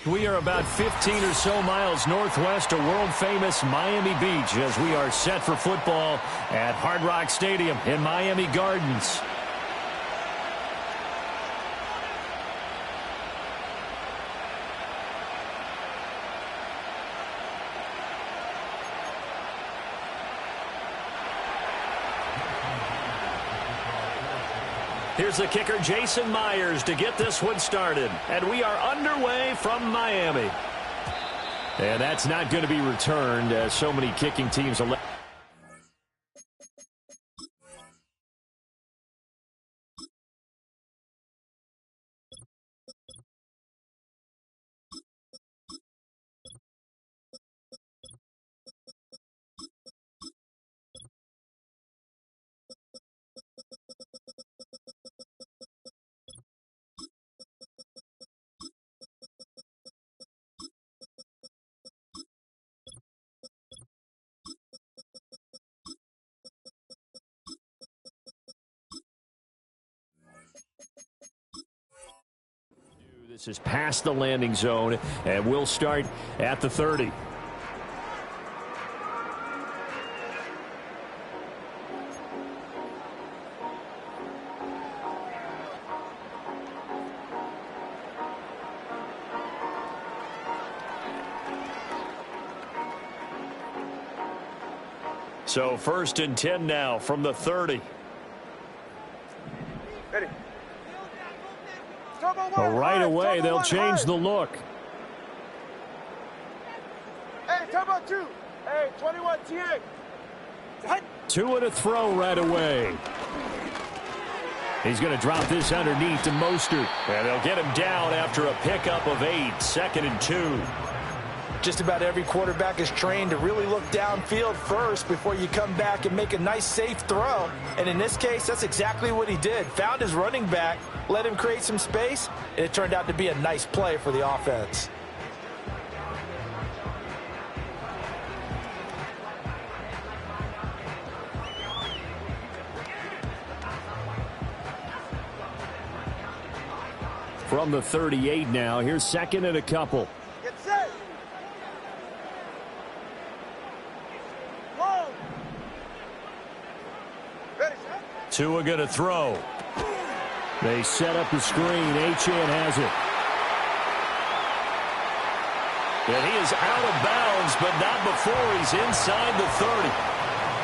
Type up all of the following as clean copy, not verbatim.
We are about 15 or so miles northwest of world-famous Miami Beach as we are set for football at Hard Rock Stadium in Miami Gardens. Here's the kicker, Jason Myers, to get this one started. And we are underway from Miami. And that's not going to be returned as so many kicking teams elect. This is past the landing zone, and we'll start at the 30. So 1st and 10 now from the 30. Ready. Well, right away, they'll change the look. Hey, turbo 2. Hey, 21 TA. 2 and a throw right away. He's going to drop this underneath to Mostert. And they'll get him down after a pickup of 8. 2nd and 2. Just about every quarterback is trained to really look downfield first before you come back and make a nice, safe throw. And in this case, that's exactly what he did. Found his running back, let him create some space, and it turned out to be a nice play for the offense. From the 38 now, here's 2nd and a couple. Get set. Whoa. Ready, set. Tua going to throw. They set up the screen. Achane has it. And he is out of bounds, but not before he's inside the 30.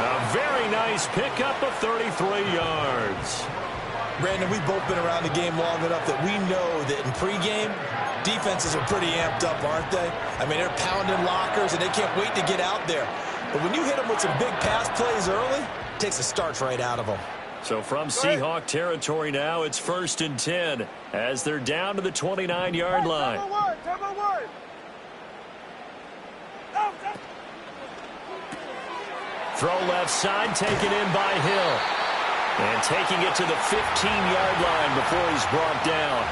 A very nice pickup of 33 yards. Brandon, we've both been around the game long enough that we know that in pregame, defenses are pretty amped up, aren't they? I mean, they're pounding lockers, and they can't wait to get out there. But when you hit them with some big pass plays early, it takes the starch right out of them. So from Seahawk territory now, it's 1st and 10 as they're down to the 29-yard line. Turbo 1. Oh, Throw left side, taken in by Hill. And taking it to the 15-yard line before he's brought down.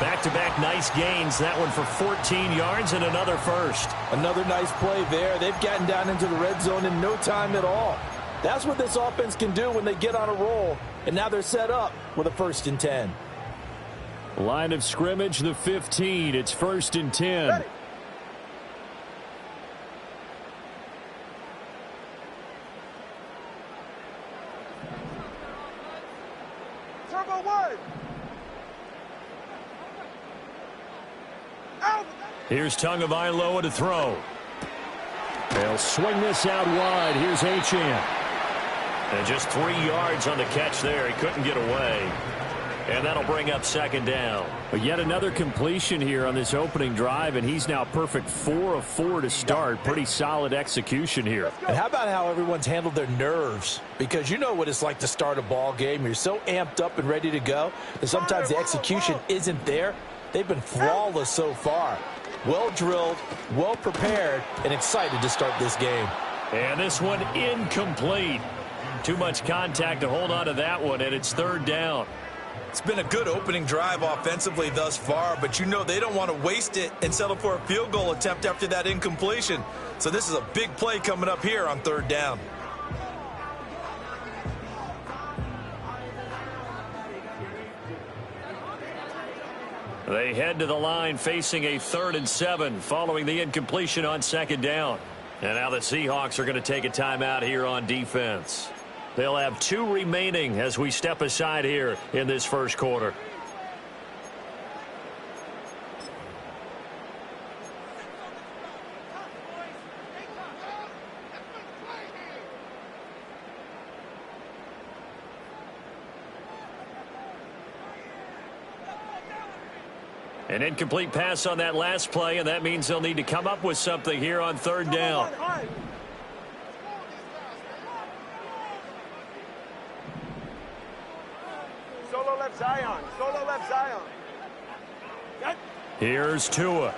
Back-to-back nice gains. That one for 14 yards and another first. Another nice play there. They've gotten down into the red zone in no time at all. That's what this offense can do when they get on a roll. And now they're set up with a 1st and 10. Line of scrimmage, the 15. It's 1st and 10. ready. Turbo 1. Out. Here's Tagovailoa to throw. They'll swing this out wide. Here's Achane. And just 3 yards on the catch there. He couldn't get away. And that'll bring up 2nd down. But yet another completion here on this opening drive, and he's now perfect 4 of 4 to start. Pretty solid execution here. And how about how everyone's handled their nerves? Because you know what it's like to start a ball game. You're so amped up and ready to go that sometimes the execution isn't there. They've been flawless so far. Well drilled, well prepared, and excited to start this game. And this one incomplete. Too much contact to hold on to that one, and it's 3rd down. It's been a good opening drive offensively thus far, but you know they don't want to waste it and settle for a field goal attempt after that incompletion. So this is a big play coming up here on 3rd down. They head to the line facing a 3rd and 7 following the incompletion on 2nd down. And now the Seahawks are going to take a timeout here on defense. They'll have 2 remaining as we step aside here in this first quarter. An incomplete pass on that last play, and that means they'll need to come up with something here on 3rd down. Solo left Zion. Solo left Zion. Here's Tua.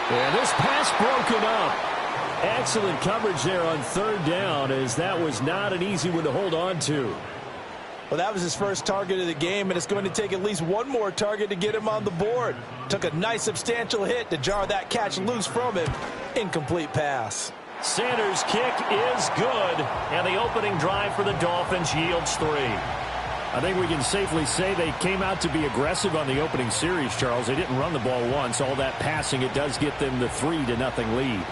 And this pass broken up. Excellent coverage there on 3rd down, as that was not an easy one to hold on to. Well, that was his first target of the game, and it's going to take at least one more target to get him on the board. Took a nice substantial hit to jar that catch loose from him. Incomplete pass. Sanders' kick is good, and the opening drive for the Dolphins yields 3. I think we can safely say they came out to be aggressive on the opening series, Charles. They didn't run the ball once. All that passing, it does get them the 3-0 lead.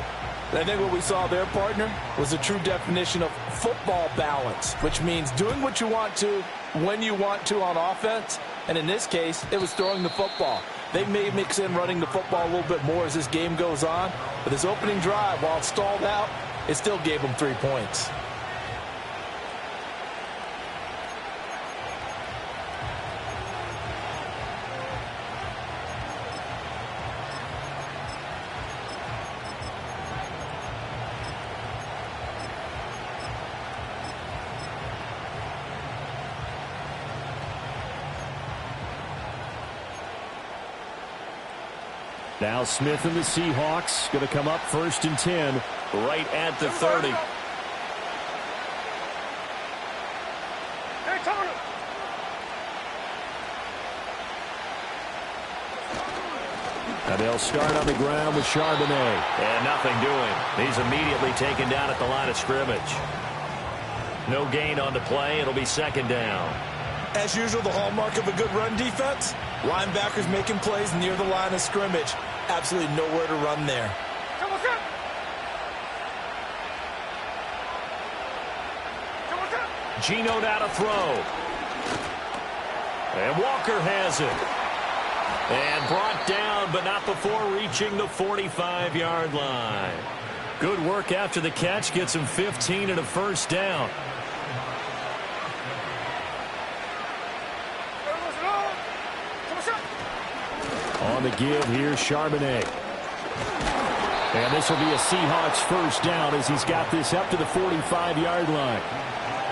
I think what we saw there, partner, was a true definition of football balance, which means doing what you want to when you want to on offense. And in this case, it was throwing the football. They may mix in running the football a little bit more as this game goes on. But this opening drive, while it stalled out, it still gave them 3 points. Now Smith and the Seahawks going to come up 1st and 10. Right at the 30. And they'll start on the ground with Charbonnet. And nothing doing. He's immediately taken down at the line of scrimmage. No gain on the play. It'll be 2nd down. As usual, the hallmark of a good run defense, linebackers making plays near the line of scrimmage. Absolutely nowhere to run there. Geno now to throw. And Walker has it. And brought down, but not before reaching the 45-yard line. Good work after the catch. Gets him 15 and a 1st down. On the give, here's Charbonnet. And this will be a Seahawks 1st down as he's got this up to the 45-yard line.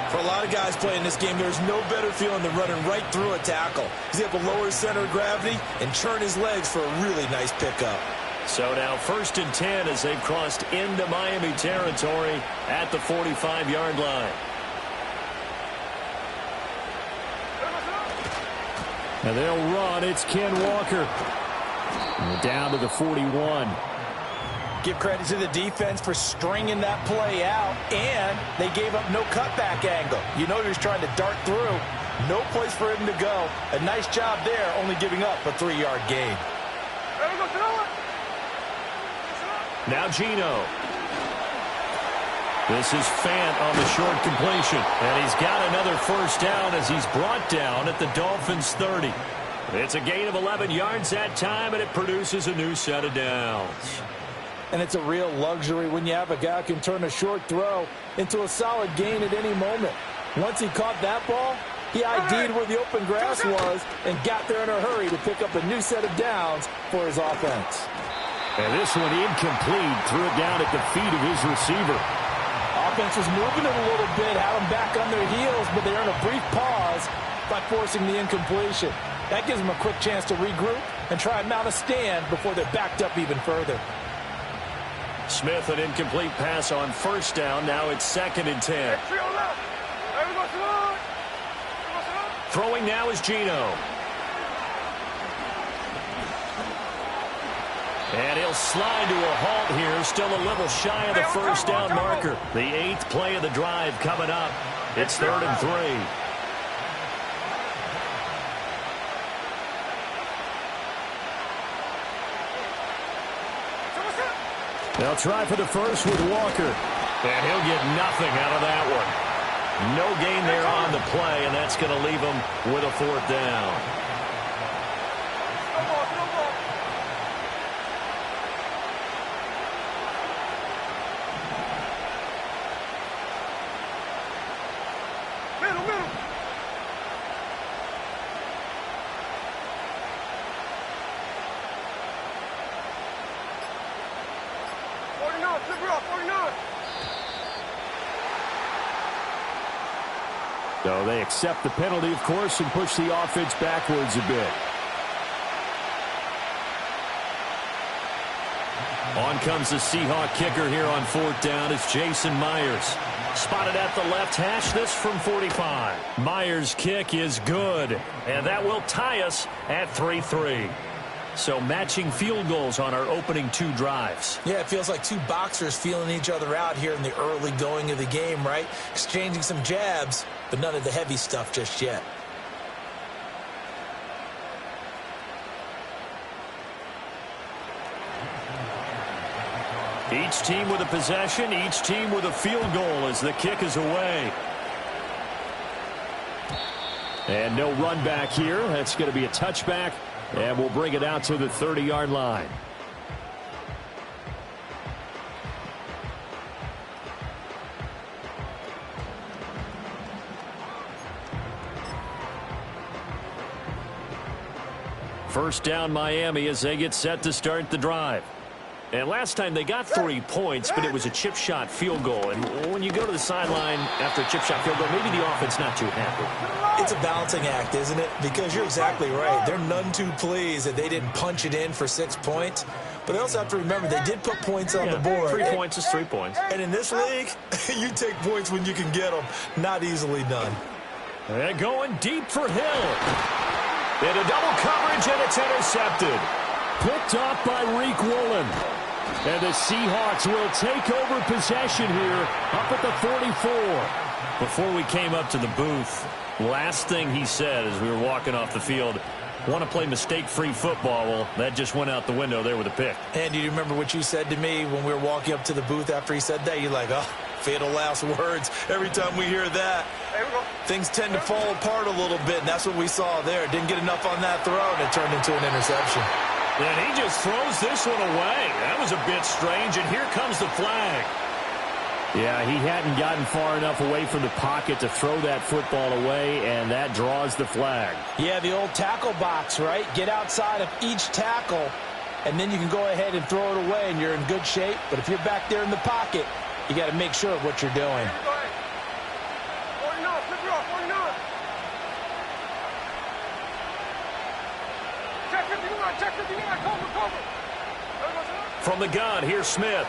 For a lot of guys playing this game, there's no better feeling than running right through a tackle. He's able to lower his center of gravity and churn his legs for a really nice pickup. So now 1st and 10 as they've crossed into Miami territory at the 45-yard line. And they'll run. It's Ken Walker. And down to the 41. Give credit to the defense for stringing that play out, and they gave up no cutback angle. You know he was trying to dart through. No place for him to go. A nice job there, only giving up a 3-yard gain. Now Geno. This is Fant on the short completion. And he's got another 1st down as he's brought down at the Dolphins' 30. It's a gain of 11 yards that time, and it produces a new set of downs. And it's a real luxury when you have a guy who can turn a short throw into a solid gain at any moment. Once he caught that ball, he ID'd where the open grass was and got there in a hurry to pick up a new set of downs for his offense. And this one incomplete. Threw it down at the feet of his receiver. Offense was moving it a little bit, had them back on their heels, but they earned a brief pause by forcing the incompletion. That gives them a quick chance to regroup and try and mount a stand before they're backed up even further. Smith, an incomplete pass on 1st down. Now it's 2nd and 10. Throwing now is Geno. And he'll slide to a halt here. Still a little shy of the 1st down marker. The 8th play of the drive coming up. It's 3rd and 3. They'll try for the first with Walker. And he'll get nothing out of that one. No gain there on the play, and that's going to leave him with a 4th down. So they accept the penalty, of course, and push the offense backwards a bit. On comes the Seahawk kicker here on 4th down. It's Jason Myers. Spotted at the left hash, this from 45. Myers' kick is good, and that will tie us at 3-3. So matching field goals on our opening 2 drives. Yeah, it feels like 2 boxers feeling each other out here in the early going of the game, right? Exchanging some jabs, but none of the heavy stuff just yet. Each team with a possession, each team with a field goal as the kick is away. And no run back here. That's going to be a touchback. And we'll bring it out to the 30-yard line. First down Miami as they get set to start the drive. And last time they got 3 points, but it was a chip shot field goal. And when you go to the sideline after a chip shot field goal, maybe the offense not too happy. It's a balancing act, isn't it? Because you're exactly right. They're none too pleased that they didn't punch it in for 6 points. But they also have to remember they did put points on the board. 3 points is 3 points. And in this league, you take points when you can get them. Not easily done. They're going deep for Hill. Into double coverage, and it's intercepted. Picked off by Reek Woolen. And the Seahawks will take over possession here up at the 44. Before we came up to the booth, last thing he said as we were walking off the field, want to play mistake-free football. Well, that just went out the window there with a pick. And do you remember what you said to me when we were walking up to the booth after he said that? You're like, oh, fatal last words. Every time we hear that, things tend to fall apart a little bit, and that's what we saw there. Didn't get enough on that throw, and it turned into an interception. And he just throws this one away. That was a bit strange, and here comes the flag. Yeah, he hadn't gotten far enough away from the pocket to throw that football away, and that draws the flag. Yeah, the old tackle box, right? Get outside of each tackle, and then you can go ahead and throw it away, and you're in good shape. But if you're back there in the pocket, you got to make sure of what you're doing. From the gun, here's Smith.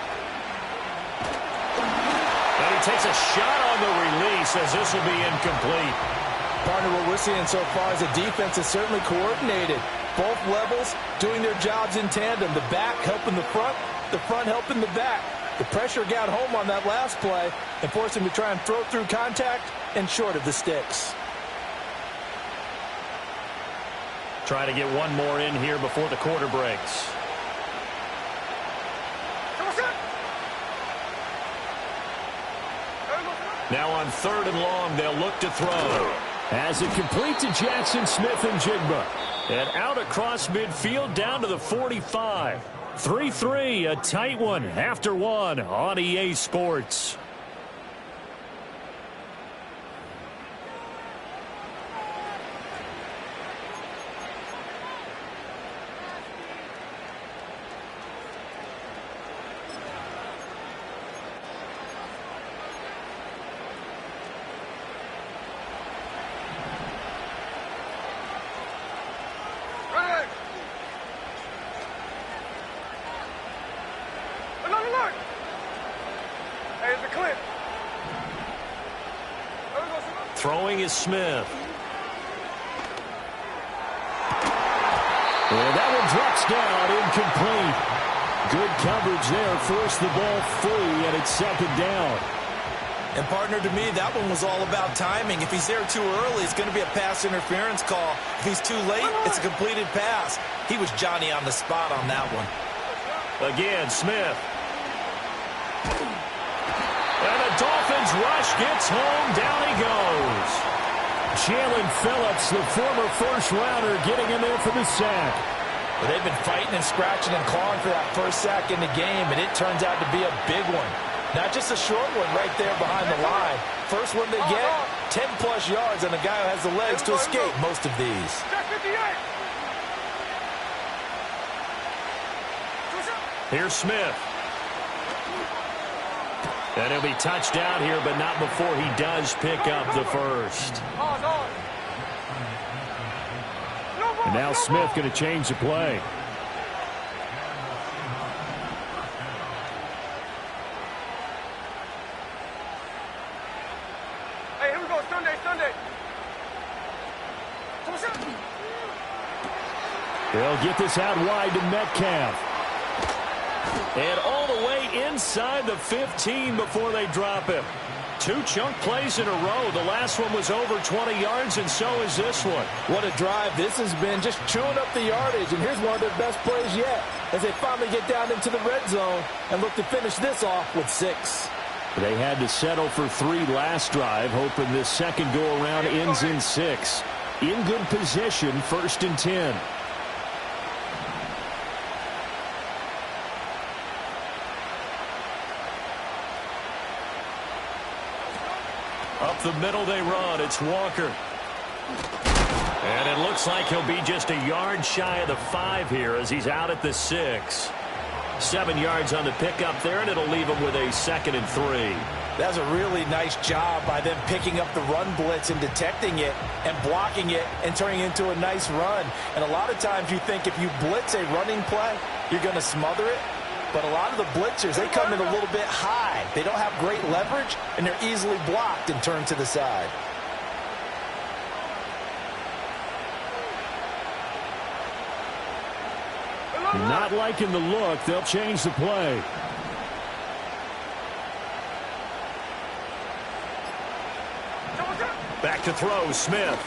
And he takes a shot on the release as this will be incomplete. Partner, what we're seeing so far is the defense is certainly coordinated. Both levels doing their jobs in tandem. The back helping the front helping the back. The pressure got home on that last play and forced him to try and throw through contact and short of the sticks. Try to get one more in here before the quarter breaks. Now on 3rd and long, they'll look to throw. As it complete to Jackson Smith and Jigba. And out across midfield down to the 45. 3-3, a tight one after one on EA Sports. Throwing is Smith. And that one drops down, incomplete. Good coverage there, forced the ball free, and it's 2nd down. And partner, to me, that one was all about timing. If he's there too early, it's going to be a pass interference call. If he's too late, it's a completed pass. He was Johnny on the spot on that one. Again, Smith. And the Dolphins rush gets home. Down he goes. Jalen Phillips, the former first-rounder, getting in there for the sack. Well, they've been fighting and scratching and clawing for that first sack in the game, and it turns out to be a big one. Not just a short one right there behind the line. First one they get, 10-plus yards, and the guy who has the legs to escape most of these. Here's Smith. And he'll be touched down here, but not before he does pick up the first. And now Smith going to change the play. Hey, here we go. Sunday. They'll get this out wide to Metcalf. And all the way inside the 15 before they drop him. 2 chunk plays in a row. The last one was over 20 yards, and so is this one. What a drive this has been, just chewing up the yardage. And here's one of their best plays yet as they finally get down into the red zone and look to finish this off with 6. They had to settle for 3 last drive, hoping this second go-around ends in 6. In good position, 1st and 10. Up the middle they run. It's Walker. And it looks like he'll be just a yard shy of the 5 here as he's out at the 6. 7 yards on the pickup there, and it'll leave him with a 2nd and 3. That's a really nice job by them picking up the run blitz and detecting it and blocking it and turning it into a nice run. And a lot of times you think if you blitz a running play, you're going to smother it. But a lot of the blitzers, they come in a little bit high. They don't have great leverage, and they're easily blocked and turned to the side. Not liking the look. They'll change the play. Back to throw, Smith.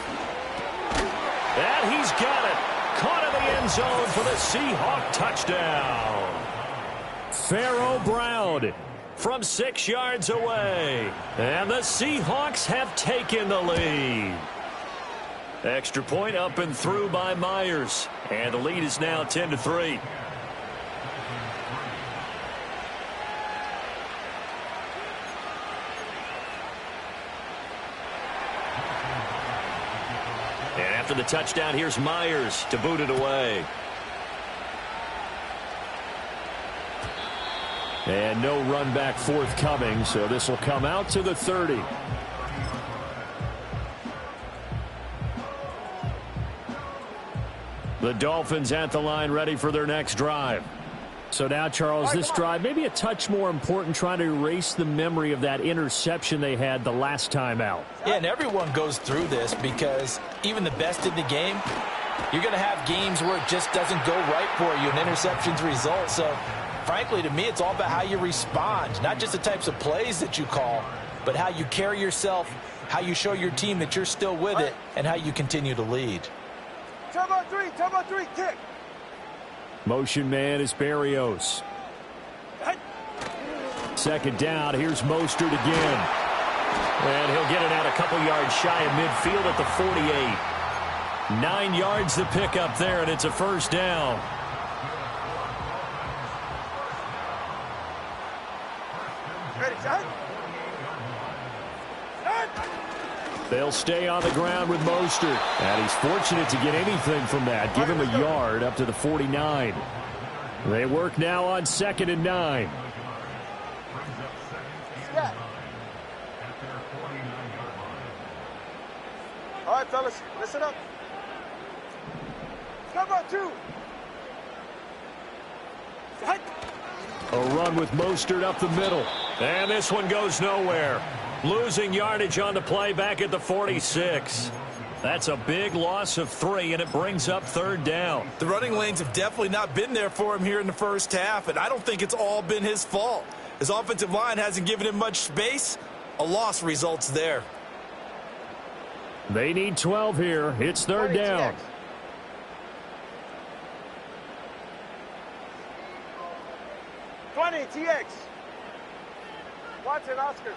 And he's got it. Caught in the end zone for the Seahawk touchdown. Pharaoh Brown from 6 yards away. And the Seahawks have taken the lead. Extra point up and through by Myers. And the lead is now 10-3. And after the touchdown, here's Myers to boot it away. And no run back forthcoming, so this will come out to the 30. The Dolphins at the line ready for their next drive. So now, Charles, this drive maybe a touch more important, trying to erase the memory of that interception they had the last time out. Yeah, and everyone goes through this because even the best in the game, you're going to have games where it just doesn't go right for you, and interceptions result. So, frankly, to me, it's all about how you respond, not just the types of plays that you call, but how you carry yourself, how you show your team that you're still with it, and how you continue to lead. Turbo 3, kick. Motion man is Berrios. Second down, here's Mostert again. And he'll get it out a couple yards shy of midfield at the 48. 9 yards to pick up there, and it's a first down. Ready, shot. They'll stay on the ground with Mostert. And he's fortunate to get anything from that. Give him a yard up to the 49. They work now on 2nd and 9. Yeah. All right, fellas, listen up. Cover 2. A run with Mostert up the middle. And this one goes nowhere. Losing yardage on the play back at the 46. That's a big loss of 3, and it brings up 3rd down. The running lanes have definitely not been there for him here in the first half, and I don't think it's all been his fault. His offensive line hasn't given him much space. A loss results there. They need 12 here. It's 3rd down. 20, TX. Watson, Oscar.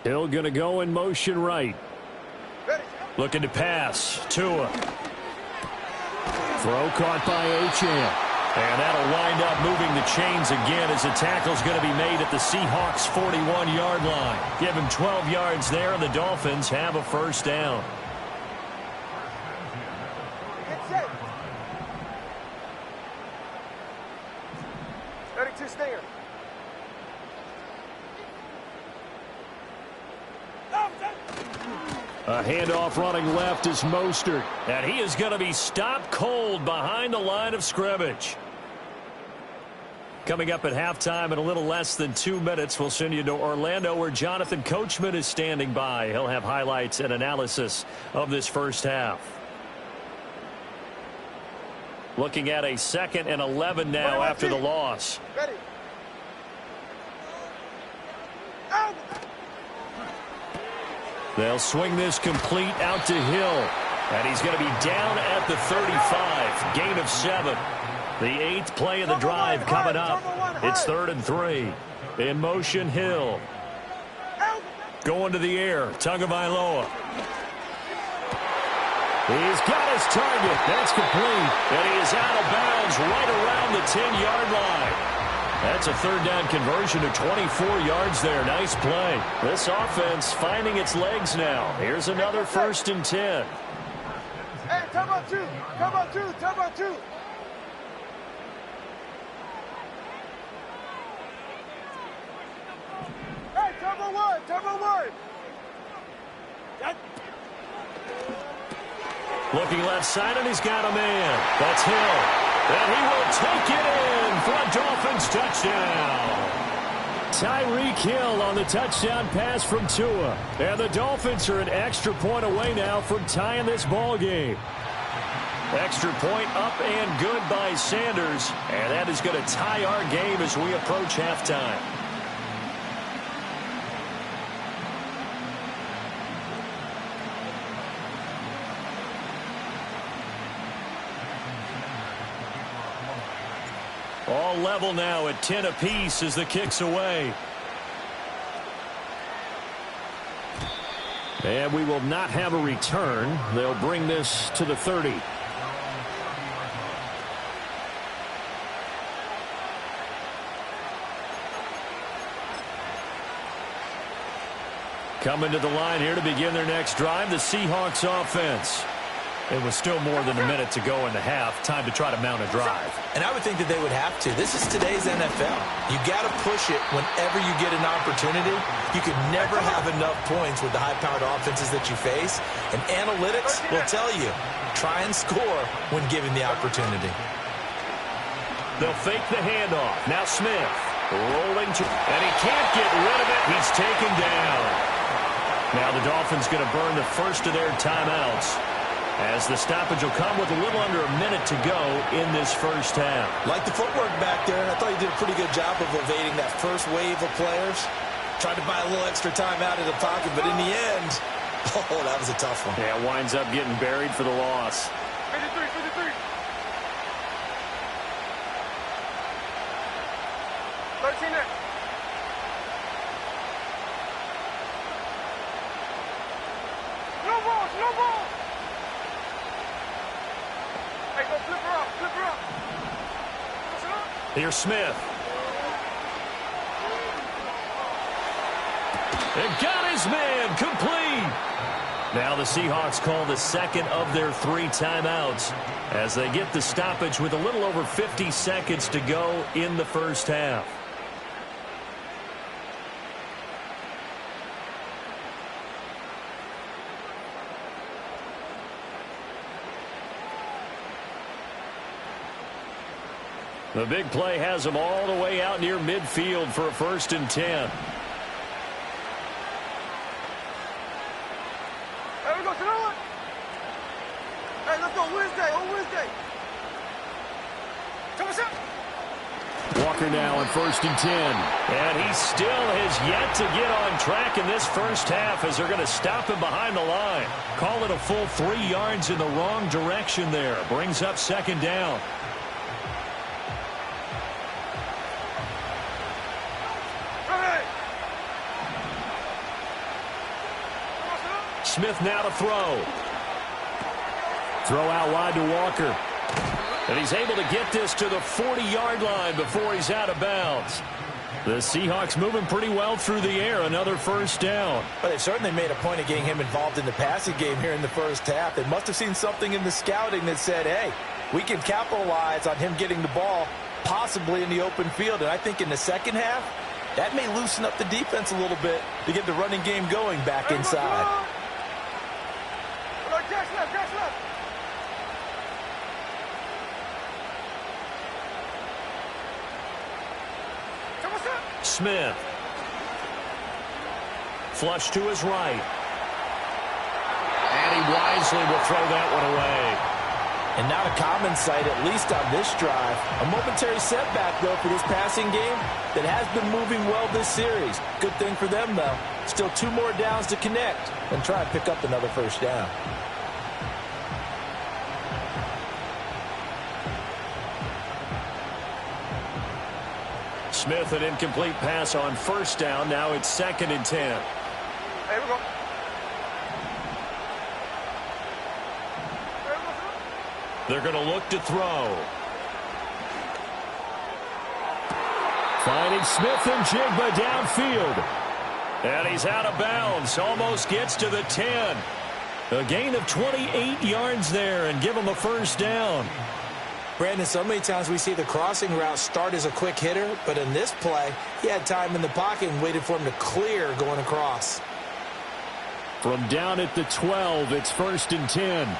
Hill going to go in motion right. Ready. Looking to pass. Tua. Throw caught by Achane. And that'll wind up moving the chains again as the tackle's going to be made at the Seahawks' 41-yard line. Give him 12 yards there, and the Dolphins have a first down. Get set. Ready to stinger. A handoff running left is Mostert. And he is going to be stopped cold behind the line of scrimmage. Coming up at halftime in a little less than 2 minutes, we'll send you to Orlando where Jonathan Coachman is standing by. He'll have highlights and analysis of this first half. Looking at a 2nd and 11 now after the loss. Ready. Out. They'll swing this complete out to Hill. And he's going to be down at the 35. Gain of 7. The 8th play of the drive coming up. It's 3rd and 3. In motion, Hill. Going to the air. Tagovailoa. He's got his target. That's complete. And he is out of bounds right around the 10-yard line. That's a 3rd down conversion to 24 yards there. Nice play. This offense finding its legs now. Here's another 1st and 10. Hey, time out 2. Time out 2. Time out 2. Hey, time out 1. Time out 1. Looking left side, and he's got a man. That's Hill. And he will take it in for a Dolphins touchdown. Tyreek Hill on the touchdown pass from Tua. And the Dolphins are an extra point away now from tying this ball game. Extra point up and good by Sanders. And that is going to tie our game as we approach halftime. All level now at 10 apiece as the kick's away. And we will not have a return. They'll bring this to the 30. Coming to the line here to begin their next drive, the Seahawks offense. It was still more than a minute to go in the half. Time to try to mount a drive. And I would think that they would have to. This is today's NFL. You got to push it whenever you get an opportunity. You can never have enough points with the high-powered offenses that you face. And analytics will tell you, try and score when given the opportunity. They'll fake the handoff. Now Smith rolling to, and he can't get rid of it. He's taken down. Now the Dolphins going to burn the first of their timeouts, as the stoppage will come with a little under a minute to go in this first half. Like the footwork back there, I thought he did a pretty good job of evading that first wave of players. Tried to buy a little extra time out of the pocket, but in the end, oh, that was a tough one. Yeah, winds up getting buried for the loss. 53, 53. 13 next. No balls, no balls. Hey, go flip her up, flip her up. Listen up. Here's Smith. And got his man complete. Now the Seahawks call the second of their 3 timeouts as they get the stoppage with a little over 50 seconds to go in the first half. The big play has them all the way out near midfield for a 1st and 10. Hey, we go to the one. Hey, let's go Wednesday, on Wednesday. Come on, Walker now on 1st and 10. And he still has yet to get on track in this first half as they're going to stop him behind the line. Call it a full 3 yards in the wrong direction there. Brings up 2nd down. Smith now to throw. Throw out wide to Walker. And he's able to get this to the 40-yard line before he's out of bounds. The Seahawks moving pretty well through the air. Another first down. But they certainly made a point of getting him involved in the passing game here in the first half. They must have seen something in the scouting that said, hey, we can capitalize on him getting the ball possibly in the open field. And I think in the second half, that may loosen up the defense a little bit to get the running game going back inside. Smith. Flush to his right. And he wisely will throw that one away. And not a common sight, at least on this drive. A momentary setback, though, for this passing game that has been moving well this series. Good thing for them, though. Still 2 more downs to connect and try and pick up another first down. Smith, an incomplete pass on first down. Now it's 2nd and 10. Hey, we go. They're going to look to throw. Finding Smith and Jigba downfield. And he's out of bounds. Almost gets to the 10. A gain of 28 yards there and give him a first down. Brandon, so many times we see the crossing route start as a quick hitter, but in this play, he had time in the pocket and waited for him to clear going across. From down at the 12, it's 1st and 10.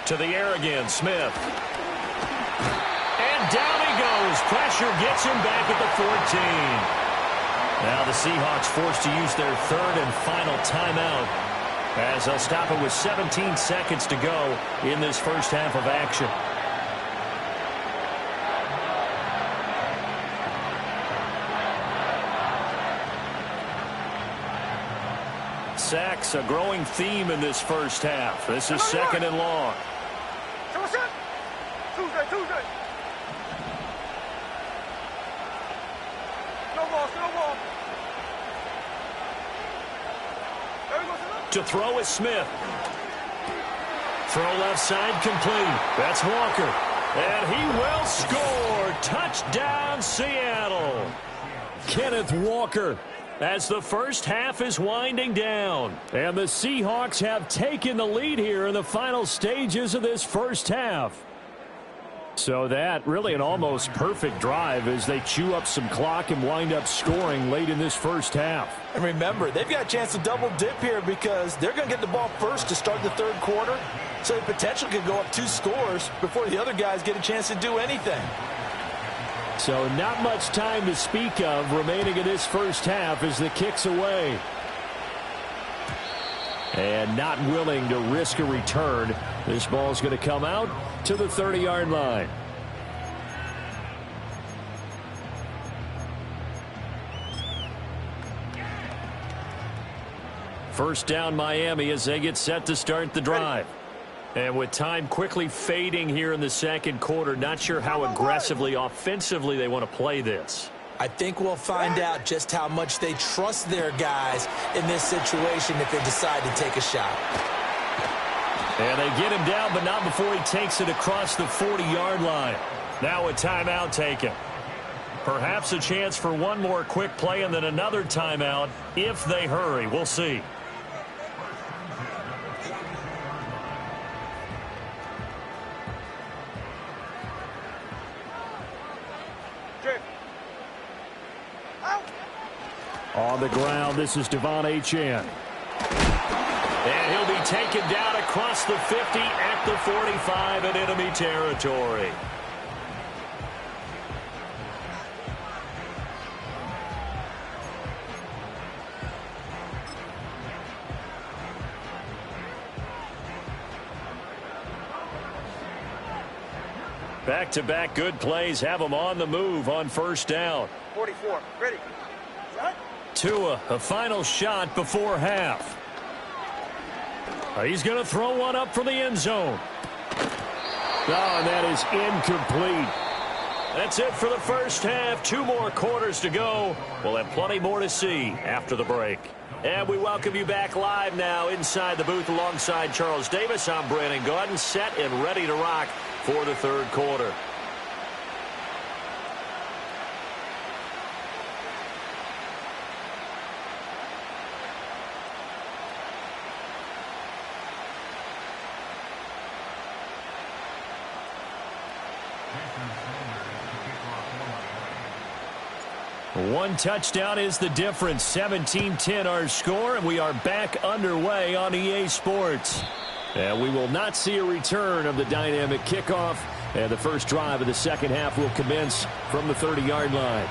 To the air again, Smith. And down he goes. Pressure gets him back at the 14. Now the Seahawks forced to use their 3rd and final timeout as they'll stop it with 17 seconds to go in this first half of action. Sacks, a growing theme in this first half. This is 2nd and long. Tuesday. No ball. To throw is Smith. Throw left side complete. That's Walker. And he will score. Touchdown, Seattle. Kenneth Walker, as the first half is winding down. And the Seahawks have taken the lead here in the final stages of this first half. So that really an almost perfect drive as they chew up some clock and wind up scoring late in this first half. And remember, they've got a chance to double dip here because they're going to get the ball first to start the 3rd quarter. So they potentially could go up 2 scores before the other guys get a chance to do anything. So not much time to speak of remaining in this first half as the kick's away. And not willing to risk a return. This ball's going to come out to the 30-yard line. First down Miami as they get set to start the drive. And with time quickly fading here in the 2nd quarter, not sure how aggressively, offensively they want to play this. I think we'll find out just how much they trust their guys in this situation if they decide to take a shot. And they get him down, but not before he takes it across the 40-yard line. Now a timeout taken. Perhaps a chance for one more quick play and then another timeout if they hurry. We'll see. On the ground, this is Devon Achane. And he'll be taken down across the 50 at the 45 in enemy territory. Back-to-back good plays have them on the move on first down. 44, ready. Tua, a final shot before half. He's going to throw one up for the end zone. Oh, and that is incomplete. That's it for the first half. 2 more quarters to go. We'll have plenty more to see after the break. And we welcome you back live now inside the booth alongside Charles Davis. I'm Brandon Gaudin, set and ready to rock for the third quarter. One touchdown is the difference. 17-10 our score, and we are back underway on EA Sports. And we will not see a return of the dynamic kickoff, and the first drive of the second half will commence from the 30-yard line.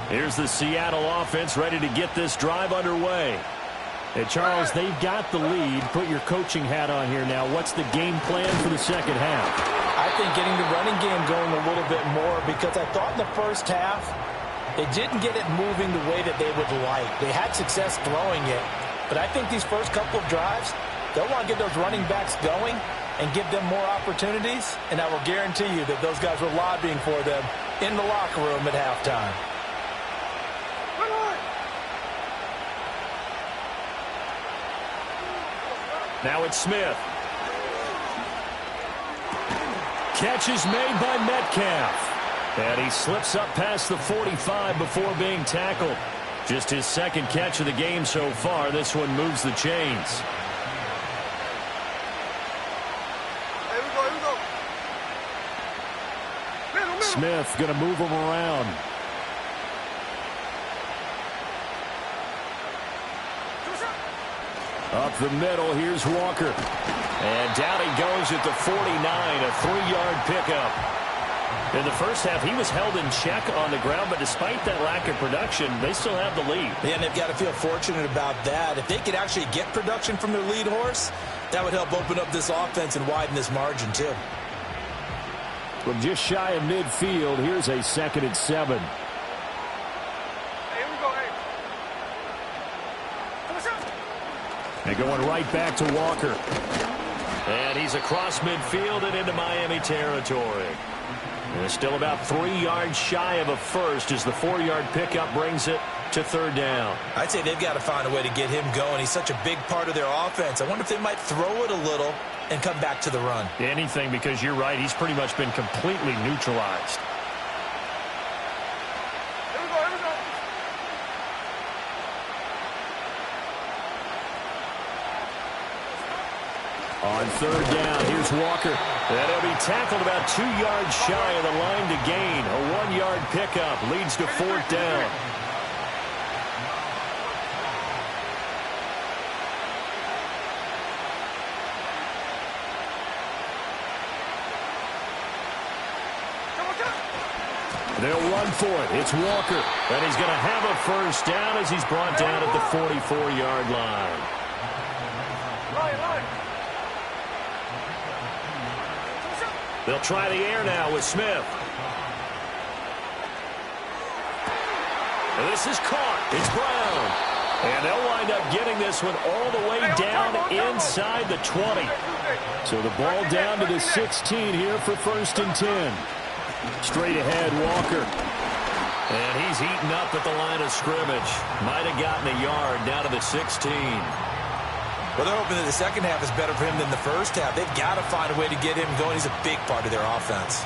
Here's the Seattle offense ready to get this drive underway. Hey, Charles, they've got the lead. Put your coaching hat on here now. What's the game plan for the second half? I think getting the running game going a little bit more, because I thought in the first half they didn't get it moving the way that they would like. They had success throwing it, but I think these first couple of drives, they'll want to get those running backs going and give them more opportunities, and I will guarantee you that those guys were lobbying for them in the locker room at halftime. Now it's Smith. Catch is made by Metcalf. And he slips up past the 45 before being tackled. Just his second catch of the game so far. This one moves the chains. Here we go. Middle. Smith going to move him around. Up the middle, here's Walker. And down he goes at the 49, a 3-yard pickup. In the first half, he was held in check on the ground, but despite that lack of production, they still have the lead. Yeah, and they've got to feel fortunate about that. If they could actually get production from their lead horse, that would help open up this offense and widen this margin, too. From just shy of midfield, here's a 2nd and 7. And going right back to Walker. And he's across midfield and into Miami territory. And still about 3 yards shy of a first as the 4-yard pickup brings it to third down. I'd say they've got to find a way to get him going. He's such a big part of their offense. I wonder if they might throw it a little and come back to the run. Anything, because you're right. He's pretty much been completely neutralized. On third down, here's Walker. And he'll be tackled about 2 yards shy of the line to gain. A 1-yard pickup leads to fourth down. They'll run for it. It's Walker. And he's going to have a first down as he's brought down at the 44-yard line. They'll try the air now with Smith. And this is caught. It's Brown. And they'll wind up getting this one all the way down inside the 20. So the ball down to the 16 here for 1st and 10. Straight ahead, Walker. And he's eaten up at the line of scrimmage. Might have gotten a yard down to the 16. Well, they're hoping that the second half is better for him than the first half. They've got to find a way to get him going. He's a big part of their offense.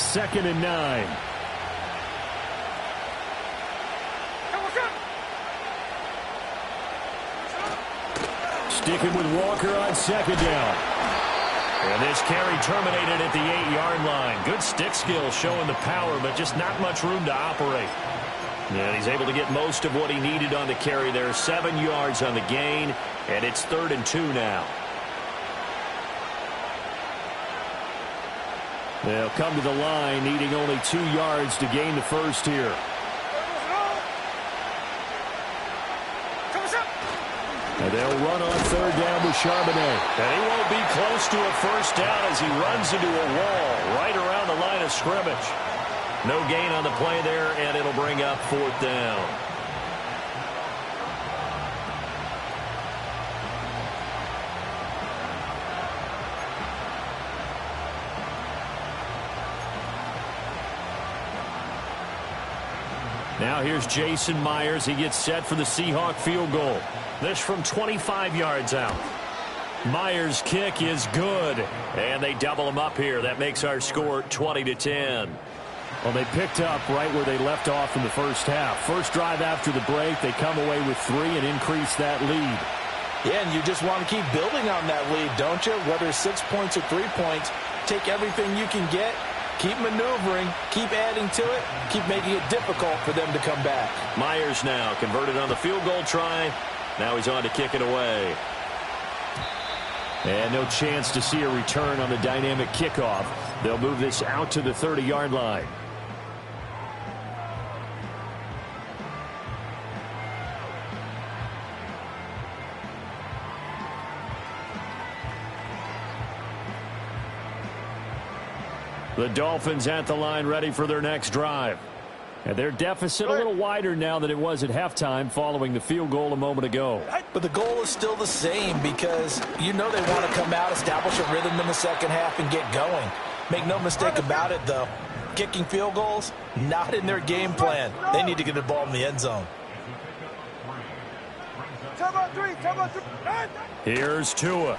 Second and 9. Sticking with Walker on second down. And this carry terminated at the 8-yard line. Good stick skill showing the power, but just not much room to operate. And he's able to get most of what he needed on the carry there. 7 yards on the gain, and it's 3rd and 2 now. They'll come to the line, needing only 2 yards to gain the first here. And they'll run on third down with Charbonnet. And he won't be close to a first down as he runs into a wall right around the line of scrimmage. No gain on the play there, and it'll bring up fourth down. Now here's Jason Myers. He gets set for the Seahawk field goal. This from 25 yards out. Myers' kick is good, and they double him up here. That makes our score 20-10. Well, they picked up right where they left off in the first half. First drive after the break, they come away with 3 and increase that lead. Yeah, and you just want to keep building on that lead, don't you? Whether it's 6 points or 3 points, take everything you can get, keep maneuvering, keep adding to it, keep making it difficult for them to come back. Myers now converted on the field goal try. Now he's on to kick it away. And no chance to see a return on the dynamic kickoff. They'll move this out to the 30-yard line. The Dolphins at the line ready for their next drive. And their deficit a little wider now than it was at halftime following the field goal a moment ago. But the goal is still the same because you know they want to come out, establish a rhythm in the second half, and get going. Make no mistake about it, though. Kicking field goals, not in their game plan. They need to get the ball in the end zone. Here's Tua.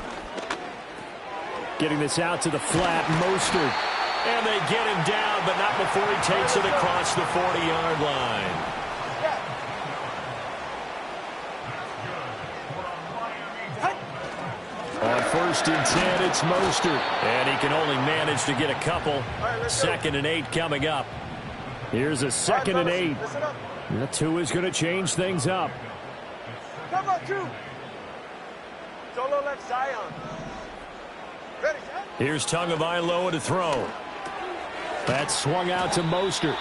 Getting this out to the flat, Mostert. And they get him down, but not before he takes it across the 40-yard line. On first and 10, it's Mostert. And he can only manage to get a couple. 2nd and 8 coming up. Here's a 2nd and 8. Tua's going to change things up. Come on, 2. Solo left Zion. Ready, here's Tagovailoa to throw. That's swung out to Mostert.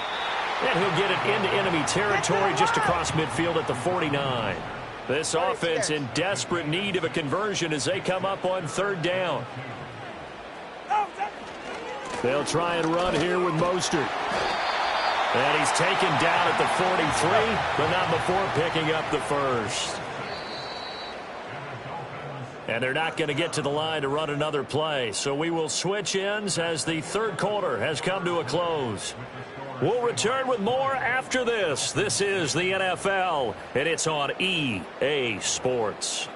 And he'll get it into enemy territory just across midfield at the 49. This offense in desperate need of a conversion as they come up on third down. They'll try and run here with Mostert. And he's taken down at the 43, but not before picking up the first. And they're not going to get to the line to run another play. So we will switch ends as the third quarter has come to a close. We'll return with more after this. This is the NFL, and it's on EA Sports.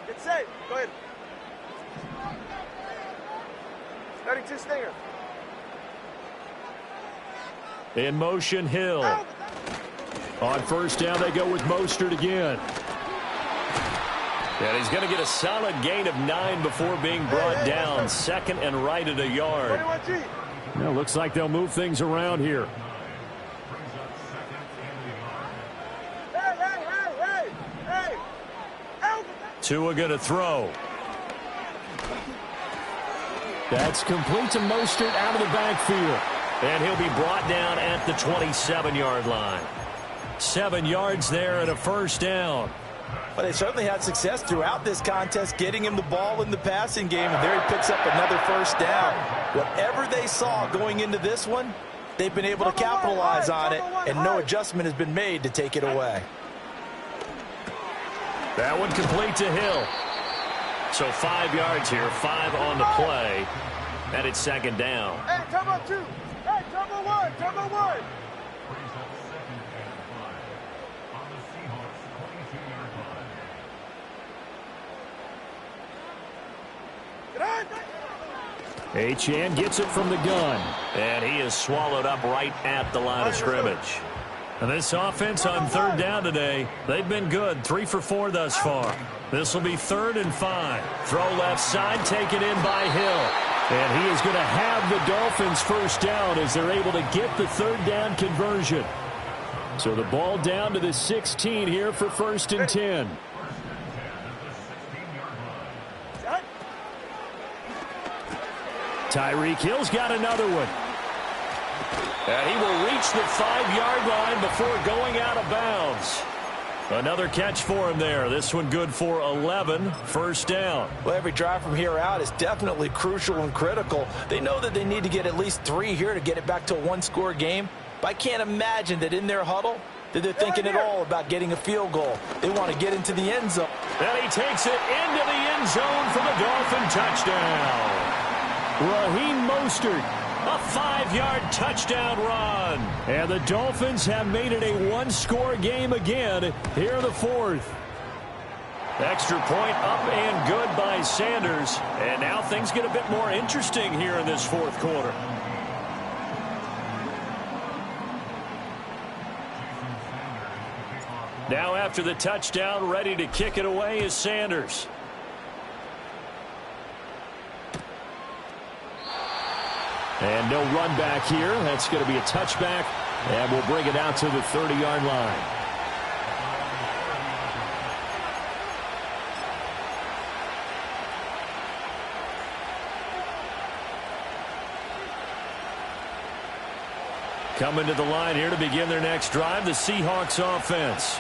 Get safe. Go ahead. 32 Stinger. In motion, Hill. On first down, they go with Mostert again. And he's going to get a solid gain of 9 before being brought down. 2nd and right at a yard. Well, looks like they'll move things around here. Tua going to throw. That's complete to Mostert out of the backfield. And he'll be brought down at the 27-yard line. 7 yards there and a first down. But they certainly had success throughout this contest, getting him the ball in the passing game, and there he picks up another first down. Whatever they saw going into this one, they've been able to capitalize on it, and no adjustment has been made to take it away. That one complete to Hill. So 5 yards here, 5 on the play, and it's 2nd down. Hey, turbo 2. Hey, turbo 1. Turbo 1. Achane gets it from the gun. And he is swallowed up right at the line of scrimmage. And this offense on third down today, they've been good. 3 for 4 thus far. This will be 3rd and 5. Throw left side, taken in by Hill. And he is going to have the Dolphins first down as they're able to get the third down conversion. So the ball down to the 16 here for 1st and 10. Tyreek Hill's got another one. And he will reach the 5-yard line before going out of bounds. Another catch for him there. This one good for 11, first down. Well, every drive from here out is definitely crucial and critical. They know that they need to get at least 3 here to get it back to a one-score game. But I can't imagine that in their huddle that they're thinking at all about getting a field goal. They want to get into the end zone. And he takes it into the end zone for the Dolphin touchdown. Raheem Mostert. A 5-yard touchdown run. And the Dolphins have made it a one-score game again here in the fourth. Extra point up and good by Sanders. And now things get a bit more interesting here in this fourth quarter. Now after the touchdown, ready to kick it away is Sanders. And no run back here. That's going to be a touchback. And we'll bring it out to the 30-yard line. Coming to the line here to begin their next drive, the Seahawks offense.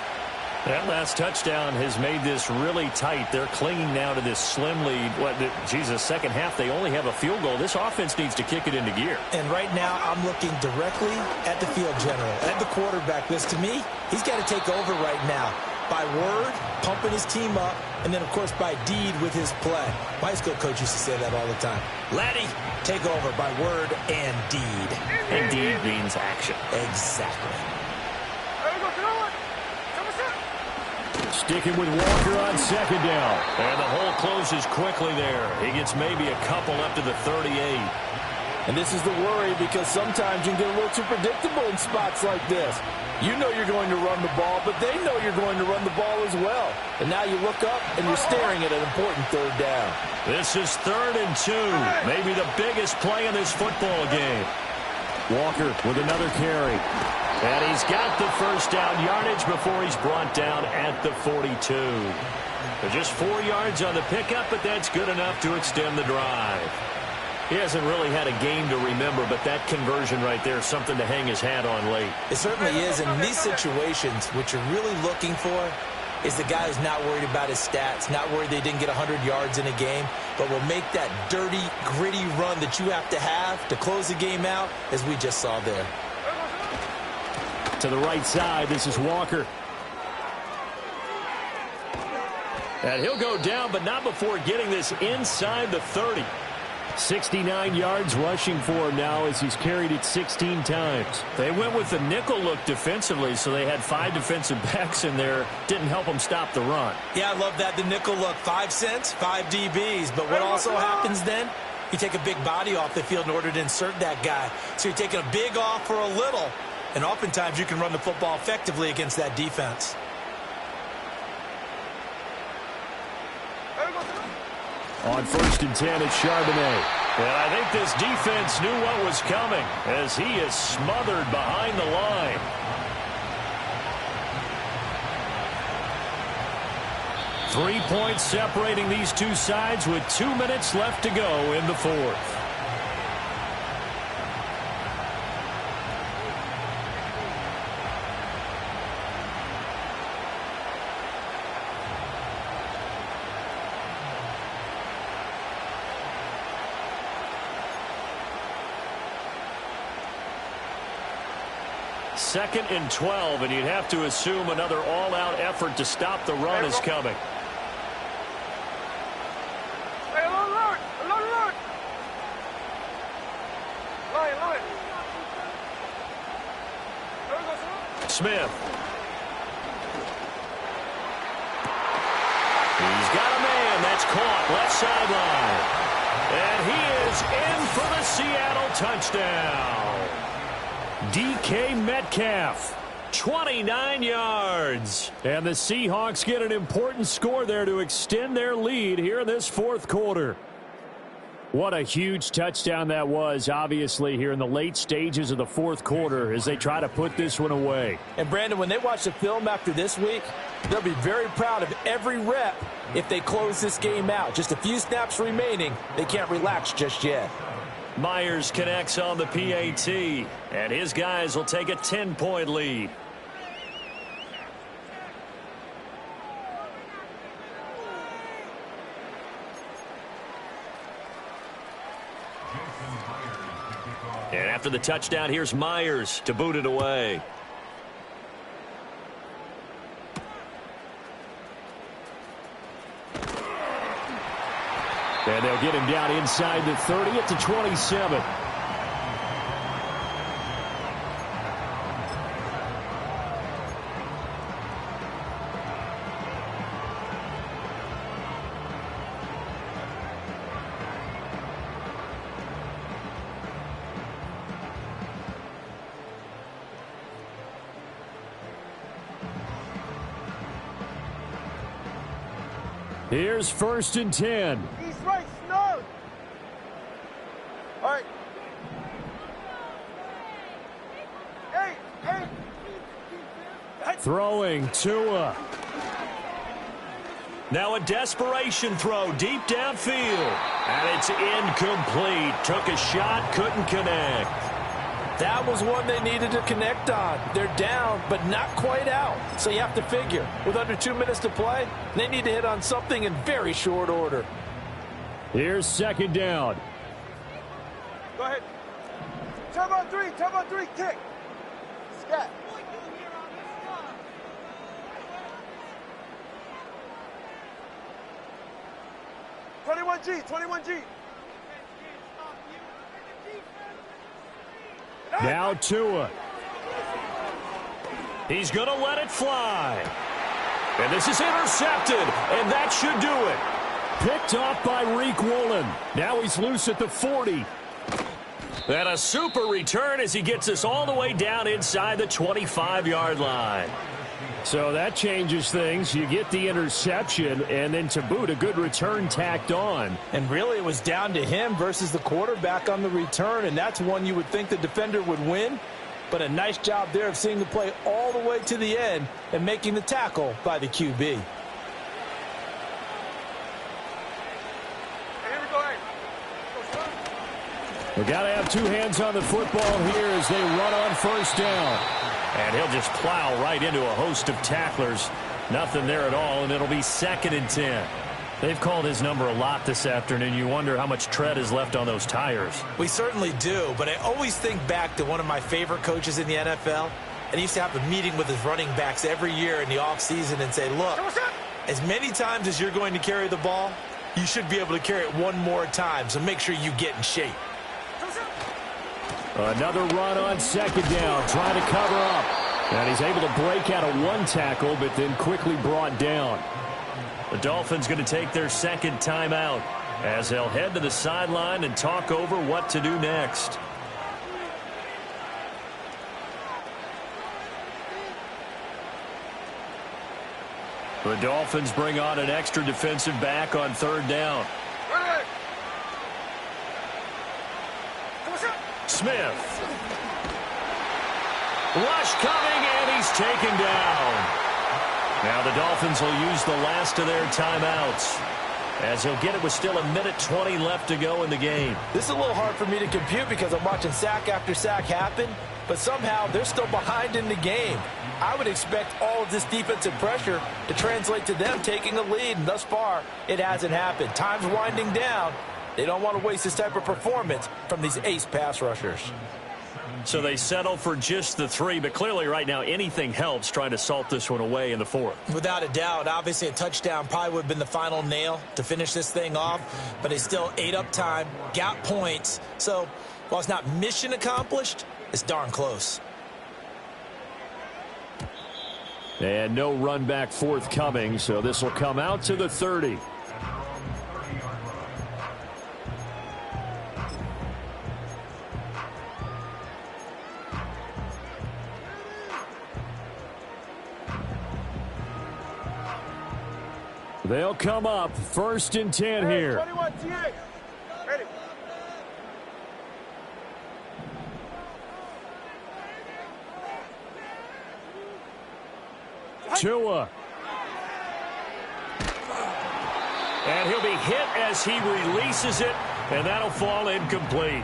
That last touchdown has made this really tight. They're clinging now to this slim lead. Second half, they only have a field goal. This offense needs to kick it into gear. And right now, I'm looking directly at the field general, at the quarterback. Because to me, he's got to take over right now. By word, pumping his team up, and then, of course, by deed with his play. My high school coach used to say that all the time. Laddie, take over by word and deed. And deed means action. Exactly. Sticking with Walker on second down. And the hole closes quickly there. He gets maybe a couple up to the 38. And this is the worry because sometimes you can get a little too predictable in spots like this. You know you're going to run the ball, but they know you're going to run the ball as well. And now you look up and you're staring at an important third down. This is 3rd and 2. Maybe the biggest play in this football game. Walker with another carry. And he's got the first down yardage before he's brought down at the 42. Just 4 yards on the pickup, but that's good enough to extend the drive. He hasn't really had a game to remember, but that conversion right there is something to hang his hat on late. It certainly is. In these situations, what you're really looking for is the guy who's not worried about his stats, not worried they didn't get 100 yards in a game, but will make that dirty, gritty run that you have to close the game out, as we just saw there. To the right side, this is Walker. And he'll go down, but not before getting this inside the 30. 69 yards rushing for him now as he's carried it 16 times. They went with the nickel look defensively, so they had 5 defensive backs in there. Didn't help them stop the run. Yeah, I love that, the nickel look. 5 cents, 5 DBs. But what also happens then? You take a big body off the field in order to insert that guy. So you're taking a big off for a little. And oftentimes you can run the football effectively against that defense. On 1st and 10, it's Charbonnet. And I think this defense knew what was coming as he is smothered behind the line. Three points separating these two sides with 2 minutes left to go in the fourth. Second and 12, and you'd have to assume another all-out effort to stop the run is coming. Smith. He's got a man. That's caught. Left sideline. And he is in for the Seattle touchdown. DK Metcalf, 29 yards. And the Seahawks get an important score there to extend their lead here in this fourth quarter. What a huge touchdown that was, obviously, here in the late stages of the fourth quarter as they try to put this one away. And, Brandon, when they watch the film after this week, they'll be very proud of every rep if they close this game out. Just a few snaps remaining. They can't relax just yet. Myers connects on the PAT, and his guys will take a 10-point lead. And after the touchdown, here's Myers to boot it away. And they'll get him down inside the 30 at the 27. Here's 1st and 10. East right, snug. All right. Hey. Throwing Tua. Now a desperation throw deep downfield. And it's incomplete. Took a shot, couldn't connect. That was one they needed to connect on. They're down, but not quite out. So you have to figure, with under 2 minutes to play, they need to hit on something in very short order. Here's 2nd down. Go ahead. Turbo 3, kick. Scat. G. Now Tua. He's going to let it fly. And this is intercepted, and that should do it. Picked off by Reek Woolen. Now he's loose at the 40. And a super return as he gets us all the way down inside the 25-yard line. So that changes things. You get the interception, and then to boot, a good return tacked on. And really, it was down to him versus the quarterback on the return, and that's one you would think the defender would win. But a nice job there of seeing the play all the way to the end and making the tackle by the QB. Here we go. We got to have 2 hands on the football here as they run on 1st down. And he'll just plow right into a host of tacklers. Nothing there at all, and it'll be 2nd and 10. They've called his number a lot this afternoon. You wonder how much tread is left on those tires. We certainly do, but I always think back to one of my favorite coaches in the NFL, and he used to have a meeting with his running backs every year in the offseason and say, look, as many times as you're going to carry the ball, you should be able to carry it one more time, so make sure you get in shape. Another run on 2nd down, trying to cover up. And he's able to break out of 1 tackle, but then quickly brought down. The Dolphins going to take their 2nd timeout as they'll head to the sideline and talk over what to do next. The Dolphins bring on an extra defensive back on 3rd down. Smith. Rush coming, and he's taken down. Now the Dolphins will use the last of their timeouts, as he'll get it with still 1:20 left to go in the game. This is a little hard for me to compute because I'm watching sack after sack happen, but somehow they're still behind in the game. I would expect all of this defensive pressure to translate to them taking a lead, and thus far, it hasn't happened. Time's winding down. They don't want to waste this type of performance from these ace pass rushers. So they settle for just the 3, but clearly right now anything helps trying to salt this one away in the 4th. Without a doubt, obviously a touchdown probably would have been the final nail to finish this thing off, but they still ate up time, got points. So while it's not mission accomplished, it's darn close. And no run back forthcoming, so this will come out to the 30. They'll come up 1st and 10 here. 21 TA. Ready. Tua. And he'll be hit as he releases it. And that'll fall incomplete.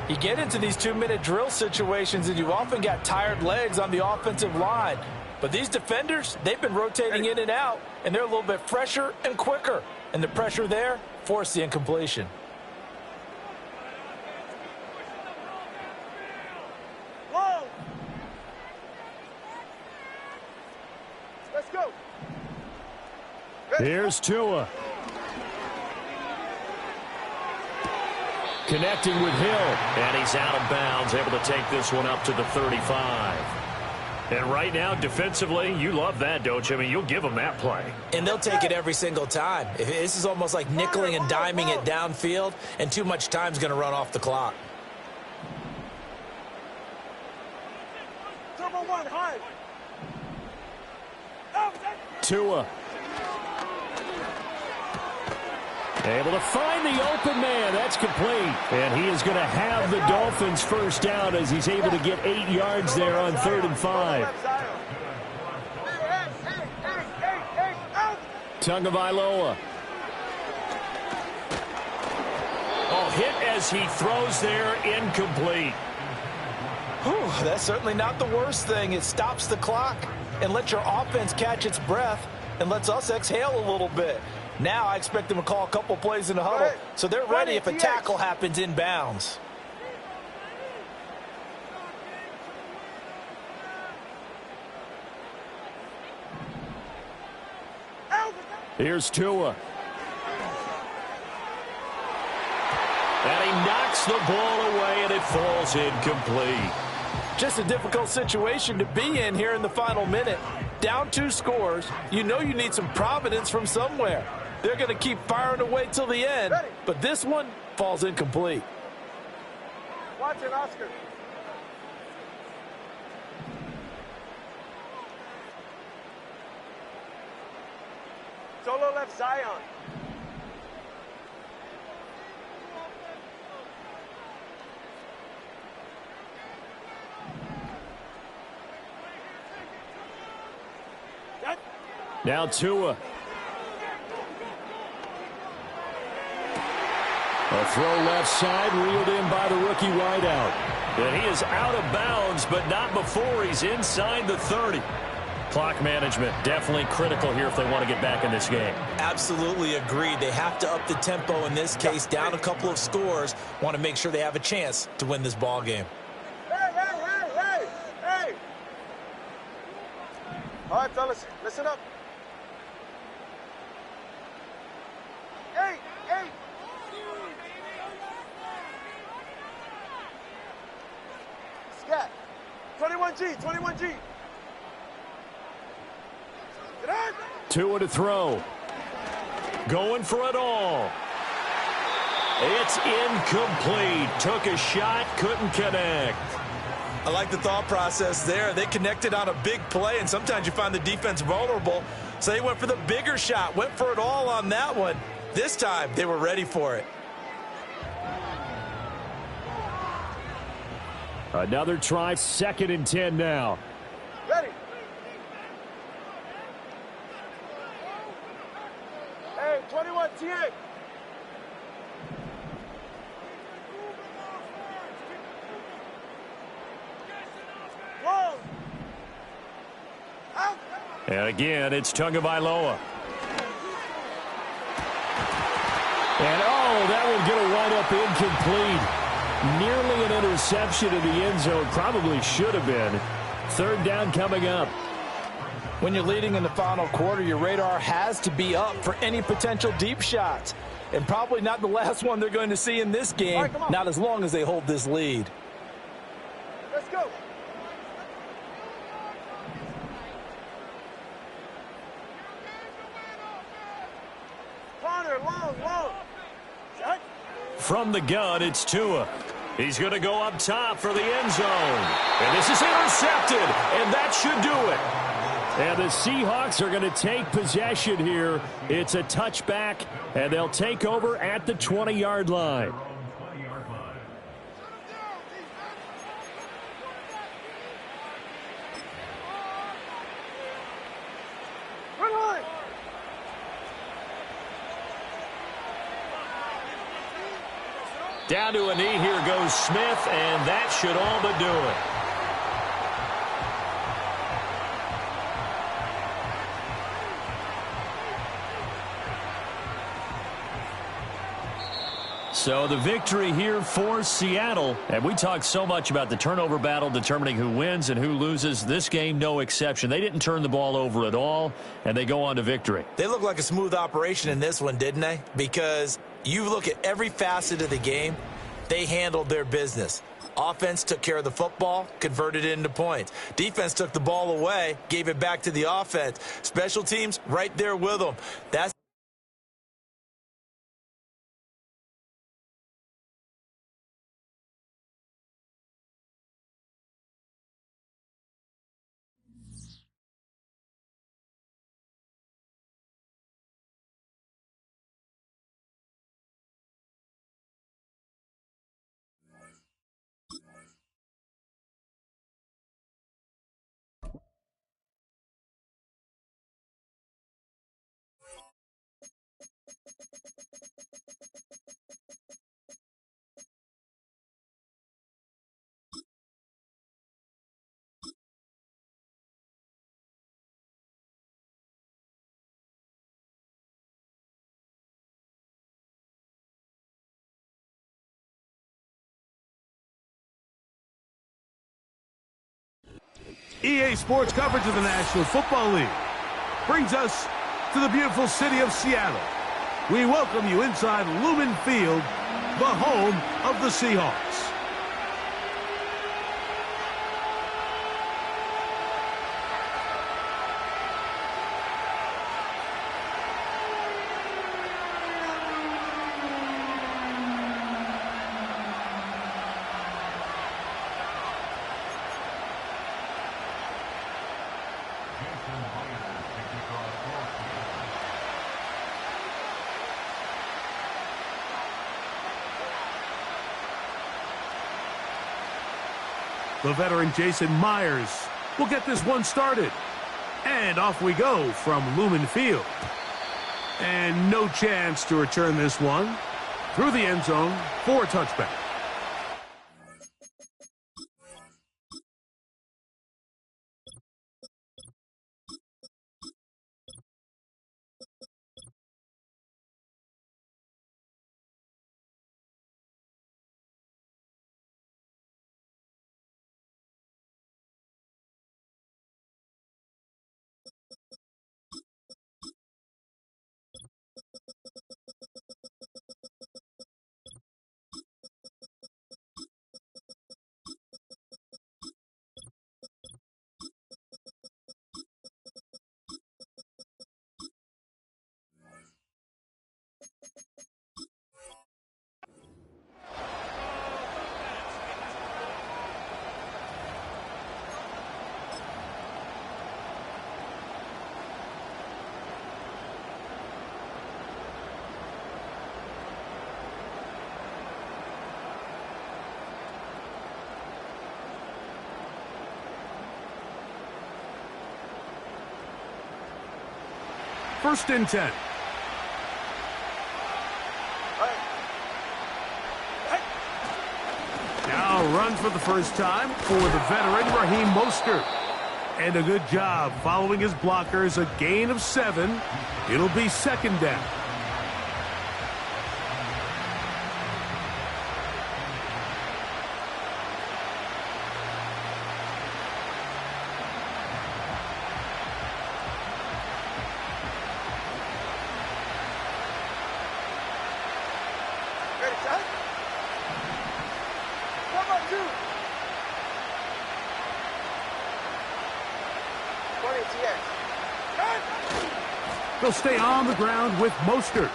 You get into these 2-minute drill situations, and you often got tired legs on the offensive line. But these defenders, they've been rotating in and out, and they're a little bit fresher and quicker. And the pressure there forced the incompletion. Whoa! Let's go. Here's Tua. Connecting with Hill. And he's out of bounds, able to take this one up to the 35. And right now, defensively, you love that, don't you? I mean, you'll give them that play. And they'll take it every single time. This is almost like nickeling and diming it downfield, and too much time's going to run off the clock. Turbo one, high. Tua. Able to find the open man. That's complete. And he is going to have the Dolphins first down as he's able to get 8 yards there on 3rd and 5. Tagovailoa. Oh, hit as he throws there, incomplete. Whew, that's certainly not the worst thing. It stops the clock and lets your offense catch its breath and lets us exhale a little bit. Now I expect them to call a couple plays in the huddle, so they're ready if a tackle happens in bounds. Here's Tua. And he knocks the ball away, and it falls incomplete. Just a difficult situation to be in here in the final minute. Down 2 scores, you know you need some providence from somewhere. They're going to keep firing away till the end, but this one falls incomplete. Watch it, Oscar. Solo left Zion. Now Tua. A throw left side, reeled in by the rookie wideout. And he is out of bounds, but not before he's inside the 30. Clock management definitely critical here if they want to get back in this game. Absolutely agreed. They have to up the tempo in this case, down a couple of scores. Want to make sure they have a chance to win this ball game. Hey! All right, fellas, listen up. Hey! Scat. 21G. Tua to throw. Going for it all. It's incomplete. Took a shot, couldn't connect. I like the thought process there. They connected on a big play, and sometimes you find the defense vulnerable. So they went for the bigger shot, went for it all on that one. This time, they were ready for it. Another try, 2nd and 10 now. Ready. Hey, 21 TA. Whoa. Out. And again, it's Tagovailoa. And that one's going to wind up incomplete. Nearly an interception in the end zone. Probably should have been. 3rd down coming up. When you're leading in the final quarter, your radar has to be up for any potential deep shots. And probably not the last one they're going to see in this game, not as long as they hold this lead. Let's go. Corner, long. Shut. From the gun, it's Tua. He's going to go up top for the end zone. And this is intercepted, and that should do it. And the Seahawks are going to take possession here. It's a touchback, and they'll take over at the 20-yard line. Down to a knee, here goes Smith, and that should all but do it. So the victory here for Seattle. And we talked so much about the turnover battle determining who wins and who loses. This game, no exception. They didn't turn the ball over at all, and they go on to victory. They look like a smooth operation in this one, didn't they? Because you look at every facet of the game, they handled their business. Offense took care of the football, converted it into points. Defense took the ball away, gave it back to the offense. Special teams, right there with them. That's EA Sports coverage of the National Football League brings us to the beautiful city of Seattle. We welcome you inside Lumen Field, the home of the Seahawks. The veteran Jason Myers will get this one started. And off we go from Lumen Field. And no chance to return this one through the end zone for a touchback. First and 10. Now run for the first time for the veteran Raheem Mostert. And a good job following his blockers, a gain of 7. It'll be second down. They'll stay on the ground with Mostert.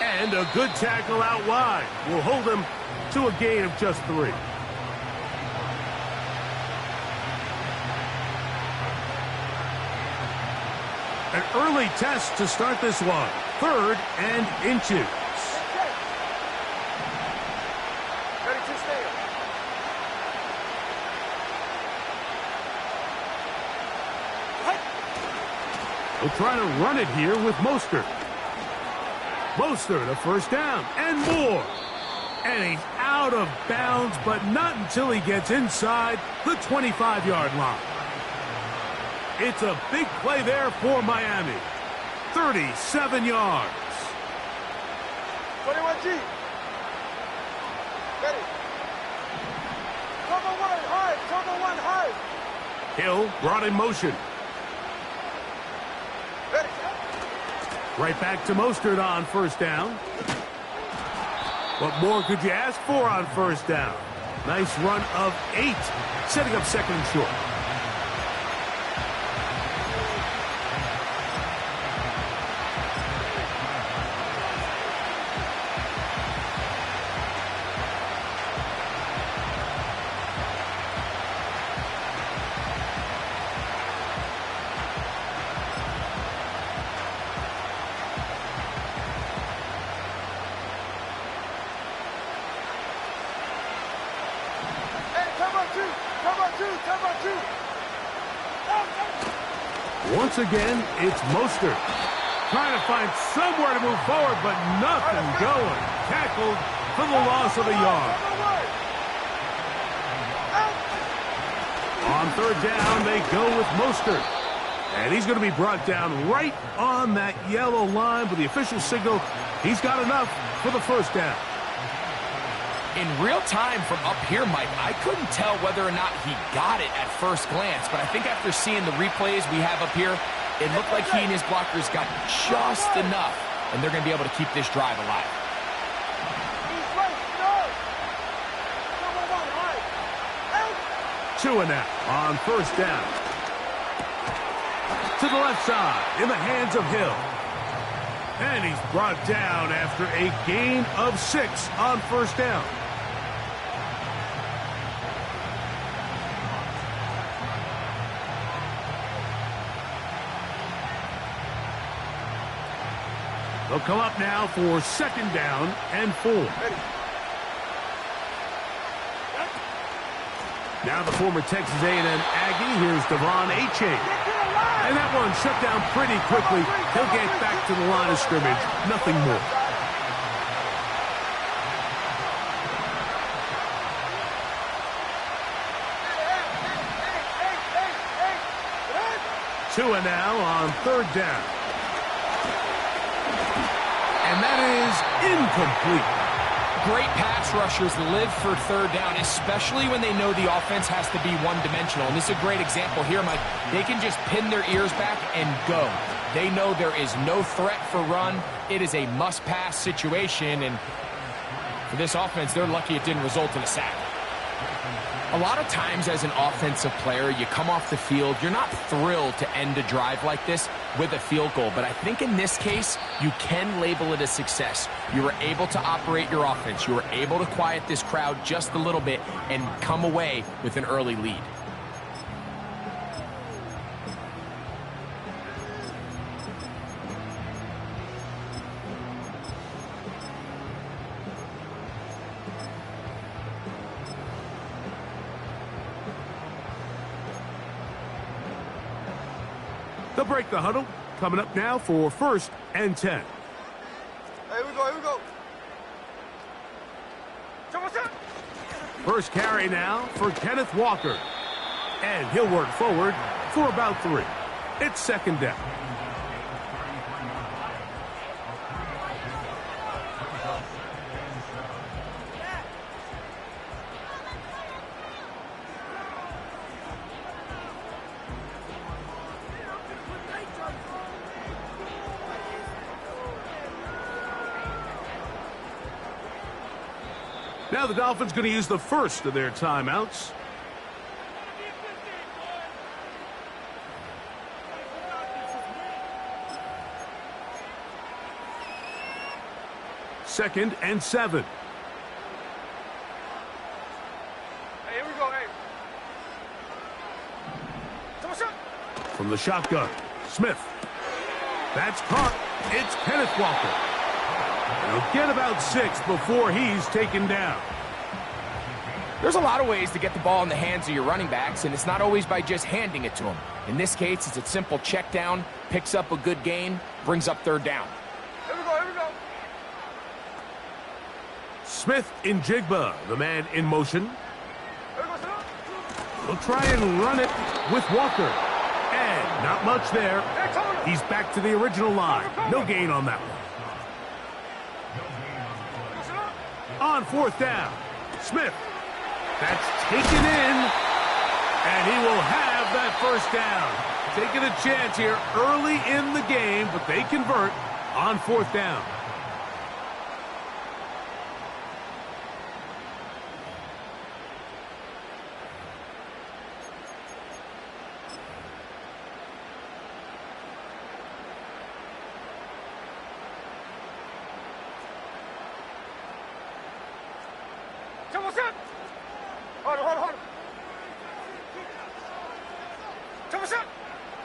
And a good tackle out wide will hold him to a gain of just 3. An early test to start this one. 3rd and inches. We'll try to run it here with Mostert. Mostert, a first down and more. And he's out of bounds, but not until he gets inside the 25-yard line. It's a big play there for Miami. 37 yards. 21G. Ready. Cover one high. Cover one high. Hill brought in motion. Ready. Right back to Mostert on first down. What more could you ask for on first down? Nice run of 8, setting up second and short. Once again, it's Mostert. Trying to find somewhere to move forward, but nothing going. Tackled for the loss of a yard. On third down, they go with Mostert. And he's going to be brought down right on that yellow line, but the official signal, he's got enough for the first down. In real time from up here, Mike, I couldn't tell whether or not he got it at first glance, but I think after seeing the replays we have up here, it looked like he and his blockers got just enough, and they're going to be able to keep this drive alive. Two and out on first down. To the left side, in the hands of Hill. And he's brought down after a gain of 6 on first down. They'll come up now for second down and 4. Now the former Texas A&M Aggie. Here's Devon Achane. And that one shut down pretty quickly. He'll get back to the line of scrimmage. Nothing more. Two and now on third down. And that is incomplete. Great pass rushers live for third down, especially when they know the offense has to be one-dimensional. And this is a great example here, Mike. They can just pin their ears back and go. They know there is no threat for run. It is a must-pass situation, and for this offense, they're lucky it didn't result in a sack. A lot of times as an offensive player, you come off the field, you're not thrilled to end a drive like this with a field goal. But I think in this case, you can label it a success. You were able to operate your offense. You were able to quiet this crowd just a little bit and come away with an early lead. They'll break the huddle. Coming up now for first and 10. Here we go, here we go. First carry now for Kenneth Walker. And he'll work forward for about 3. It's second down. Now the Dolphins going to use the first of their timeouts. Second and 7. Hey, here we go, hey. From the shotgun, Smith. That's caught. It's Kenneth Walker. He'll get about 6 before he's taken down. There's a lot of ways to get the ball in the hands of your running backs, and it's not always by just handing it to them. In this case, it's a simple check down, picks up a good gain, brings up third down. Here we go, here we go. Smith in Jigba, the man in motion. He'll try and run it with Walker. And not much there. He's back to the original line. No gain on that one. On fourth down, Smith. That's taken in. And he will have that first down. Taking a chance here early in the game, but they convert on fourth down.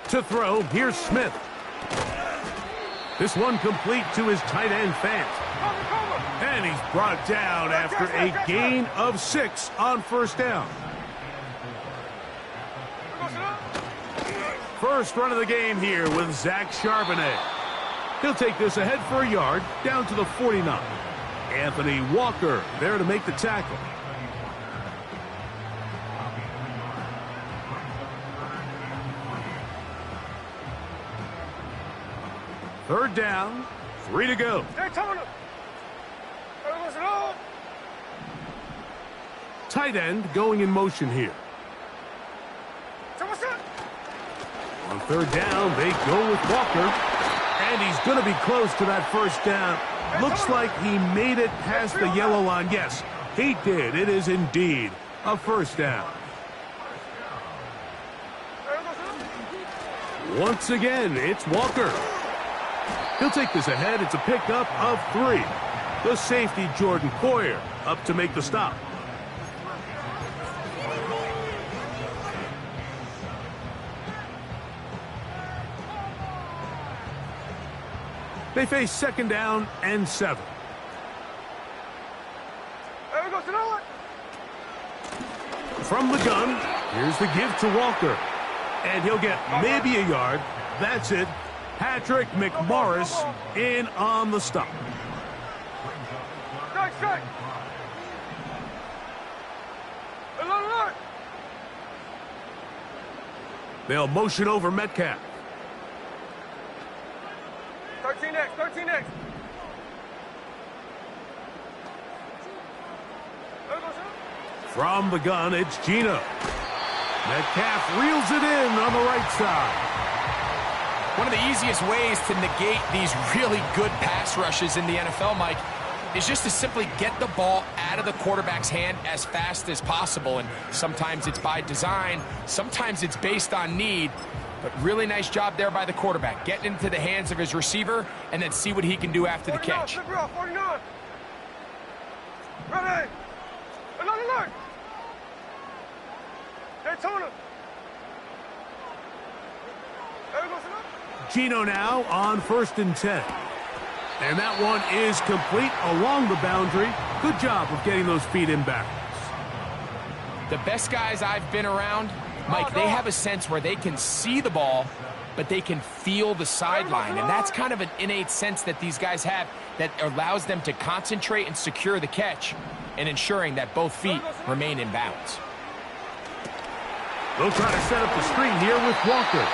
To throw, here's Smith. This one complete to his tight end, Fant. And he's brought down after a gain of 6 on first down. First run of the game here with Zach Charbonnet. He'll take this ahead for a yard, down to the 49. Anthony Walker there to make the tackle. Third down, 3 to go. Tight end going in motion here. On third down, they go with Walker. And he's going to be close to that first down. Looks like he made it past the yellow line. Yes, he did. It is indeed a first down. Once again, it's Walker. He'll take this ahead. It's a pickup of 3. The safety, Jordan Poyer, up to make the stop. They face second down and 7. From the gun, here's the give to Walker. And he'll get maybe a yard. That's it. Patrick McMorris in on the stop. They'll motion over Metcalf. 13X, 13X. From the gun, it's Gino. Metcalf reels it in on the right side. One of the easiest ways to negate these really good pass rushes in the NFL, Mike, is just to simply get the ball out of the quarterback's hand as fast as possible. And sometimes it's by design, sometimes it's based on need. But really nice job there by the quarterback, getting into the hands of his receiver and then see what he can do after the catch. 49. Ready. Another look. Daytona. Gino now on 1st and 10. And that one is complete along the boundary. Good job of getting those feet in backwards. The best guys I've been around, Mike, they have a sense where they can see the ball, but they can feel the sideline. And that's kind of an innate sense that these guys have that allows them to concentrate and secure the catch and ensuring that both feet remain in bounds. They'll try to set up the screen here with Walker.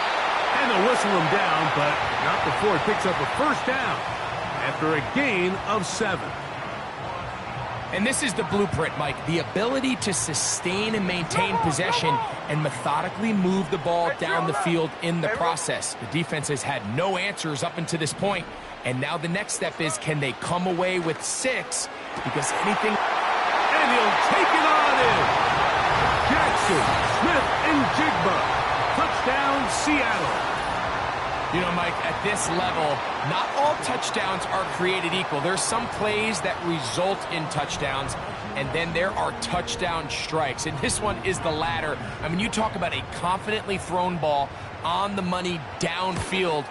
And they'll whistle him down, but not before he picks up a first down after a gain of 7. And this is the blueprint, Mike. The ability to sustain and maintain possession and methodically move the ball down the field in the process. The defense has had no answers up until this point. And now the next step is, can they come away with 6? Because anything... And he'll take it on in. Jackson, Smith, and Jigba. Touchdown, Seattle. You know, Mike, at this level, not all touchdowns are created equal. There's some plays that result in touchdowns, and then there are touchdown strikes. And this one is the latter. I mean, you talk about a confidently thrown ball on the money downfield.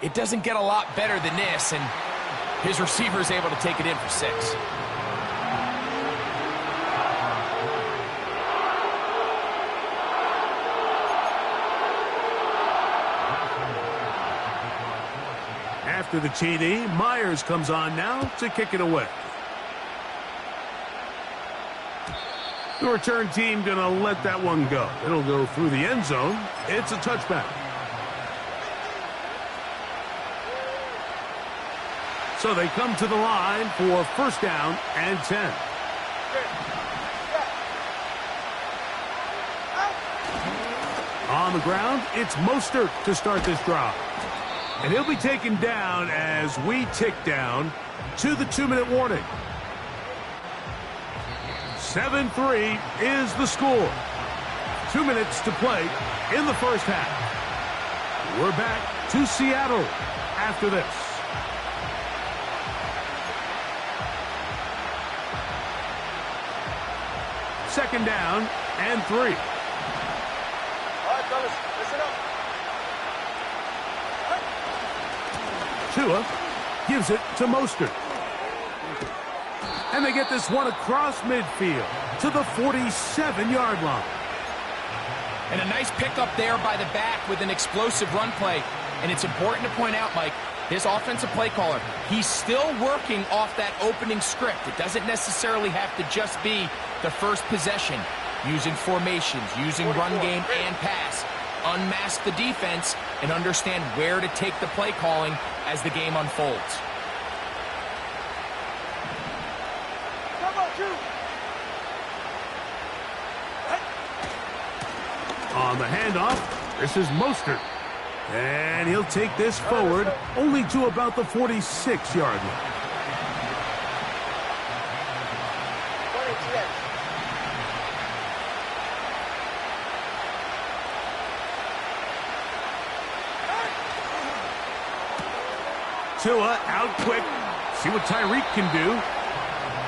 It doesn't get a lot better than this, and his receiver is able to take it in for 6. After the TD, Myers comes on now to kick it away. The return team going to let that one go. It'll go through the end zone. It's a touchback. So they come to the line for first down and 10. On the ground, it's Mostert to start this drive. And he'll be taken down as we tick down to the 2-minute warning. 7-3 is the score. 2 minutes to play in the first half. We're back to Seattle after this. Second down and 3. All right, fellas, listen up. Tua gives it to Mostert. And they get this one across midfield to the 47-yard line. And a nice pickup there by the back with an explosive run play. And it's important to point out, Mike, this offensive play caller, he's still working off that opening script. It doesn't necessarily have to just be the first possession. Using formations, using run game and pass. Unmask the defense and understand where to take the play calling as the game unfolds. On the handoff, this is Mostert. And he'll take this forward only to about the 46-yard line. Tua out quick. See what Tyreek can do.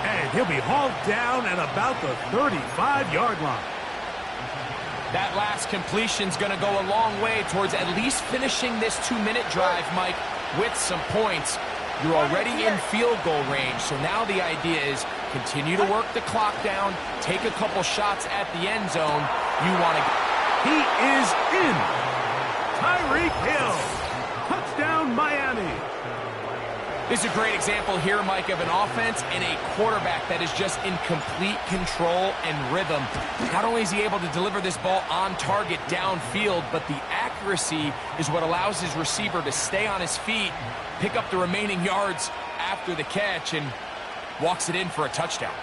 And he'll be hauled down at about the 35-yard line. That last completion's going to go a long way towards at least finishing this 2-minute drive, Mike, with some points. You're already in field goal range, so now the idea is continue to work the clock down, take a couple shots at the end zone. You want to... He is in. Tyreek Hill. Touchdown, Miami. This is a great example here, Mike, of an offense and a quarterback that is just in complete control and rhythm. Not only is he able to deliver this ball on target downfield, but the accuracy is what allows his receiver to stay on his feet, pick up the remaining yards after the catch, and walks it in for a touchdown.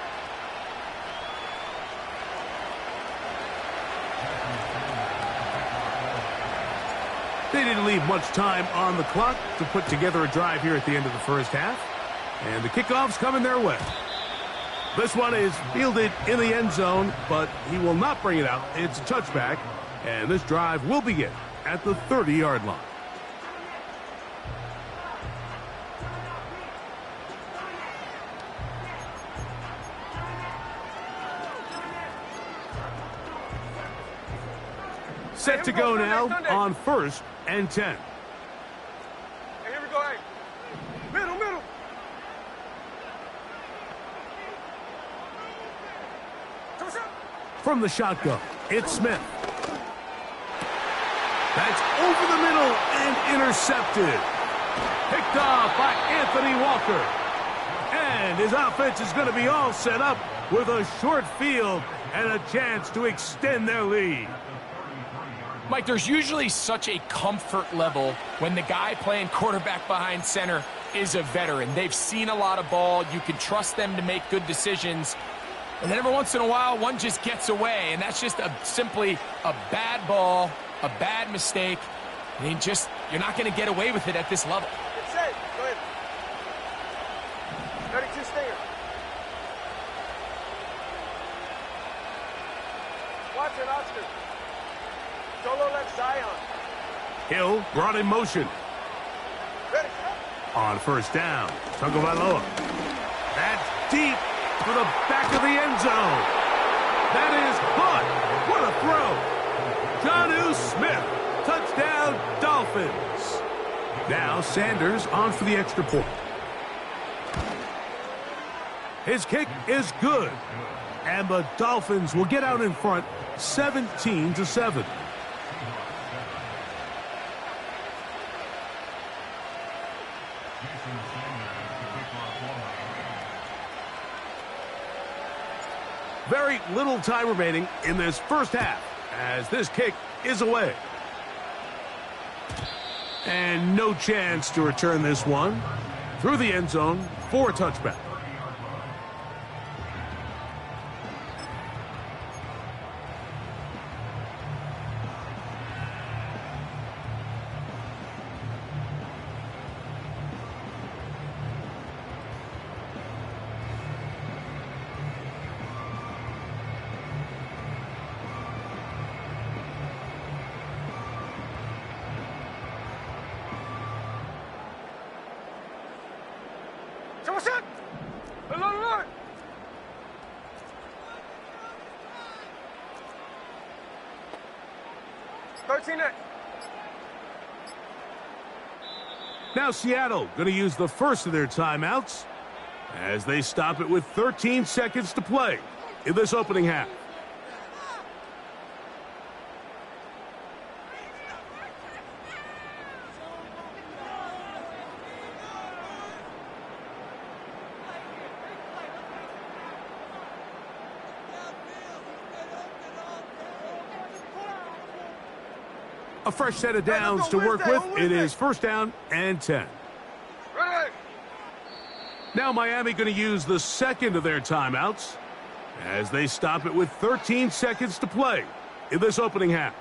They didn't leave much time on the clock to put together a drive here at the end of the first half. And the kickoff's coming their way. This one is fielded in the end zone, but he will not bring it out. It's a touchback, and this drive will begin at the 30-yard line. Set to go now on first and 10. Hey, here we go, hey. Middle. From the shotgun, it's Smith. That's over the middle and intercepted. Picked off by Anthony Walker. And his offense is going to be all set up with a short field and a chance to extend their lead. Mike, there's usually such a comfort level when the guy playing quarterback behind center is a veteran. They've seen a lot of ball. You can trust them to make good decisions. And then every once in a while, one just gets away. And that's just simply a bad ball, a bad mistake. I mean, you're not going to get away with it at this level. It's safe. Go ahead. 32 stinger. Watch it, Oscar. Solo left Zion. Hill brought in motion. Ready. On first down, Tagovailoa. That's deep for the back of the end zone. That is caught. What a throw. Jonnu Smith. Touchdown, Dolphins. Now Sanders on for the extra point. His kick is good. And the Dolphins will get out in front 17-7. Very little time remaining in this first half as this kick is away. And no chance to return this one through the end zone for a touchback. Now Seattle going to use the first of their timeouts as they stop it with 13 seconds to play in this opening half. A fresh set of downs to work with. It is first down and 10. Now Miami going to use the second of their timeouts as they stop it with 13 seconds to play in this opening half.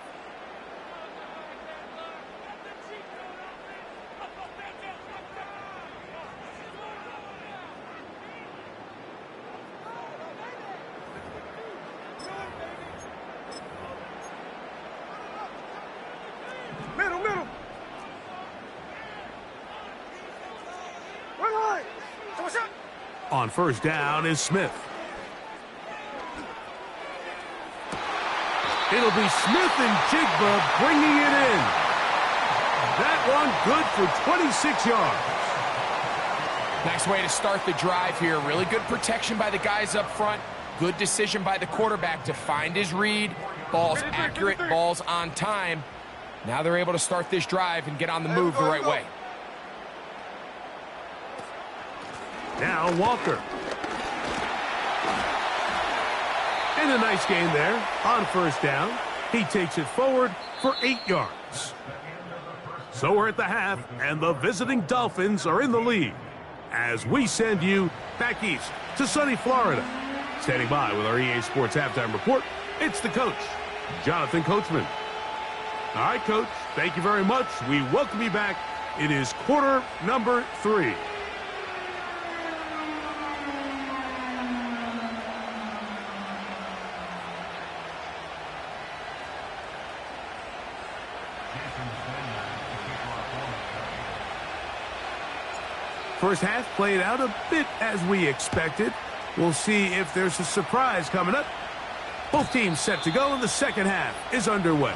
On first down is Smith. It'll be Smith and Jigba bringing it in. That one good for 26 yards. Nice way to start the drive here. Really good protection by the guys up front. Good decision by the quarterback to find his read. Ball's accurate, ball's on time. Now they're able to start this drive and get on the move the right way. Now Walker. And a nice gain there on first down. He takes it forward for 8 yards. So we're at the half, and the visiting Dolphins are in the lead as we send you back east to sunny Florida. Standing by with our EA Sports Halftime Report, it's the coach, Jonathan Coachman. All right, Coach, thank you very much. We welcome you back. It is quarter number 3. First half played out a bit as we expected. We'll see if there's a surprise coming up. Both teams set to go, and the second half is underway.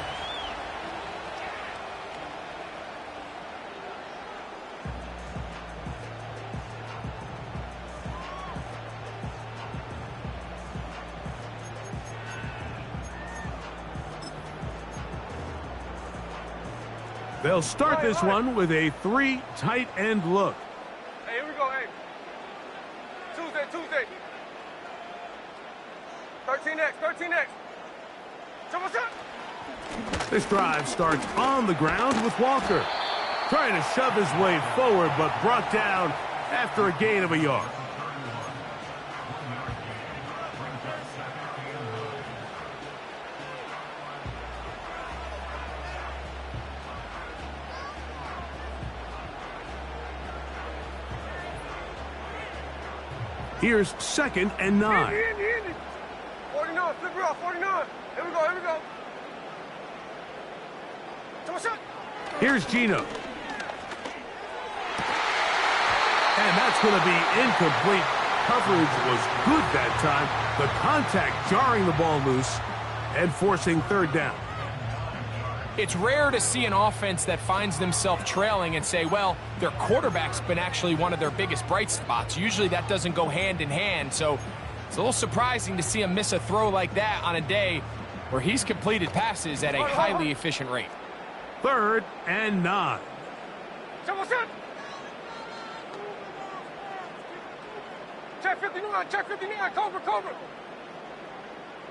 They'll start this one with a 3 tight end look. Hey, here we go, hey. Tuesday. 13X. So what's up? This drive starts on the ground with Walker. Trying to shove his way forward, but brought down after a gain of a yard. Here's 2nd and 9. 49, flip it off, 49. Here we go. So what's up? Here's Geno. And that's going to be incomplete. Coverage was good that time. The contact jarring the ball loose and forcing third down. It's rare to see an offense that finds themselves trailing and say, well, their quarterback's been actually one of their biggest bright spots. Usually that doesn't go hand in hand, so it's a little surprising to see him miss a throw like that on a day where he's completed passes at a highly efficient rate. 3rd and 9. Check 59, Cobra.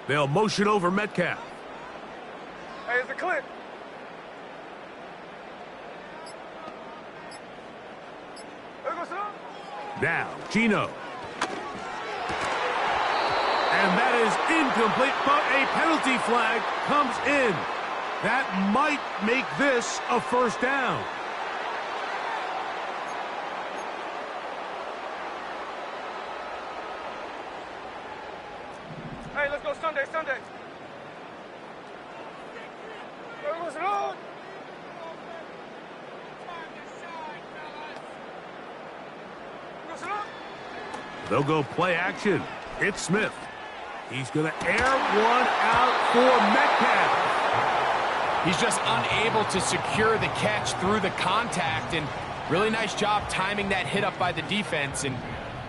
They'll motion over Metcalf. Hey, it's a clip. Now, Gino. And that is incomplete, but a penalty flag comes in. That might make this a first down. Hey, let's go Sunday. They'll go play action. It's Smith. He's going to air one out for Metcalf. He's just unable to secure the catch through the contact, and really nice job timing that hit up by the defense. And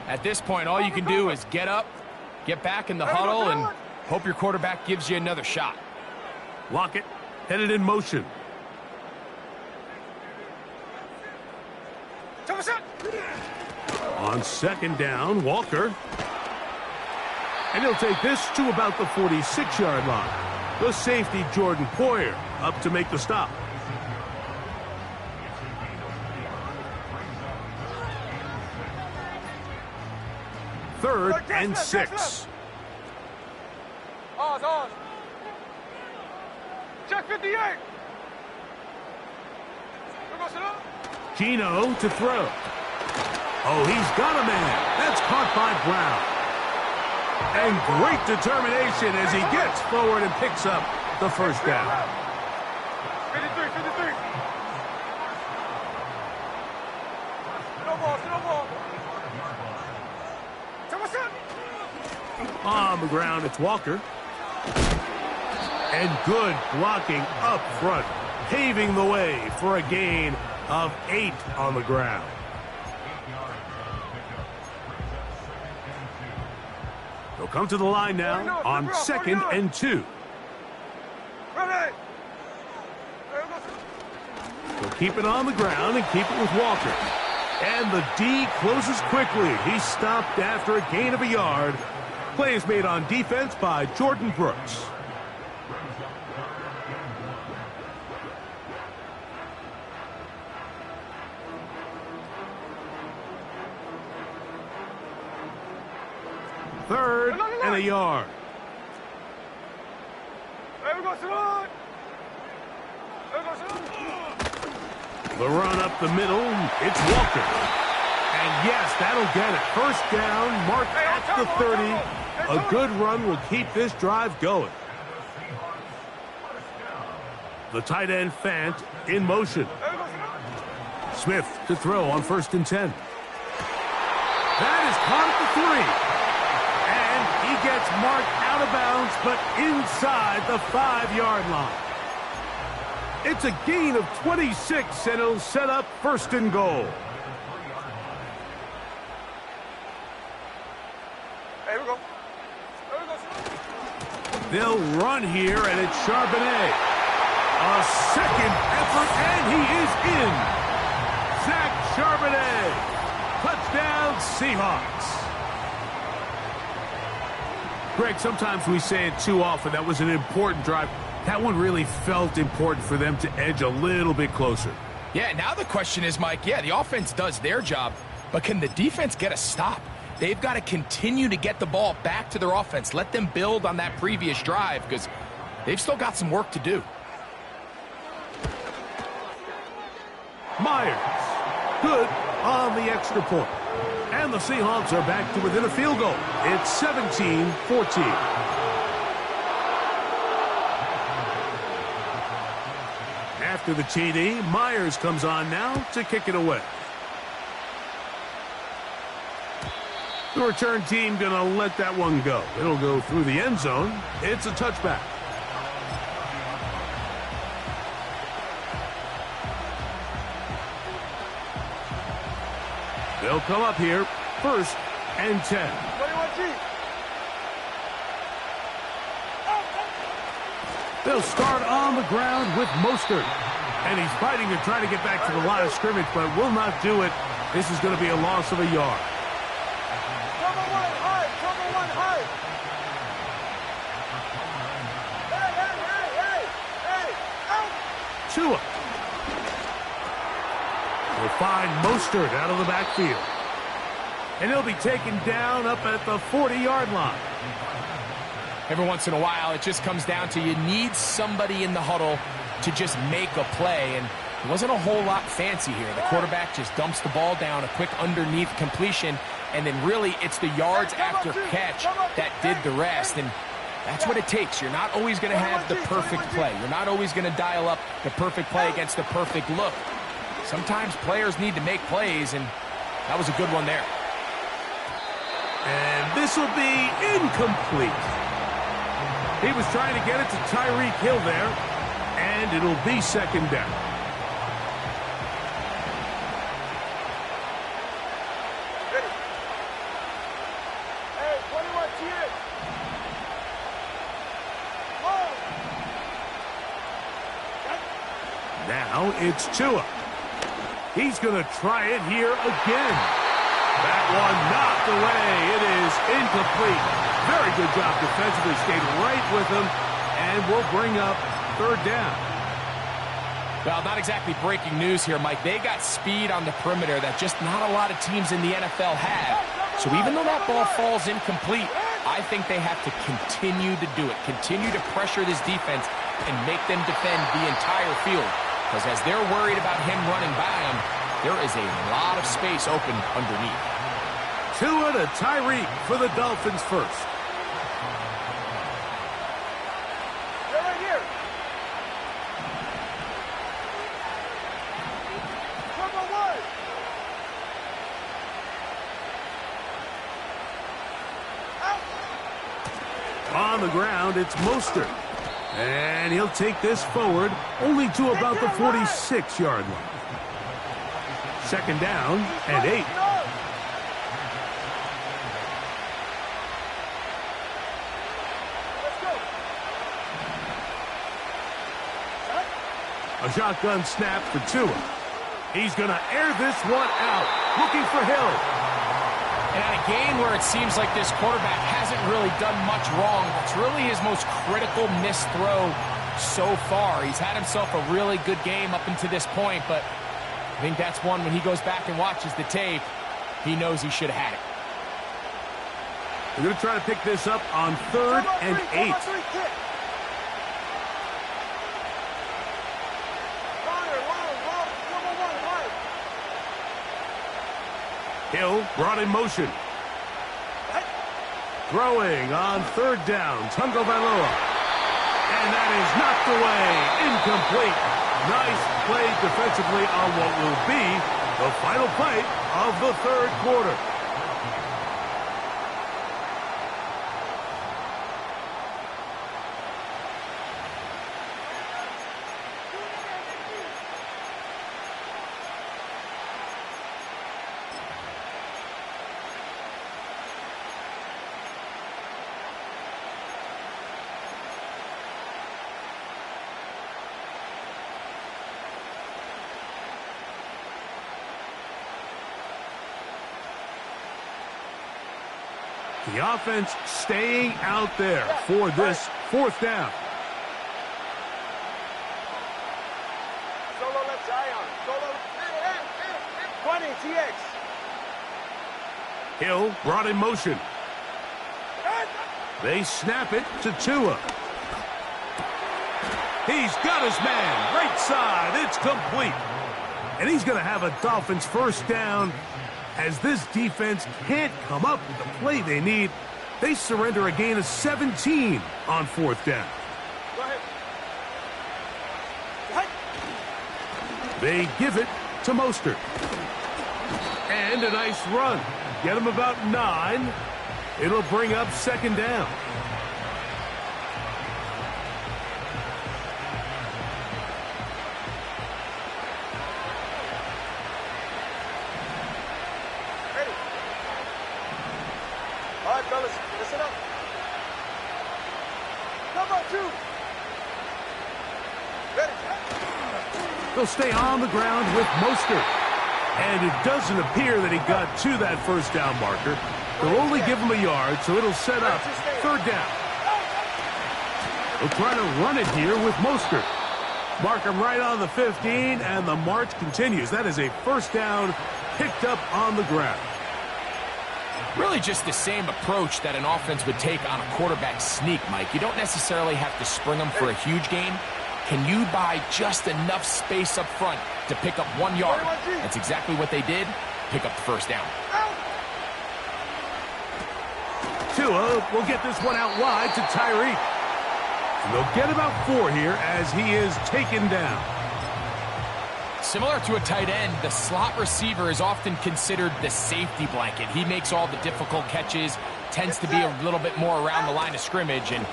at this point, all you can do is get up, get back in the huddle, and hope your quarterback gives you another shot. Lockett headed in motion. On second down, Walker. And he'll take this to about the 46-yard line. The safety, Jordan Poyer, up to make the stop. Third and 6. Oz. Check 58. Gino to throw. Oh, he's got a man. That's caught by Brown. And great determination as he gets forward and picks up the first down. 53. No ball. On the ground, it's Walker. And good blocking up front, paving the way for a gain of 8 on the ground. They'll come to the line now on second and 2. They'll keep it on the ground and keep it with Walker. And the D closes quickly. He's stopped after a gain of a yard. Play is made on defense by Jordan Brooks. Third and a yard. The run up the middle, it's Walker. And yes, that'll get it. First down, marked at the 30. A good run will keep this drive going. The tight end, Fant, in motion. Smith to throw on 1st and 10. That is caught at the 3. And he gets marked out of bounds, but inside the 5-yard line. It's a gain of 26, and it'll set up 1st and goal. Here we go. They'll run here, and it's Charbonnet. A second effort, and he is in. Zach Charbonnet. Touchdown, Seahawks. Greg, sometimes we say it too often. That was an important drive. That one really felt important for them to edge a little bit closer. Yeah, now the question is, Mike, the offense does their job, but can the defense get a stop? They've got to continue to get the ball back to their offense. Let them build on that previous drive because they've still got some work to do. Myers, good on the extra point. And the Seahawks are back to within a field goal. It's 17-14. After the TD, Myers comes on now to kick it away. The return team going to let that one go. It'll go through the end zone. It's a touchback. They'll come up here, 1st and 10. They'll start on the ground with Mostert. And he's fighting to try to get back to the line of scrimmage, but will not do it. This is going to be a loss of a yard. Tua. Will find Mostert out of the backfield. And he'll be taken down up at the 40-yard line. Every once in a while, it just comes down to you need somebody in the huddle to just make a play. And it wasn't a whole lot fancy here. The quarterback just dumps the ball down, a quick underneath completion, and then really it's the yards after catch that did the rest. And that's what it takes. You're not always going to have the perfect play. You're not always going to dial up the perfect play against the perfect look. Sometimes players need to make plays, and that was a good one there. And this will be incomplete. He was trying to get it to Tyreek Hill there, and it'll be second down. Ready. Hey, 21 TX. Now it's Tua. He's going to try it here again. That one knocked away. It is incomplete. Very good job defensively. Stayed right with him, and we'll bring up third down. Well, not exactly breaking news here, Mike. They got speed on the perimeter that just not a lot of teams in the NFL have. So even though that ball falls incomplete, I think they have to continue to do it. Continue to pressure this defense and make them defend the entire field. Because as they're worried about him running by them, there is a lot of space open underneath. Tua to Tyreek for the Dolphins first. They're right here. Number 1. On the ground, it's Mostert. And he'll take this forward only to about the 46-yard line. Second down and 8. A shotgun snap for Tua. He's going to air this one out, looking for Hill. And at a game where it seems like this quarterback hasn't really done much wrong, that's really his most critical missed throw so far. He's had himself a really good game up until this point, but I think that's one when he goes back and watches the tape, he knows he should have had it. We're going to try to pick this up on third and 8. Hill brought in motion. Throwing on third down, Tagovailoa. And that is knocked away, incomplete. Nice play defensively on what will be the final play of the third quarter. The offense staying out there for this fourth down. Solo left Zion. Solo. 20 TX. Hill brought in motion. They snap it to Tua. He's got his man. Right side. It's complete. And he's going to have a Dolphins first down. As this defense can't come up with the play they need, they surrender a gain of 17 on fourth down. Go ahead. They give it to Mostert. And a nice run. Get him about 9. It'll bring up second down. All right, fellas, listen up. Number 2. Ready. They'll stay on the ground with Mostert. And it doesn't appear that he got to that first down marker. They'll only give him a yard, so it'll set up third down. They'll try to run it here with Mostert. Mark him right on the 15, and the march continues. That is a first down picked up on the ground. Really just the same approach that an offense would take on a quarterback sneak, Mike. You don't necessarily have to spring them for a huge gain. Can you buy just enough space up front to pick up 1 yard? That's exactly what they did. Pick up the first down. Tua will get this one out wide to Tyreek. And they'll get about 4 here as he is taken down. Similar to a tight end, the slot receiver is often considered the safety blanket. He makes all the difficult catches, tends to be a little bit more around the line of scrimmage, and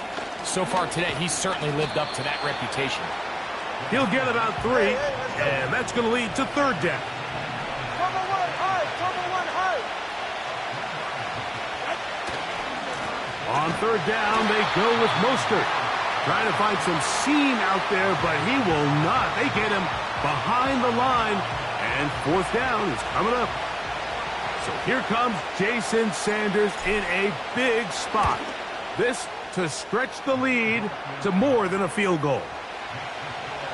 so far today, he's certainly lived up to that reputation. He'll get about 3, and that's going to lead to third down. On third down, they go with Mostert. Trying to find some seam out there, but he will not. They get him behind the line, and fourth down is coming up. So here comes Jason Sanders in a big spot. This to stretch the lead to more than a field goal.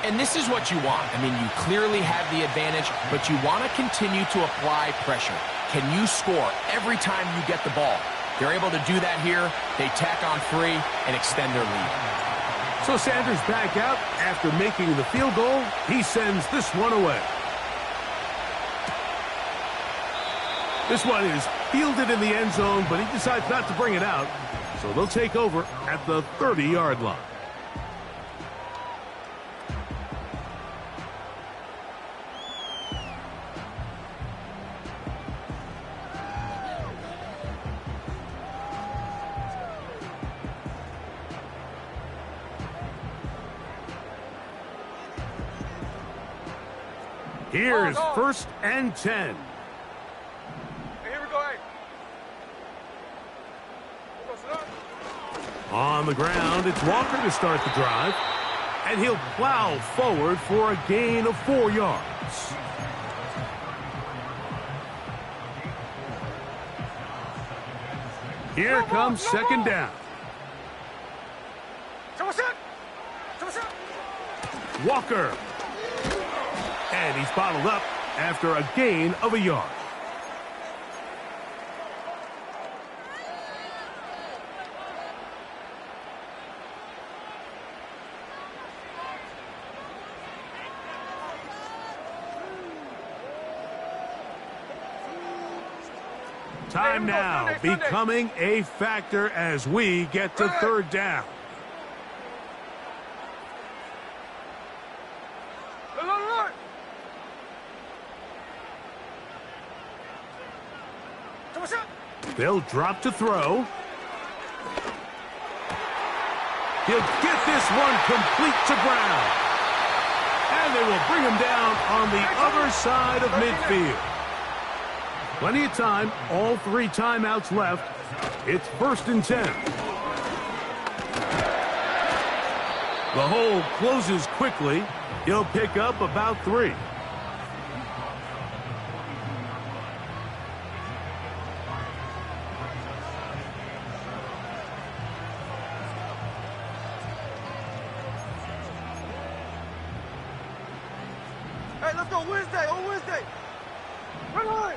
And this is what you want. I mean, you clearly have the advantage, but you want to continue to apply pressure. Can you score every time you get the ball? They're able to do that here. They tack on 3 and extend their lead. So Sanders back out after making the field goal. He sends this one away. This one is fielded in the end zone, but he decides not to bring it out. So they'll take over at the 30-yard line. Here's first and 10. Hey, here we go, On the ground, it's Walker to start the drive. And he'll plow forward for a gain of 4 yards. Here comes second down. Walker. And he's bottled up after a gain of a yard. Time now becoming a factor as we get to third down. They'll drop to throw. He'll get this one complete to Brown. And they will bring him down on the other side of midfield. Plenty of time, all 3 timeouts left. It's first and 10. The hole closes quickly. He'll pick up about 3. Hey, let's go Wednesday, on Wednesday. Run hard.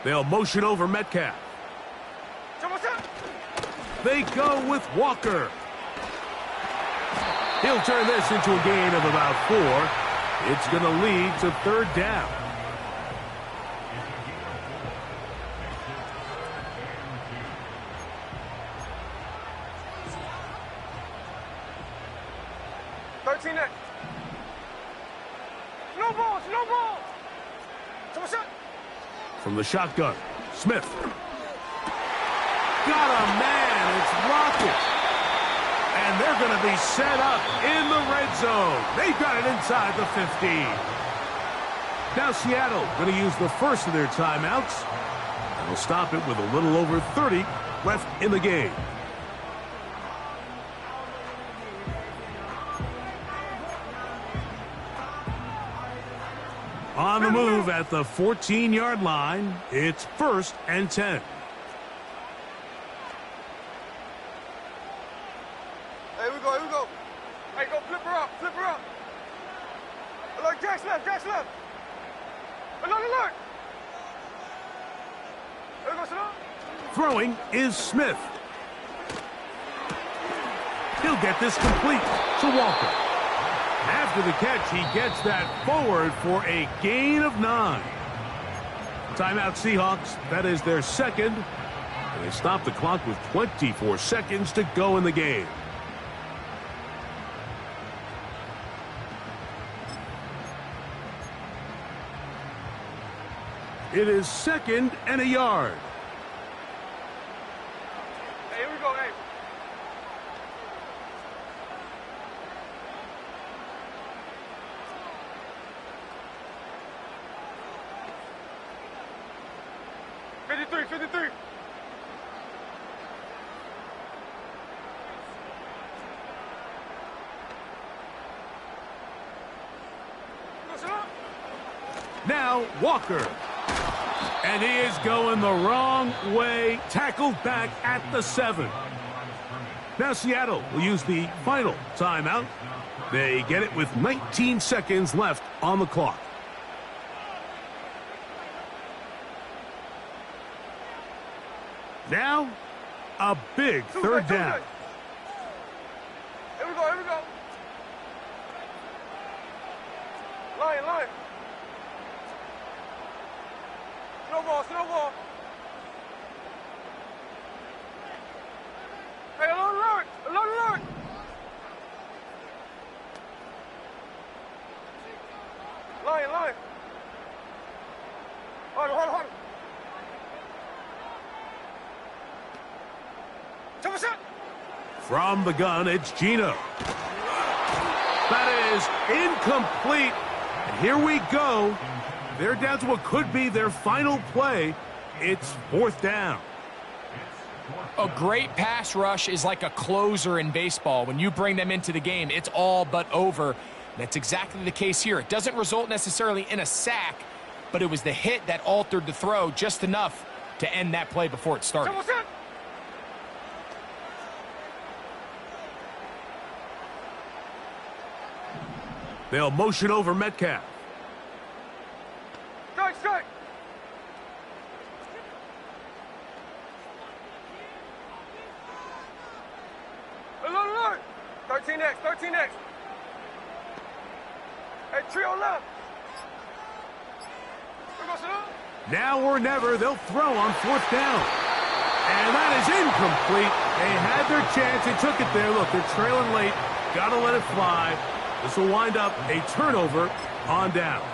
They'll motion over Metcalf. They go with Walker. He'll turn this into a gain of about 4. It's going to lead to third down. From the shotgun, Smith. Got a man, it's Rocket. And they're going to be set up in the red zone. They've got it inside the 15. Now Seattle going to use the first of their timeouts. And they'll stop it with a little over 30 left in the game. On the move at the 14-yard line, it's first and 10. Hey, we go. Hey, go flip her up. Next left. Alert, alert. There goes it. Throwing is Smith. He'll get this complete to Walker. After the catch, he gets that forward for a gain of 9. Timeout Seahawks. That is their second. And they stop the clock with 24 seconds to go in the game. It is 2nd and a yard. Hey, here we go, hey. Fifty-three. Now Walker. And he is going the wrong way. Tackled back at the 7. Now Seattle will use the final timeout. They get it with 19 seconds left on the clock. Now, a big third down. Here we go. Line. Snowball. Hey, alert. Line. Hold. From the gun, it's Gino. That is incomplete. And here we go. They're down to what could be their final play. It's 4th down. A great pass rush is like a closer in baseball. When you bring them into the game, it's all but over. That's exactly the case here. It doesn't result necessarily in a sack, but it was the hit that altered the throw just enough to end that play before it started. They'll motion over Metcalf. Strike. Alert. 13X. Hey, trio left. Here goes it. Now or never, they'll throw on 4th down. And that is incomplete. They had their chance. They took it there. Look, they're trailing late. Got to let it fly. This will wind up a turnover on downs.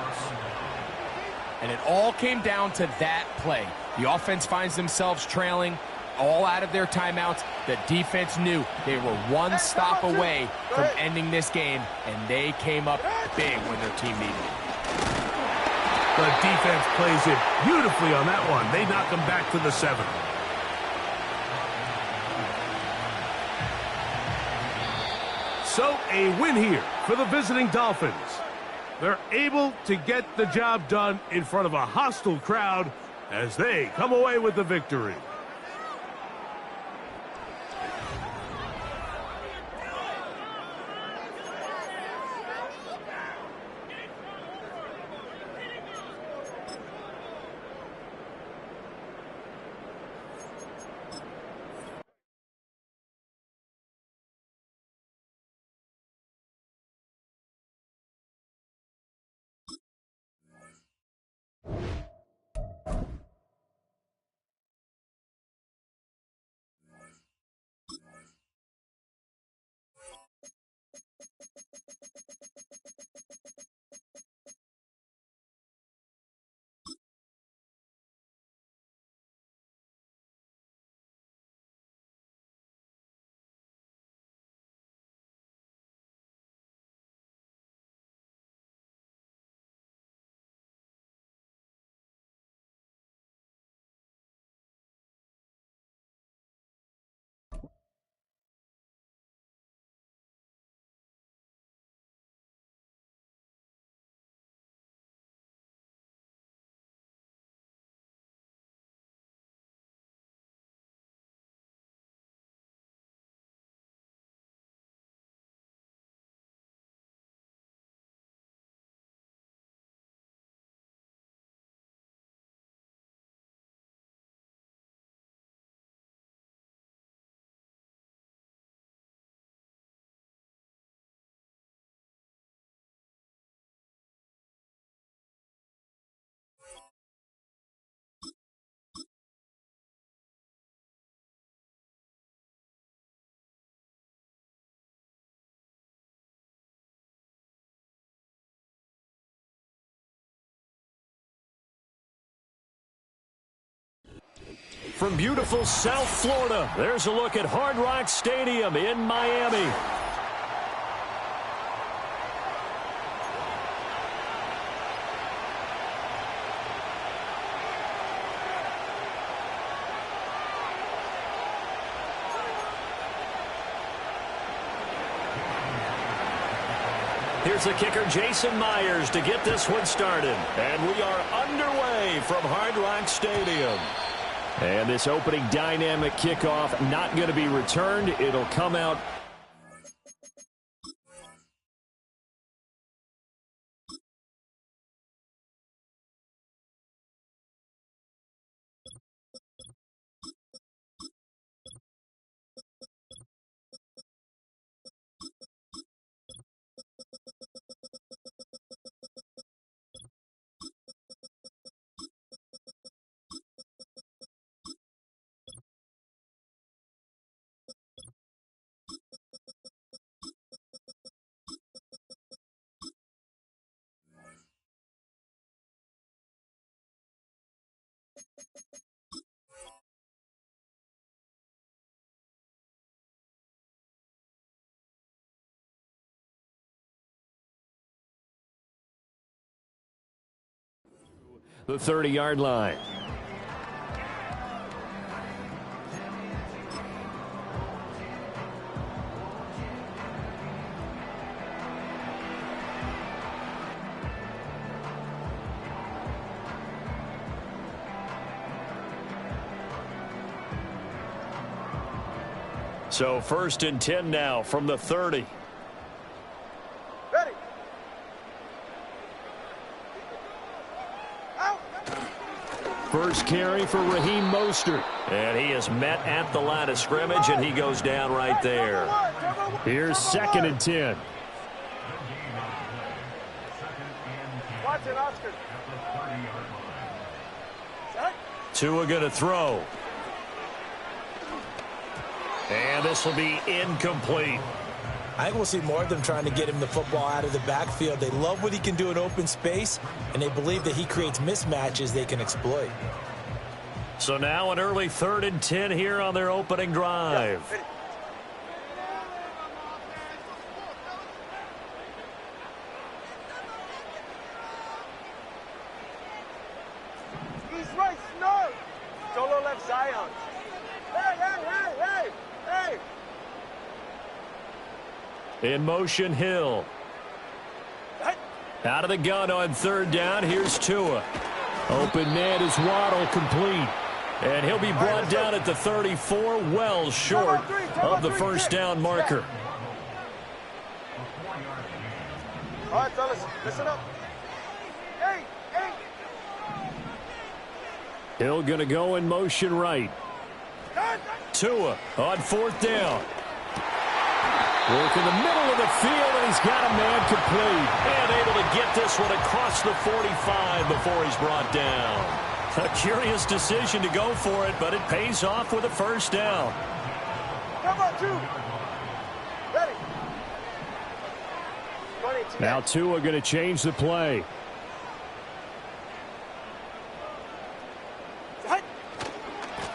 And it all came down to that play. The offense finds themselves trailing, all out of their timeouts. The defense knew they were one stop away from ending this game, and they came up big when their team needed it. The defense plays it beautifully on that one. They knock them back to the 7. So a win here for the visiting Dolphins. They're able to get the job done in front of a hostile crowd as they come away with the victory. from beautiful South Florida. There's a look at Hard Rock Stadium in Miami. Here's the kicker, Jason Myers, to get this one started. And we are underway from Hard Rock Stadium. And this opening dynamic kickoff not going to be returned. It'll come out. The 30-yard line. So 1st and 10 now from the 30. Ready. Out. First carry for Raheem Mostert. And he is met at the line of scrimmage, and he goes down right there. Here's 2nd and 10. Watch it, Oscar. Tua going to throw. And this will be incomplete. I think we'll see more of them trying to get him the football out of the backfield. They love what he can do in open space, and they believe that he creates mismatches they can exploit. So now an early 3rd and 10 here on their opening drive. He's right, no. Solo left Zion. Hey, hey, hey, hey, hey. In motion, Hill. Out of the gun on 3rd down. Here's Tua. Open man is Waddle, complete. And he'll be brought down at the 34, well short of the 1st down marker. All right, fellas, listen up. Hey, hey. Hill going to go in motion right. Tua on 4th down. Work in the middle of the field, and he's got a man complete. And able to get this one across the 45 before he's brought down. A curious decision to go for it, but it pays off with a 1st down. Come on, 2. Ready. Now Tua going to change the play.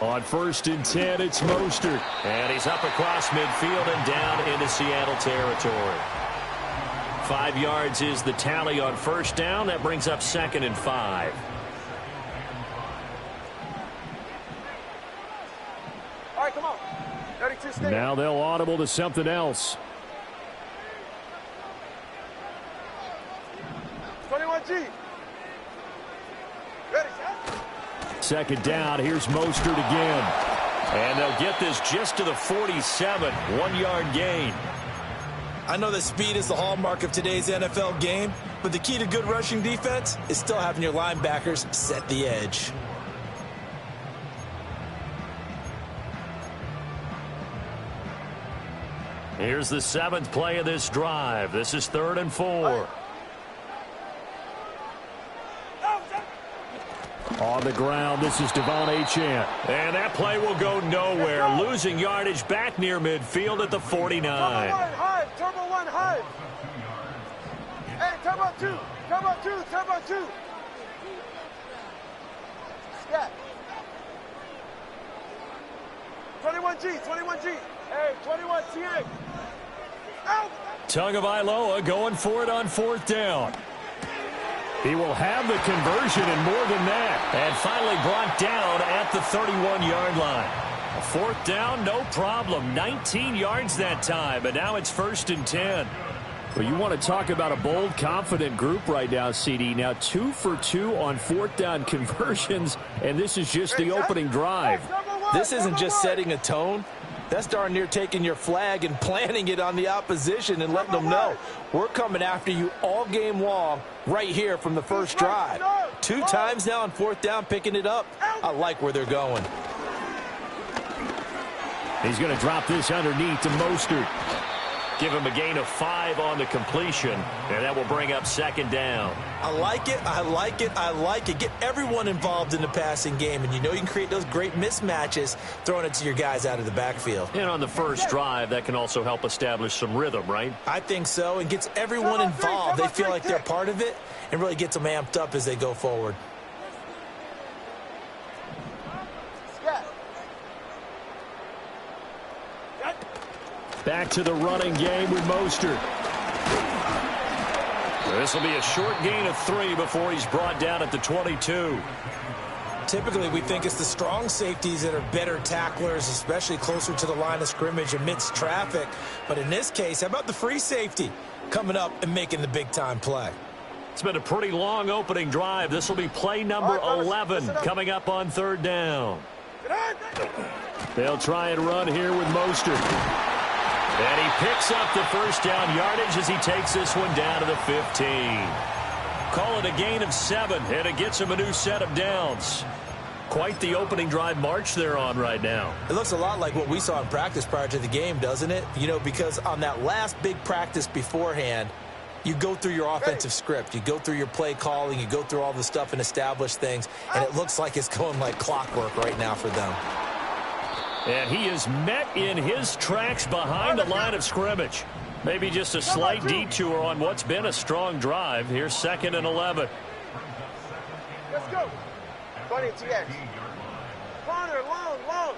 On 1st and 10, it's Mostert. And he's up across midfield and down into Seattle territory. 5 yards is the tally on 1st down. That brings up 2nd and 5. All right, come on. 32 stay. Now they'll audible to something else. 21G. Ready, set. 2nd down. Here's Mostert again. And they'll get this just to the 47. 1-yard gain. I know that speed is the hallmark of today's NFL game, but the key to good rushing defense is still having your linebackers set the edge. Here's the 7th play of this drive. This is 3rd and 4. On the ground, this is Devon Achane. And that play will go nowhere. Losing yardage back near midfield at the 49. Turbo 1, high. Hey, turbo 2, turbo 2, turbo 2. Scat. 21G, 21G. Hey, 21 TA. Out. Tagovailoa going for it on 4th down. He will have the conversion and more than that. And finally brought down at the 31-yard line. 4th down, no problem. 19 yards that time, and now it's 1st and 10. Well, you want to talk about a bold, confident group right now, CD. Now 2 for 2 on 4th down conversions, and this is just the opening drive. This isn't just setting a tone. That's darn near taking your flag and planting it on the opposition and letting them know we're coming after you all game long right here from the first drive. 2 times now on 4th down, picking it up. I like where they're going. He's going to drop this underneath to Mostert. Give him a gain of 5 on the completion, and that will bring up 2nd down. I like it, I like it, I like it. Get everyone involved in the passing game, and you know you can create those great mismatches throwing it to your guys out of the backfield. And on the first drive, that can also help establish some rhythm, right? I think so, and gets everyone involved. They feel like they're part of it, and really gets them amped up as they go forward. Back to the running game with Mostert. This will be a short gain of 3 before he's brought down at the 22. Typically, we think it's the strong safeties that are better tacklers, especially closer to the line of scrimmage amidst traffic. But in this case, how about the free safety coming up and making the big-time play? It's been a pretty long opening drive. This will be play number 11 coming up on 3rd down. They'll try and run here with Mostert. And he picks up the first down yardage as he takes this one down to the 15. Call it a gain of 7, and it gets him a new set of downs. Quite the opening drive march they're on right now. It looks a lot like what we saw in practice prior to the game, doesn't it? You know, because on that last big practice beforehand, you go through your offensive script. You go through your play calling. You go through all the stuff and establish things. And it looks like it's going like clockwork right now for them. And he is met in his tracks behind the line of scrimmage. Maybe just a slight detour on what's been a strong drive. Here's 2nd and 11. Let's go. 20 TX. Corner, long.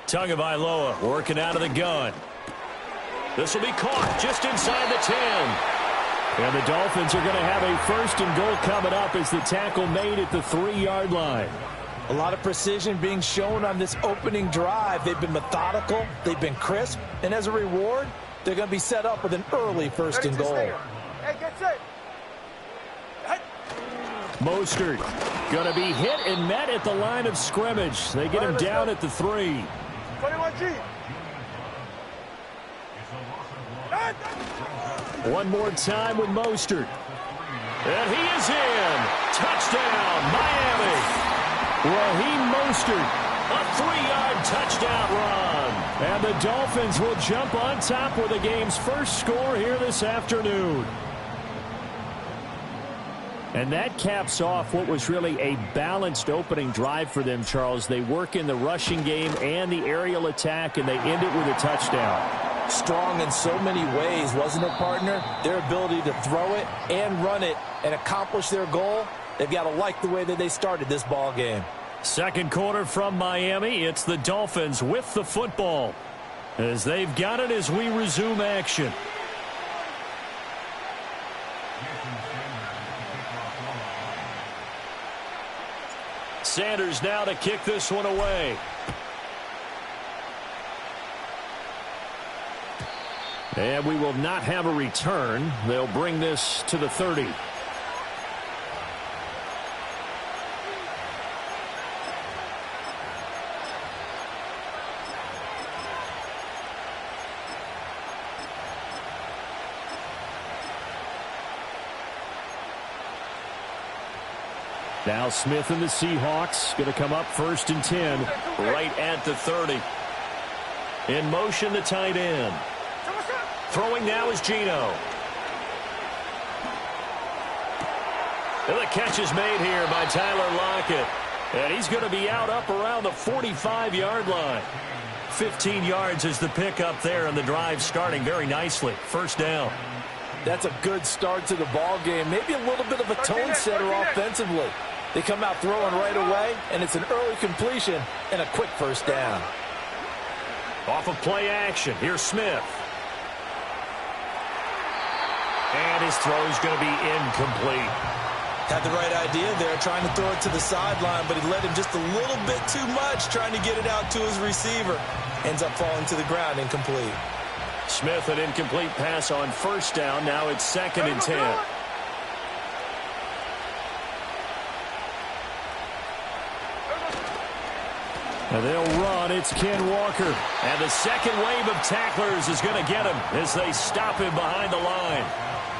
Tagovailoa working out of the gun. This will be caught just inside the 10. And the Dolphins are going to have a 1st and goal coming up as the tackle made at the 3-yard line. A lot of precision being shown on this opening drive. They've been methodical. They've been crisp. And as a reward, they're going to be set up with an early 1st and goal. Hey, get set. Mostert going to be hit and met at the line of scrimmage. They get him down at the 3. 21G. One more time with Mostert. And he is in. Touchdown, Miami. Raheem Mostert, a 3-yard touchdown run. And the Dolphins will jump on top with the game's first score here this afternoon. And that caps off what was really a balanced opening drive for them, Charles. They work in the rushing game and the aerial attack, and they end it with a touchdown. Strong in so many ways, wasn't it, partner? Their ability to throw it and run it and accomplish their goal. They've got to like the way that they started this ball game. Second quarter from Miami. It's the Dolphins with the football as they've got it as we resume action. Sanders now to kick this one away. And we will not have a return. They'll bring this to the 30. Now Smith and the Seahawks going to come up 1st and 10 right at the 30. In motion, the tight end. Throwing now is Geno. And the catch is made here by Tyler Lockett. And he's going to be out up around the 45-yard line. 15 yards is the pickup there, and the drive starting very nicely. 1st down. That's a good start to the ball game. Maybe a little bit of a tone setter offensively. They come out throwing right away, and it's an early completion and a quick first down. Off of play action, here's Smith. And his throw is going to be incomplete. Had the right idea there, trying to throw it to the sideline, but he led him just a little bit too much, trying to get it out to his receiver. Ends up falling to the ground, incomplete. Smith, an incomplete pass on first down. Now it's 2nd and 10. And they'll run. It's Ken Walker. And the second wave of tacklers is going to get him as they stop him behind the line.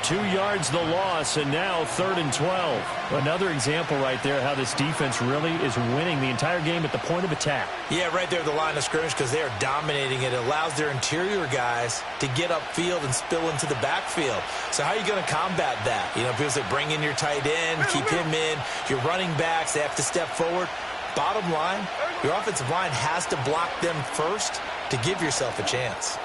2 yards the loss, and now 3rd and 12. Another example right there how this defense really is winning the entire game at the point of attack. Yeah, right there at the line of scrimmage because they are dominating it. It allows their interior guys to get upfield and spill into the backfield. So how are you going to combat that? You know, people say bring in your tight end, keep him in. Your running backs, they have to step forward. Bottom line, your offensive line has to block them first to give yourself a chance.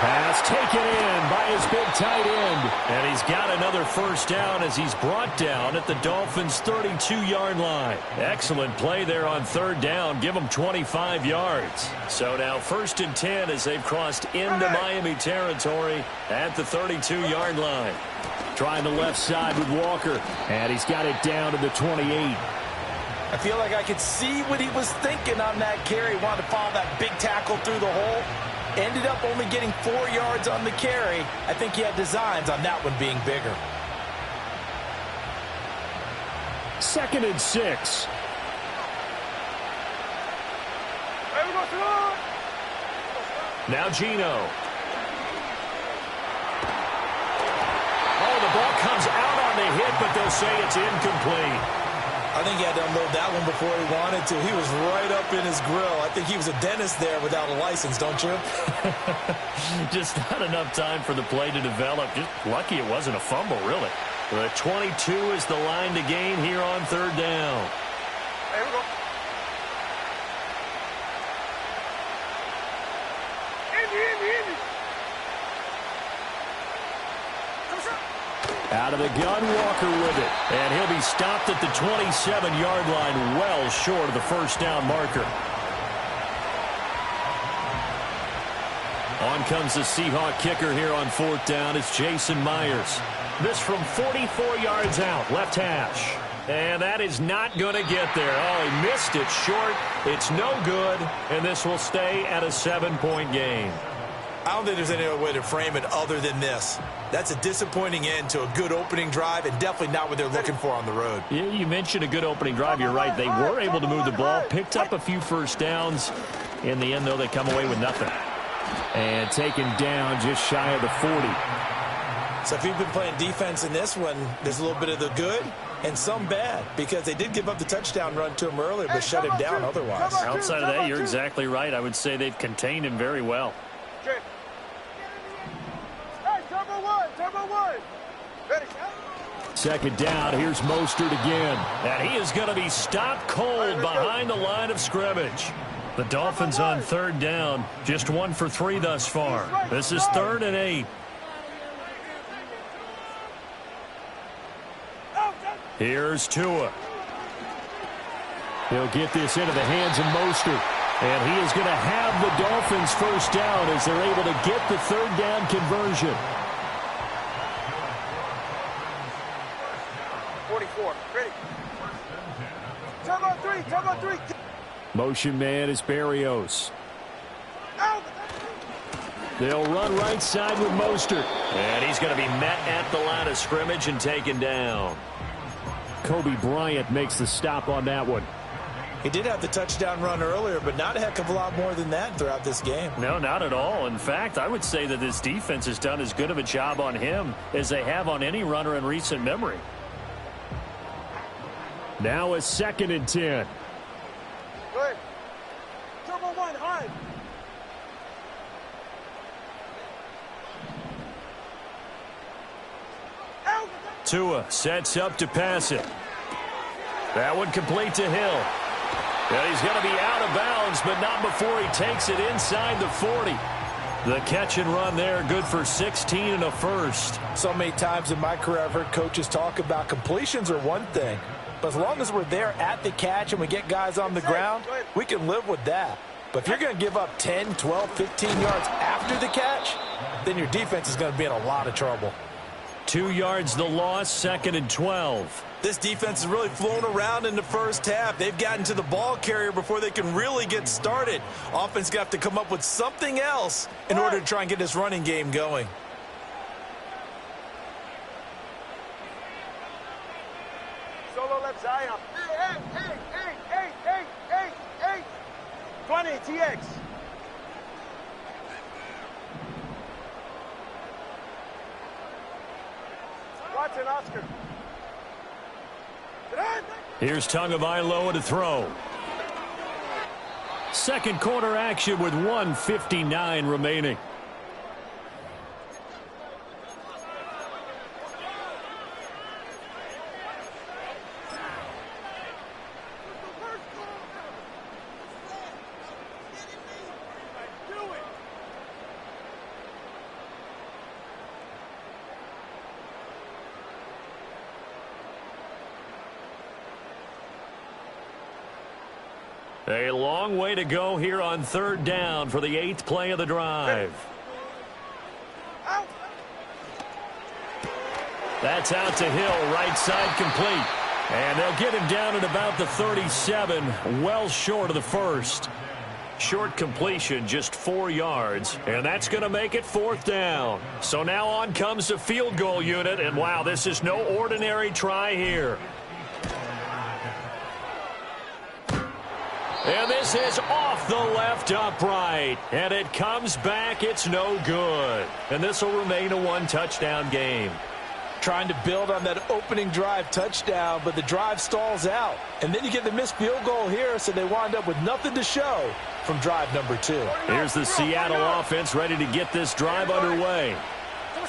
Pass taken in by his big tight end. And he's got another first down as he's brought down at the Dolphins' 32-yard line. Excellent play there on 3rd down. Give them 25 yards. So now 1st and 10 as they've crossed into Miami territory at the 32-yard line. Trying the left side with Walker. And he's got it down to the 28. I feel like I could see what he was thinking on that carry. Wanted to follow that big tackle through the hole. Ended up only getting 4 yards on the carry. I think he had designs on that one being bigger. 2nd and 6. Now Gino. Oh, the ball comes out on the hit, but they'll say it's incomplete. I think he had to unload that one before he wanted to. He was right up in his grill. I think he was a dentist there without a license, don't you? Just not enough time for the play to develop. Just lucky it wasn't a fumble, really. The 22 is the line to gain here on 3rd down. There we go. Indy. Out of the gun, Walker with it. And he'll be stopped at the 27-yard line, well short of the first down marker. On comes the Seahawk kicker here on 4th down. It's Jason Myers. This from 44 yards out, left hash. And that is not going to get there. Oh, he missed it short. It's no good, and this will stay at a 7-point game. I don't think there's any other way to frame it other than this. That's a disappointing end to a good opening drive and definitely not what they're looking for on the road. Yeah, you mentioned a good opening drive. You're right. They were able to move the ball, picked up a few first downs. In the end, though, they come away with nothing. And taken down just shy of the 40. So if you've been playing defense in this one, there's a little bit of the good and some bad because they did give up the touchdown run to him earlier but shut him down otherwise. Outside of that, you're exactly right. I would say they've contained him very well. Okay. Hey, turbo one. Ready. 2nd down, here's Mostert again. And he is going to be stopped cold behind the line of scrimmage. The Dolphins on 3rd down, just 1 for 3 thus far. This is 3rd and 8. Here's Tua. He'll get this into the hands of Mostert. And he is going to have the Dolphins first down as they're able to get the 3rd down conversion. 44. Ready. Turbo three. Motion man is Berrios. Out. They'll run right side with Mostert. And he's going to be met at the line of scrimmage and taken down. Kobe Bryant makes the stop on that one. He did have the touchdown run earlier, but not a heck of a lot more than that throughout this game. No, not at all. In fact, I would say that this defense has done as good of a job on him as they have on any runner in recent memory. Now a 2nd and 10. Good. Turbo one, high. Out. Tua sets up to pass it. That one complete to Hill. And he's going to be out of bounds, but not before he takes it inside the 40. The catch and run there, good for 16 and a first. So many times in my career I've heard coaches talk about completions are one thing, But as long as we're there at the catch and we get guys on the ground, we can live with that. But if you're going to give up 10, 12, 15 yards after the catch, then your defense is going to be in a lot of trouble. 2 yards the loss, 2nd and 12. This defense has really flown around in the first half. They've gotten to the ball carrier before they can really get started. Offense got to come up with something else in order to try and get this running game going. Solo left Zion. Hey. 20, TX. Watson, Oscar. Here's Tagovailoa to throw. Second quarter action with 1:59 remaining. A long way to go here on 3rd down for the 8th play of the drive. That's out to Hill, right side complete. And they'll get him down at about the 37, well short of the first. Short completion, just 4 yards, and that's going to make it 4th down. So now on comes the field goal unit, and wow, this is no ordinary try here. And this is off the left upright. And it comes back. It's no good. And this will remain a 1-touchdown game. Trying to build on that opening drive touchdown, but the drive stalls out. And then you get the missed field goal here, so they wind up with nothing to show from drive number 2. Here's the Seattle offense ready to get this drive underway.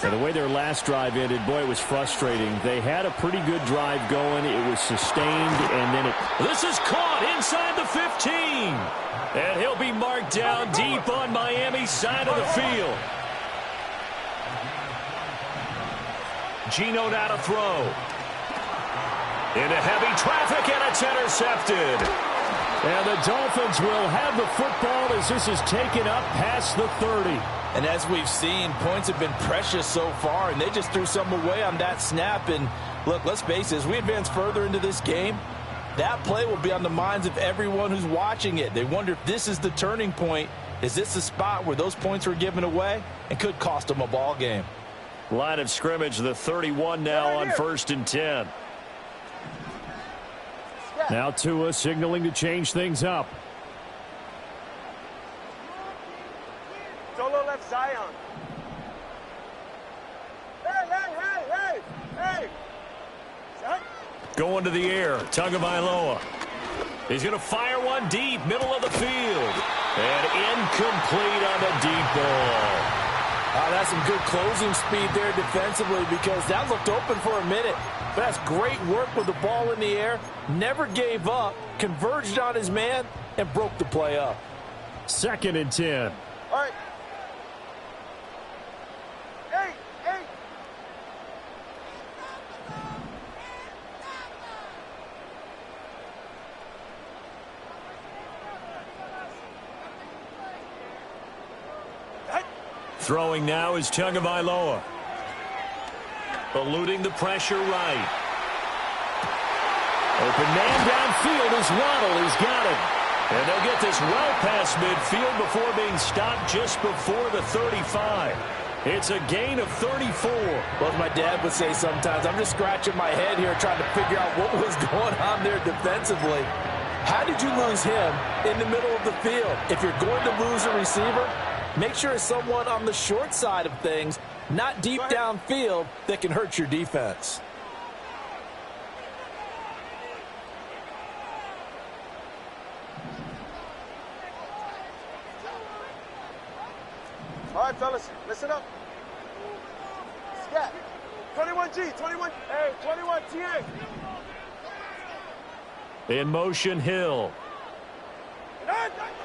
And the way their last drive ended, boy, it was frustrating. They had a pretty good drive going. It was sustained, and then this is caught inside the 15. And he'll be marked down deep on Miami's side of the field. Geno now to throw. Into heavy traffic, and it's intercepted. And the Dolphins will have the football as this is taken up past the 30. And as we've seen, points have been precious so far, and they just threw some away on that snap. And look, let's face it, as we advance further into this game, that play will be on the minds of everyone who's watching it. They wonder if this is the turning point. Is this the spot where those points were given away and could cost them a ball game? Line of scrimmage, the 31 now on 1st and 10. Now Tua signaling to change things up. Solo left Zion. Hey. Going to the air, Tagovailoa. He's going to fire one deep, middle of the field. And incomplete on the deep ball. That's some good closing speed there defensively, because that looked open for a minute. But that's great work with the ball in the air. Never gave up, converged on his man, and broke the play up. 2nd and 10. All right. Hey. Throwing now is Tagovailoa. Eluding the pressure right. Open man downfield is Waddle. He's got it. And they'll get this well past midfield before being stopped just before the 35. It's a gain of 34. Well, as my dad would say sometimes, I'm just scratching my head here trying to figure out what was going on there defensively. How did you lose him in the middle of the field? If you're going to lose a receiver, make sure it's someone on the short side of things, not deep downfield, that can hurt your defense. All right, fellas, listen up. Scat. 21G, 21. Hey, 21 TA. In motion, Hill.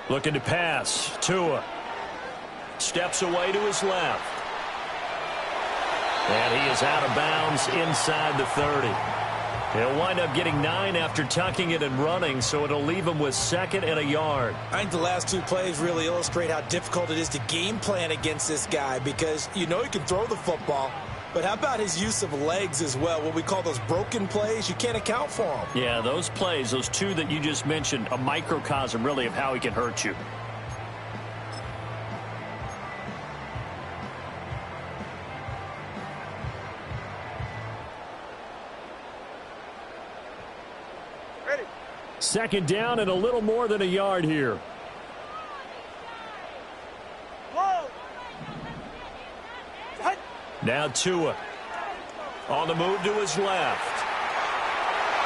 Looking to pass. Tua. Steps away to his left. And he is out of bounds inside the 30. He'll wind up getting 9 after tucking it and running, so it'll leave him with 2nd and a yard. I think the last 2 plays really illustrate how difficult it is to game plan against this guy because you know he can throw the football, but how about his use of legs as well? What we call those broken plays, you can't account for them. Yeah, those plays, those 2 that you just mentioned, a microcosm really of how he can hurt you. Second down and a little more than a yard here. Now Tua on the move to his left.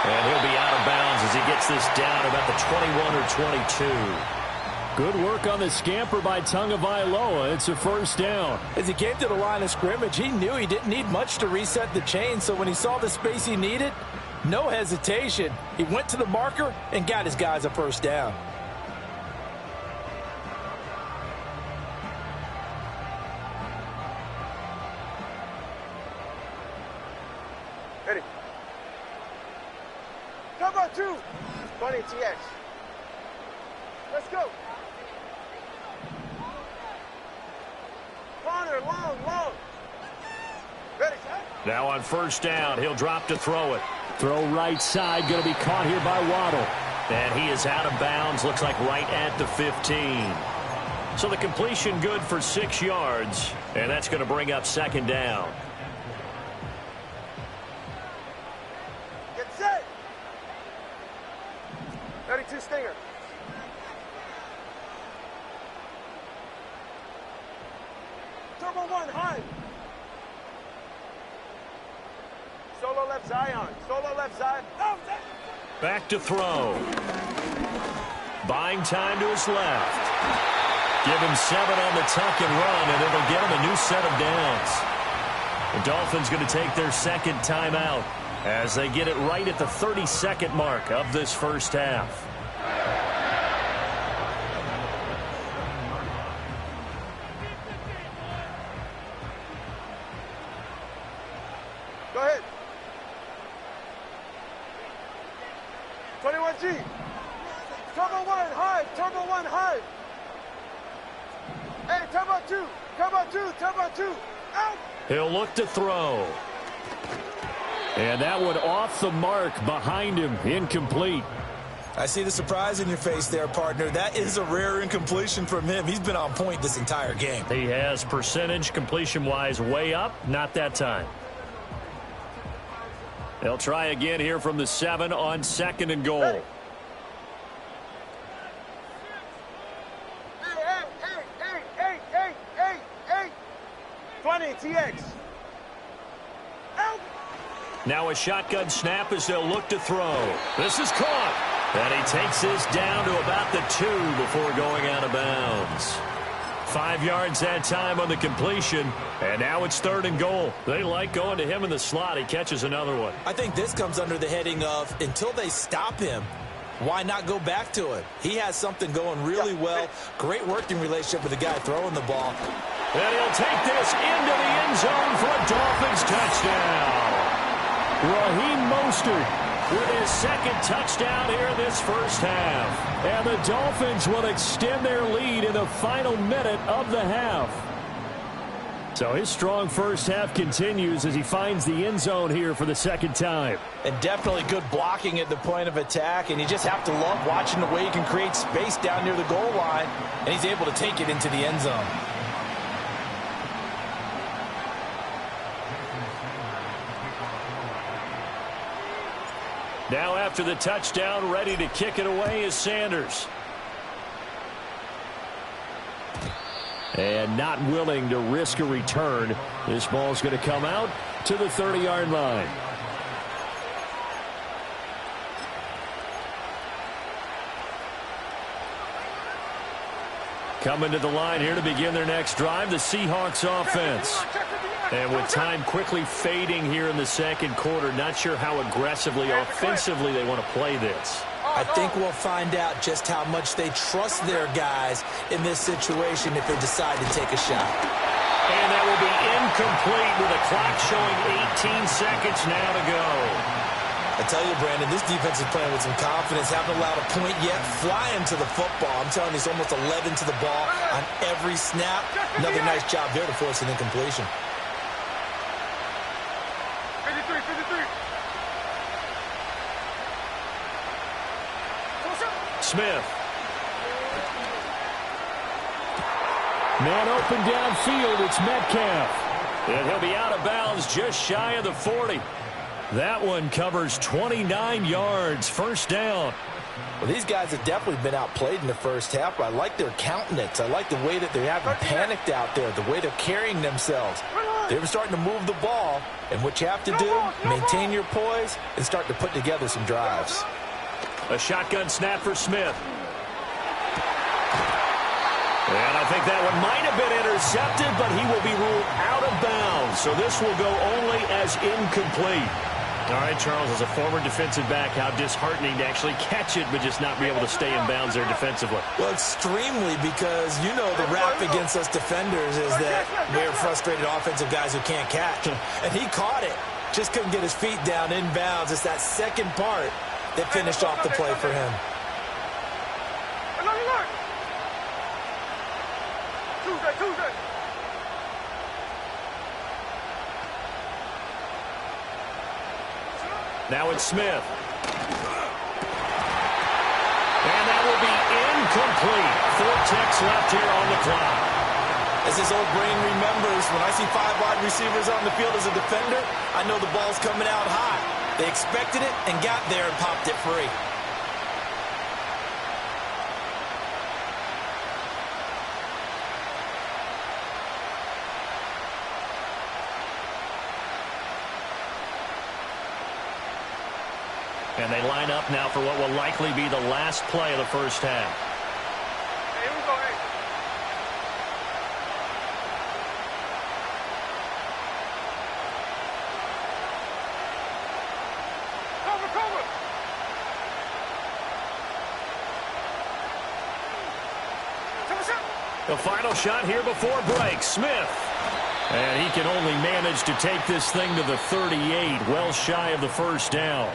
And he'll be out of bounds as he gets this down about the 21 or 22. Good work on the scamper by Tagovailoa. It's a first down. As he came to the line of scrimmage, he knew he didn't need much to reset the chain, so when he saw the space he needed, no hesitation. He went to the marker and got his guys a first down. Ready. Cover 2. 20 TX. Let's go. Corner, long. Ready, set. Now on first down, he'll drop to throw it. Throw right side, going to be caught here by Waddle. And he is out of bounds, looks like right at the 15. So the completion good for 6 yards, and that's going to bring up second down. Get set. 32 Stinger. Turbo 1, high. Solo left Zion. Solo left Zion. Back to throw. Buying time to his left. Give him 7 on the tuck and run, and it'll get him a new set of downs. The Dolphins going to take their second timeout as they get it right at the 30-second mark of this first half. Go ahead. 21G. Turbo 1, high. Turbo 1, high. Hey, turbo 2. Turbo 2. Turbo 2. Out. He'll look to throw. And that one off the mark behind him, incomplete. I see the surprise in your face there, partner. That is a rare incompletion from him. He's been on point this entire game. He has percentage completion-wise way up, not that time. They'll try again here from the 7 on 2nd and goal. Hey. 20 TX. Out. Now a shotgun snap as they'll look to throw. This is caught. And he takes this down to about the 2 before going out of bounds. 5 yards that time on the completion, and now it's 3rd and goal. They like going to him in the slot. He catches another one. I think this comes under the heading of until they stop him, why not go back to it? He has something going really well. Great working relationship with the guy throwing the ball. And he'll take this into the end zone for a Dolphins touchdown. Raheem Mostert with his 2nd touchdown here in this first half. And the Dolphins will extend their lead in the final minute of the half. So his strong first half continues as he finds the end zone here for the 2nd time. And definitely good blocking at the point of attack, and you just have to love watching the way he can create space down near the goal line, and he's able to take it into the end zone. Now after the touchdown, ready to kick it away is Sanders. And not willing to risk a return. This ball's going to come out to the 30-yard line. Coming to the line here to begin their next drive, the Seahawks offense. And with time quickly fading here in the 2nd quarter, not sure how aggressively, offensively they want to play this. I think we'll find out just how much they trust their guys in this situation if they decide to take a shot. And that will be incomplete with a clock showing 18 seconds now to go. I tell you, Brandon, this defense is playing with some confidence. Haven't allowed a point yet. Flying to the football. I'm telling you, it's almost 11 to the ball on every snap. Another nice job there to force an incompletion. 53, 53. Smith. Man open downfield. It's Metcalf. And he'll be out of bounds just shy of the 40. That one covers 29 yards. First down. Well, these guys have definitely been outplayed in the first half, but I like their countenance. I like the way that they haven't panicked out there, the way they're carrying themselves. They're starting to move the ball, and what you have to do, maintain your poise and start to put together some drives. A shotgun snap for Smith. And I think that one might have been intercepted, but he will be ruled out of bounds. So this will go only as incomplete. All right, Charles, as a former defensive back, how disheartening to actually catch it, but just not be able to stay in bounds there defensively. Well, extremely, because you know the rap against us defenders is that we're frustrated offensive guys who can't catch. And he caught it. Just couldn't get his feet down in bounds. It's that second part that finished off the play for him. Tuesday. Now it's Smith. And that will be incomplete. 4 ticks left here on the clock. As his old brain remembers, when I see 5 wide receivers on the field as a defender, I know the ball's coming out high. They expected it and got there and popped it free. And they line up now for what will likely be the last play of the first half. Hey, here we go, hey. Cover. The final shot here before break. Smith. And he can only manage to take this thing to the 38, well shy of the first down.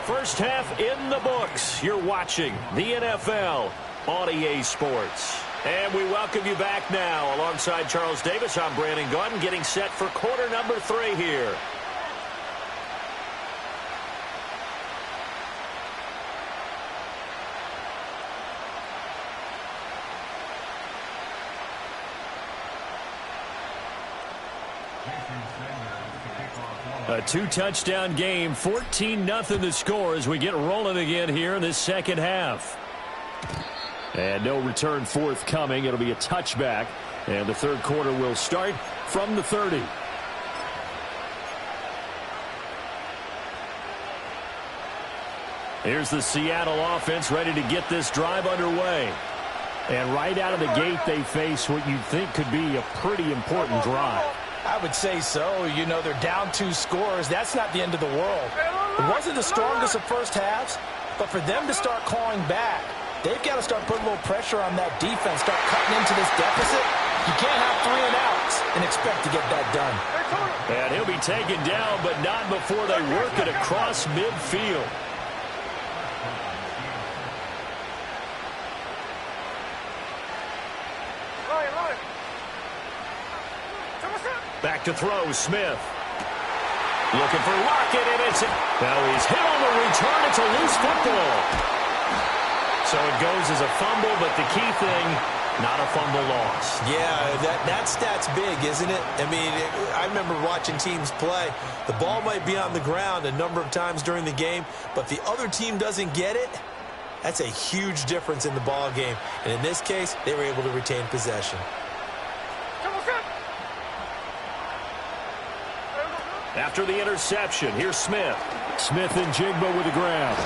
First half in the books. You're watching the NFL on EA Sports. And we welcome you back now. Alongside Charles Davis, I'm Brandon Gaudin, getting set for quarter number 3 here. A 2-touchdown game, 14-0 the score as we get rolling again here in this second half. And no return forthcoming. It'll be a touchback. And the third quarter will start from the 30. Here's the Seattle offense ready to get this drive underway. And right out of the gate, they face what you'd think could be a pretty important drive. I would say so. You know, they're down 2 scores. That's not the end of the world. It wasn't the strongest of first halves, but for them to start clawing back, they've got to start putting a little pressure on that defense, start cutting into this deficit. You can't have 3 and outs and expect to get that done. And he'll be taken down, but not before they work it across midfield. Back to throw, Smith. Looking for Lockett, and it's... Now he's hit on the return. It's a loose football. So it goes as a fumble, but the key thing, not a fumble loss. Yeah, that stat's big, isn't it? I mean, I remember watching teams play. The ball might be on the ground a number of times during the game, but if the other team doesn't get it, that's a huge difference in the ball game. And in this case, they were able to retain possession. After the interception, here's Smith. Smith and Jigba with the grab.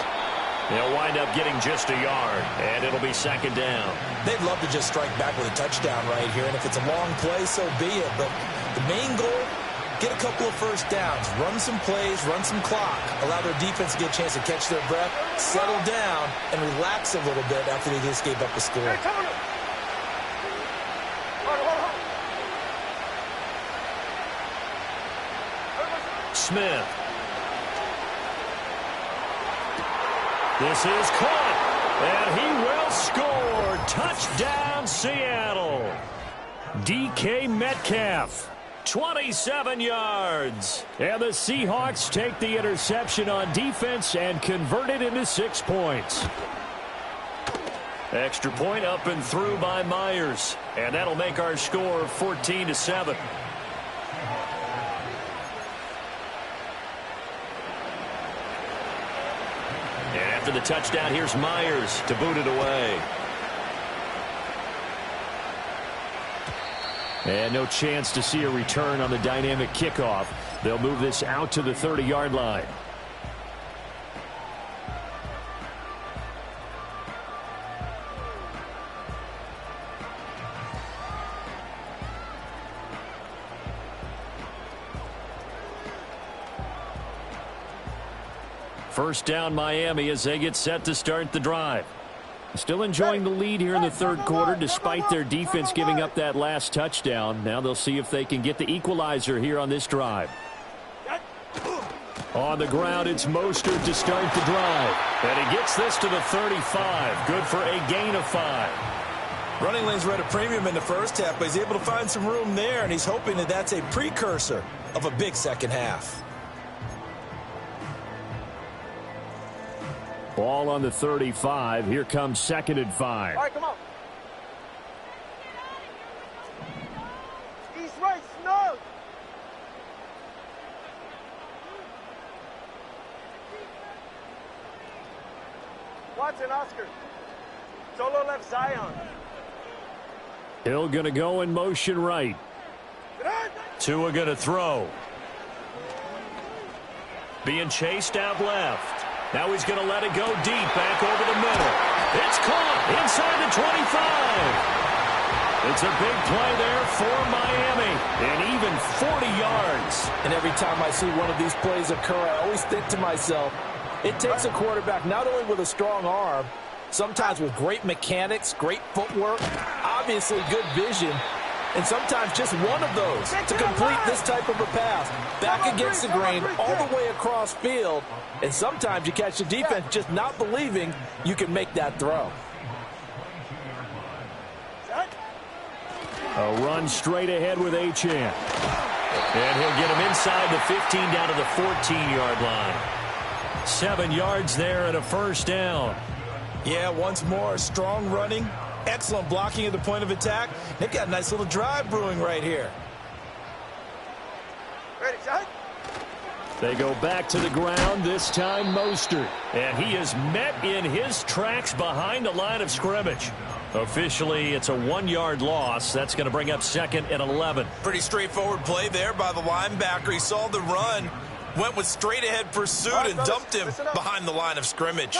They'll wind up getting just a yard, and it'll be second down. They'd love to just strike back with a touchdown right here, and if it's a long play, so be it. But the main goal, get a couple of first downs, run some plays, run some clock, allow their defense to get a chance to catch their breath, settle down, and relax a little bit after they just gave up the score. Smith. This is caught, and he will score. Touchdown, Seattle. DK Metcalf, 27 yards. And the Seahawks take the interception on defense and convert it into 6 points. Extra point up and through by Myers. And that'll make our score 14-7. And after the touchdown, here's Myers to boot it away. And no chance to see a return on the dynamic kickoff. They'll move this out to the 30-yard line. First down, Miami, as they get set to start the drive. Still enjoying the lead here in the third quarter despite their defense giving up that last touchdown. Now they'll see if they can get the equalizer here on this drive. On the ground, it's Mostert to start the drive. And he gets this to the 35. Good for a gain of 5. Running lanes were at a premium in the first half, but he's able to find some room there, and he's hoping that that's a precursor of a big second half. Ball on the 35. Here comes 2nd and 5. All right, come on. East right, snug. Watson, Oscar. Solo left, Zion. Hill going to go in motion right. Tua going to throw. Being chased out left. Now he's going to let it go deep, back over the middle. It's caught inside the 25. It's a big play there for Miami, and even 40 yards. And every time I see one of these plays occur, I always think to myself, it takes a quarterback not only with a strong arm, sometimes with great mechanics, great footwork, obviously good vision, and sometimes just one of those to complete this type of a pass. Back against the grain, all the way across field, and sometimes you catch the defense just not believing you can make that throw. A run straight ahead with Achane. And he'll get him inside the 15 down to the 14-yard line. 7 yards there and a first down. Yeah, once more, strong running, excellent blocking at the point of attack. They've got a nice little drive brewing right here. Ready, shot. They go back to the ground, this time Mostert. And he is met in his tracks behind the line of scrimmage. Officially, it's a 1-yard loss. That's going to bring up 2nd and 11. Pretty straightforward play there by the linebacker. He saw the run, went with straight-ahead pursuit, and dumped him behind the line of scrimmage.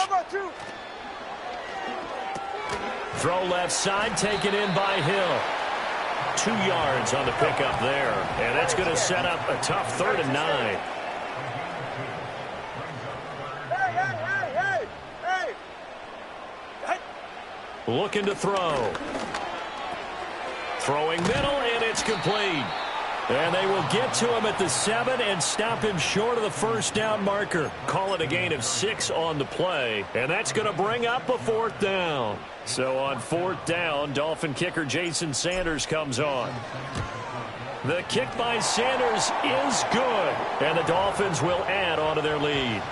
Throw left side, taken in by Hill. 2 yards on the pickup there. And that's going to set up a tough 3rd and 9. Looking to throw. Throwing middle, and it's complete. And they will get to him at the 7 and stop him short of the first down marker. Call it a gain of 6 on the play. And that's going to bring up a 4th down. So on 4th down, Dolphin kicker Jason Sanders comes on. The kick by Sanders is good. And the Dolphins will add on to their lead.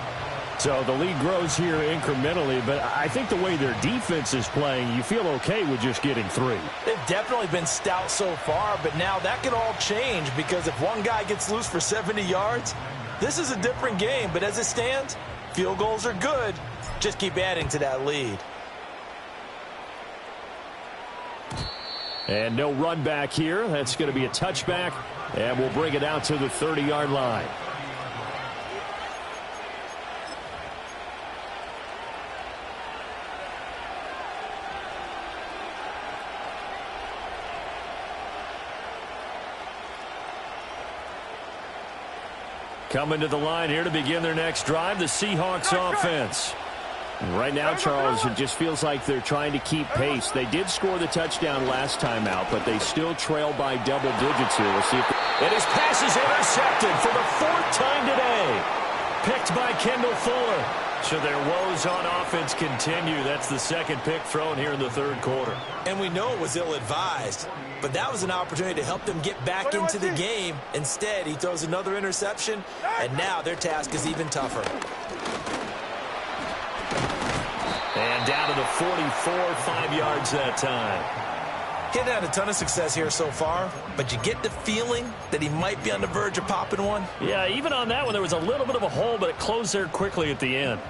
So the lead grows here incrementally, but I think the way their defense is playing, you feel okay with just getting 3. They've definitely been stout so far, but now that can all change because if one guy gets loose for 70 yards, this is a different game. But as it stands, field goals are good. Just keep adding to that lead. And no run back here. That's going to be a touchback, and we'll bring it out to the 30-yard line. Coming to the line here to begin their next drive, the Seahawks offense. Right now, Charles, it just feels like they're trying to keep pace. They did score the touchdown last time out, but they still trail by double digits here. We'll see if and his pass is intercepted for the 4th time today. Picked by Kendall Fuller. So their woes on offense continue. That's the second pick thrown here in the third quarter. And we know it was ill-advised, but that was an opportunity to help them get back into the game. Instead, he throws another interception, and now their task is even tougher. And down to the 44, 5 yards that time. He hadn't had a ton of success here so far, but you get the feeling that he might be on the verge of popping one. Yeah, even on that one, there was a little bit of a hole, but it closed there quickly at the end.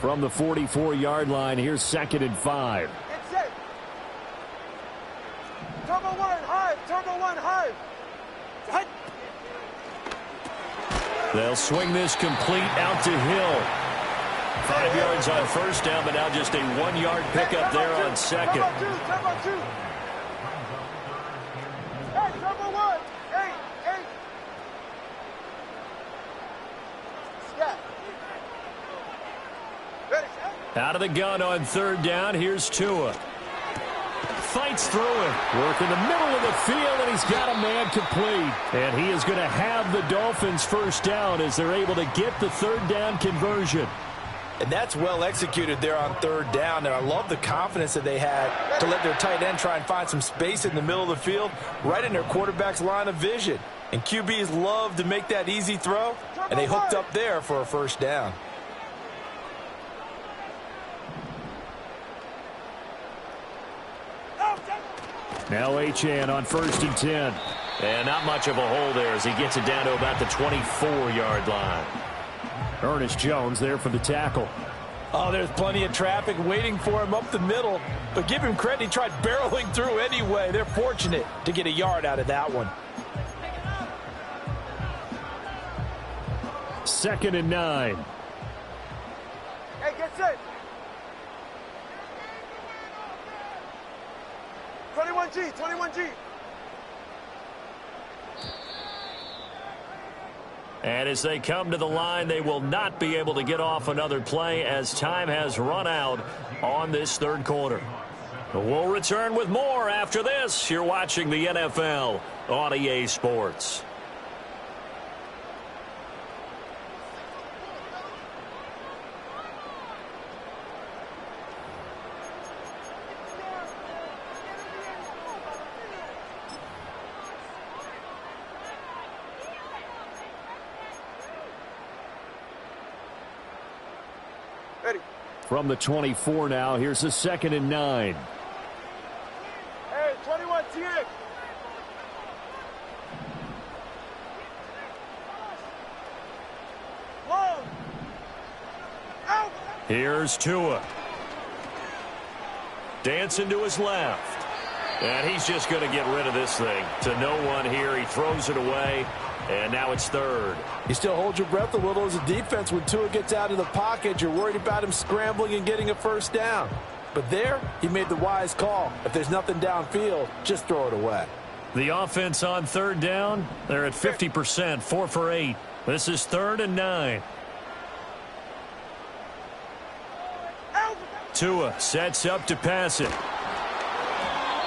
From the 44-yard line, here's 2nd and 5. Get set. Turbo 1, high. Turbo 1, high. High. They'll swing this complete out to Hill. 5 yards on first down, but now just a 1-yard pickup there on second. Turbo 2. Hey, turbo 1. Hey. Scat. Ready, set. Out of the gun on third down, here's Tua. Fights through it. Work in the middle of the field, and he's got a man complete. And he is going to have the Dolphins first down as they're able to get the third down conversion. And that's well executed there on third down. And I love the confidence that they had to let their tight end try and find some space in the middle of the field, right in their quarterback's line of vision. And QBs love to make that easy throw, and they hooked up there for a first down. Now Achane on 1st and 10. And not much of a hole there as he gets it down to about the 24-yard line. Ernest Jones there for the tackle. Oh, there's plenty of traffic waiting for him up the middle. But give him credit, he tried barreling through anyway. They're fortunate to get a yard out of that one. 2nd and 9. Hey, get set. 21G. And as they come to the line, they will not be able to get off another play as time has run out on this third quarter. We'll return with more after this. You're watching the NFL on EA Sports. Ready. From the 24 now, here's a 2nd and 9. Hey, 21TX. Long. Out. Here's Tua. Dancing to his left. And he's just going to get rid of this thing. To no one here. He throws it away. And now it's third. You still hold your breath a little as a defense when Tua gets out of the pocket. You're worried about him scrambling and getting a first down. But there, he made the wise call. If there's nothing downfield, just throw it away. The offense on third down, they're at 50%, 4 for 8. This is 3rd and 9. Tua sets up to pass it.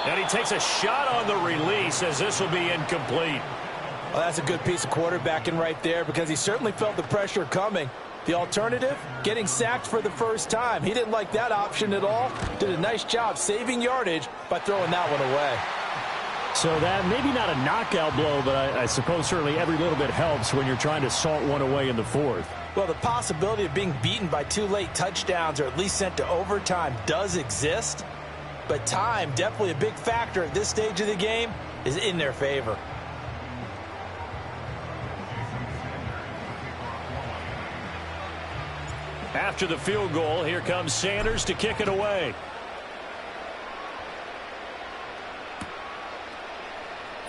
And he takes a shot on the release as this will be incomplete. Well, that's a good piece of quarterbacking right there because he certainly felt the pressure coming. The alternative, getting sacked for the first time. He didn't like that option at all. Did a nice job saving yardage by throwing that one away. So that maybe not a knockout blow, but I suppose certainly every little bit helps when you're trying to salt one away in the fourth. Well, the possibility of being beaten by 2 late touchdowns or at least sent to overtime does exist. But time, definitely a big factor at this stage of the game, is in their favor. After the field goal, here comes Sanders to kick it away.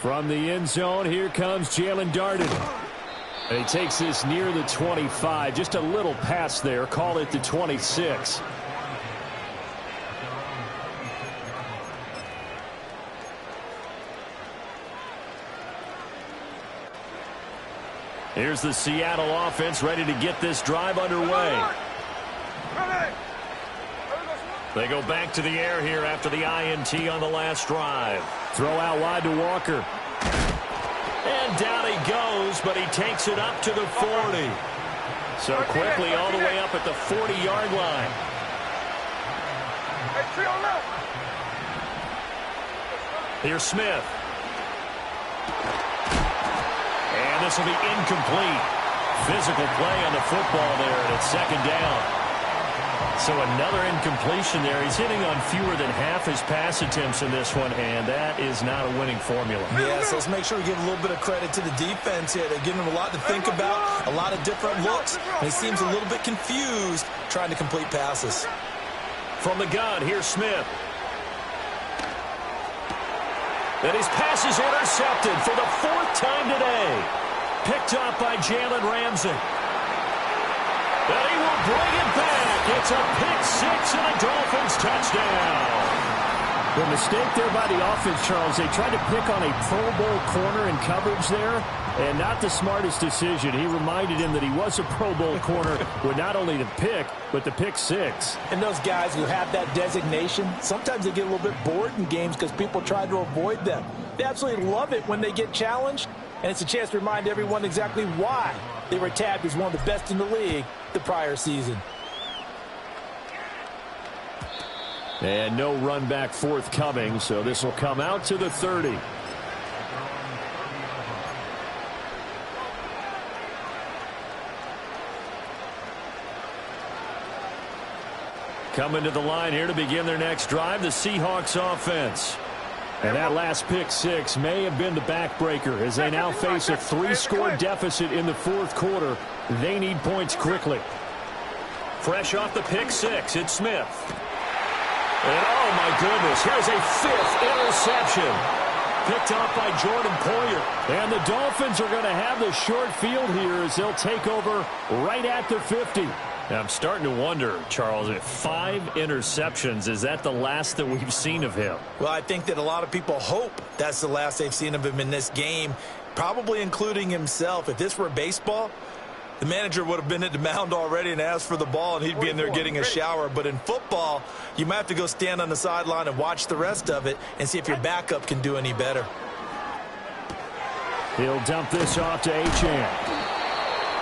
From the end zone, here comes Jalen Darden. And he takes this near the 25. Just a little pass there. Call it the 26. Here's the Seattle offense ready to get this drive underway. They go back to the air here after the INT on the last drive. Throw out wide to Walker. And down he goes, but he takes it up to the 40. So quickly all the way up at the 40-yard line. Hey, three on left. Here's Smith. And this will be incomplete. Physical play on the football there, and it's second down. So another incompletion there. He's hitting on fewer than half his pass attempts in this one, and that is not a winning formula. Yeah, so let's make sure we give a little bit of credit to the defense here. They're giving him a lot to think about, a lot of different looks, and he seems a little bit confused trying to complete passes. From the gun, here's Smith. And his pass is intercepted for the fourth time today. Picked off by Jalen Ramsey. And he will bring it back. It's a pick six and a Dolphins touchdown. The mistake there by the offense, Charles, they tried to pick on a Pro Bowl corner in coverage there, and not the smartest decision. He reminded him that he was a Pro Bowl corner with not only the pick, but the pick six. And those guys who have that designation, sometimes they get a little bit bored in games because people try to avoid them. They absolutely love it when they get challenged, and it's a chance to remind everyone exactly why they were tagged as one of the best in the league the prior season. And no run back forthcoming, so this will come out to the 30. Coming to the line here to begin their next drive, the Seahawks offense. And that last pick six may have been the backbreaker as they now face a 3-score deficit in the fourth quarter. They need points quickly. Fresh off the pick six, it's Smith. And oh my goodness, here's a fifth interception. Picked off by Jordan Poyer. And the Dolphins are going to have the short field here as they'll take over right at the 50. Now, I'm starting to wonder, Charles, if 5 interceptions, is that the last that we've seen of him? Well, I think that a lot of people hope that's the last they've seen of him in this game, probably including himself. If this were baseball, the manager would have been at the mound already and asked for the ball, and he'd be in there getting a shower. But in football, you might have to go stand on the sideline and watch the rest of it and see if your backup can do any better. He'll dump this off to Achane.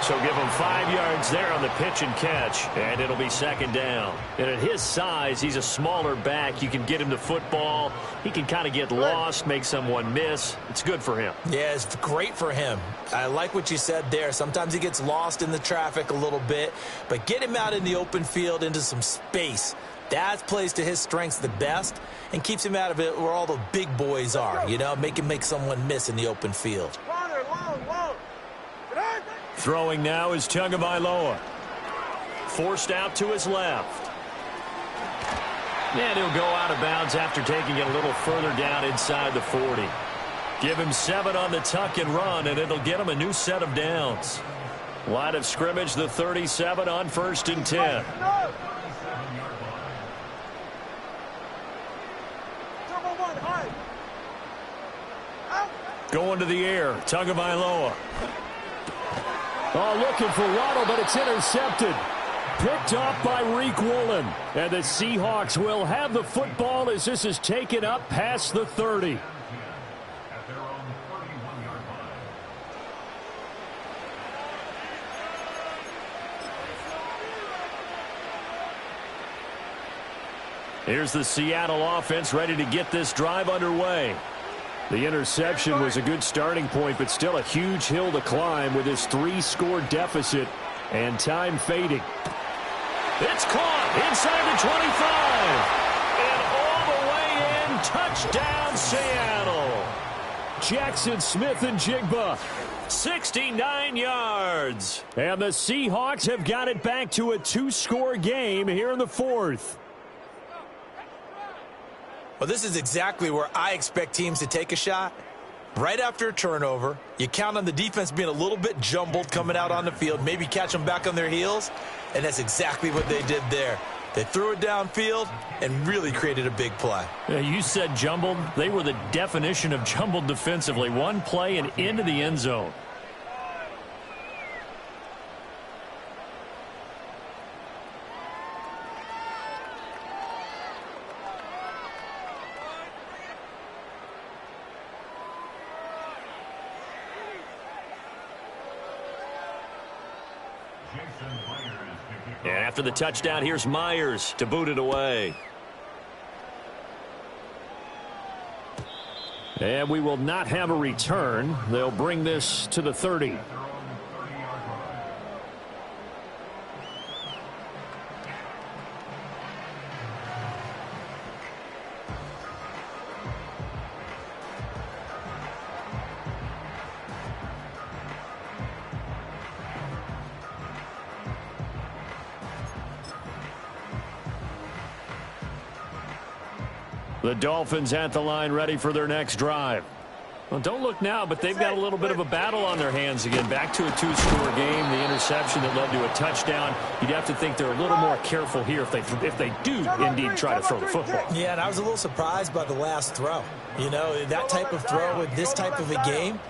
So give him 5 yards there on the pitch and catch, and it'll be second down. And at his size, he's a smaller back. You can get him the football. He can kind of get lost, make someone miss. It's good for him. Yeah, it's great for him. I like what you said there. Sometimes he gets lost in the traffic a little bit, but get him out in the open field into some space. That plays to his strengths the best and keeps him out of it where all the big boys are, you know, make him make someone miss in the open field. Long. Throwing now is Tagovailoa. Forced out to his left. And he'll go out of bounds after taking it a little further down inside the 40. Give him 7 on the tuck and run, and it'll get him a new set of downs. Line of scrimmage, the 37 on 1st and 10. Going to the air, Tagovailoa. Oh, looking for Waddle, but it's intercepted. Picked off by Reek Woolen. And the Seahawks will have the football as this is taken up past the 30. Here's the Seattle offense ready to get this drive underway. The interception was a good starting point, but still a huge hill to climb with this 3-score deficit and time fading. It's caught inside the 25. And all the way in, touchdown Seattle. Jackson Smith and Jigba. 69 yards. And the Seahawks have got it back to a 2-score game here in the 4th. Well, this is exactly where I expect teams to take a shot. Right after a turnover, you count on the defense being a little bit jumbled coming out on the field, maybe catch them back on their heels, and that's exactly what they did there. They threw it downfield and really created a big play. Yeah, you said jumbled. They were the definition of jumbled defensively. One play and into the end zone. And after the touchdown, here's Myers to boot it away. And we will not have a return. They'll bring this to the 30. The Dolphins at the line, ready for their next drive. Well, don't look now, but they've got a little bit of a battle on their hands again. Back to a two-score game, the interception that led to a touchdown. You'd have to think they're a little more careful here if they do indeed try to throw the football. Yeah, and I was a little surprised by the last throw. You know, that type of throw in this type of a game,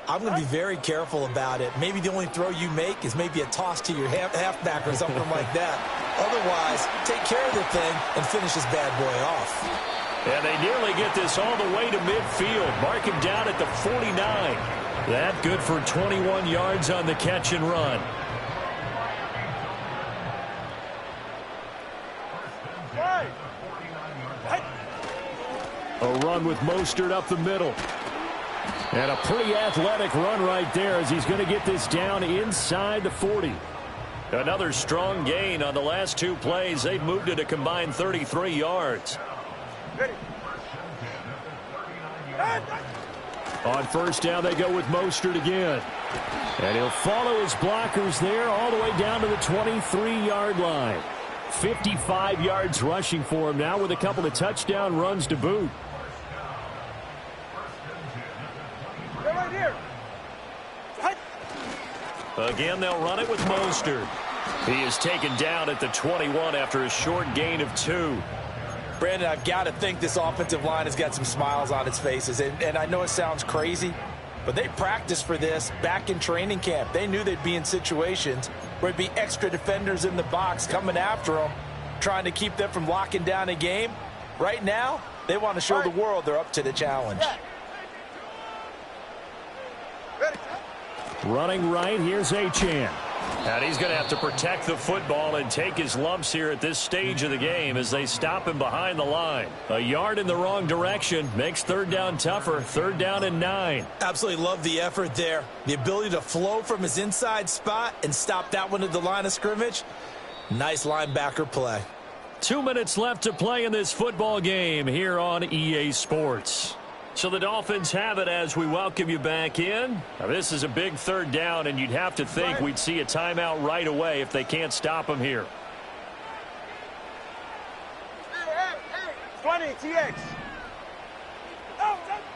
I'm going to be very careful about it. Maybe the only throw you make is maybe a toss to your halfback or something like that. Otherwise, take care of the thing and finish this bad boy off. And they nearly get this all the way to midfield. Mark him down at the 49. That good for 21 yards on the catch and run. A run with Mostert up the middle. And a pretty athletic run right there as he's going to get this down inside the 40. Another strong gain on the last two plays. They've moved it a combined 33 yards. On first down, they go with Mostert again. And he'll follow his blockers there all the way down to the 23-yard line. 55 yards rushing for him now with a couple of touchdown runs to boot. Again, they'll run it with Mostert. He is taken down at the 21 after a short gain of 2. Brandon, I've got to think this offensive line has got some smiles on its faces. And I know it sounds crazy, but they practiced for this back in training camp. They knew they'd be in situations where there'd be extra defenders in the box coming after them, trying to keep them from locking down a game. Right now, they want to show the world they're up to the challenge. Running right, here's Achane. And he's going to have to protect the football and take his lumps here at this stage of the game as they stop him behind the line. A yard in the wrong direction makes third down tougher. Third down and 9. Absolutely love the effort there. The ability to flow from his inside spot and stop that one at the line of scrimmage. Nice linebacker play. 2 minutes left to play in this football game here on EA Sports. So the Dolphins have it as we welcome you back in. Now, this is a big third down, and you'd have to think we'd see a timeout right away if they can't stop him here. 20, TX.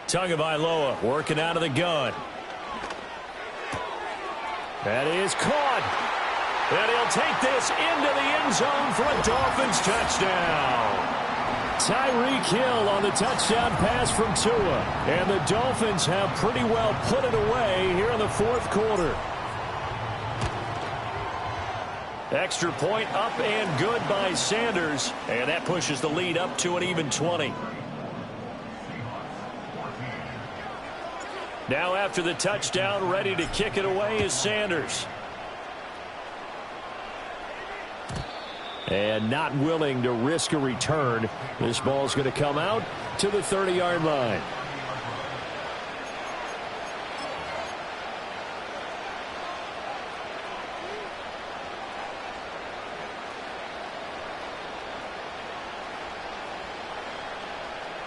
Tagovailoa working out of the gun. That is caught. And he'll take this into the end zone for a Dolphins touchdown. Tyreek Hill on the touchdown pass from Tua. And the Dolphins have pretty well put it away here in the fourth quarter. Extra point up and good by Sanders. And that pushes the lead up to an even 20. Now after the touchdown, ready to kick it away is Sanders. And not willing to risk a return. This ball's going to come out to the 30-yard line.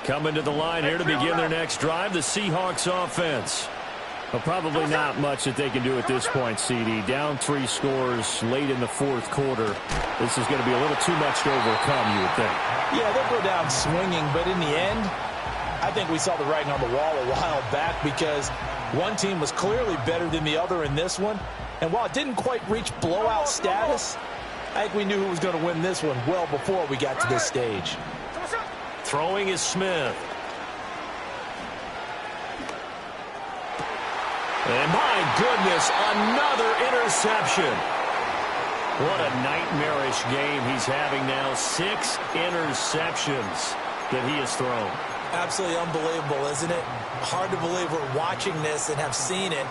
Coming to the line here to begin their next drive, the Seahawks offense. Well, probably not much that they can do at this point, CD. Down 3 scores late in the fourth quarter. This is going to be a little too much to overcome, you would think. Yeah, they'll go down swinging, but in the end, I think we saw the writing on the wall a while back because one team was clearly better than the other in this one. And while it didn't quite reach blowout status, I think we knew who was going to win this one well before we got to this stage. Throwing is Smith. And my goodness, another interception. What a nightmarish game he's having now. 6 interceptions that he has thrown. Absolutely unbelievable, isn't it? Hard to believe we're watching this and have seen it,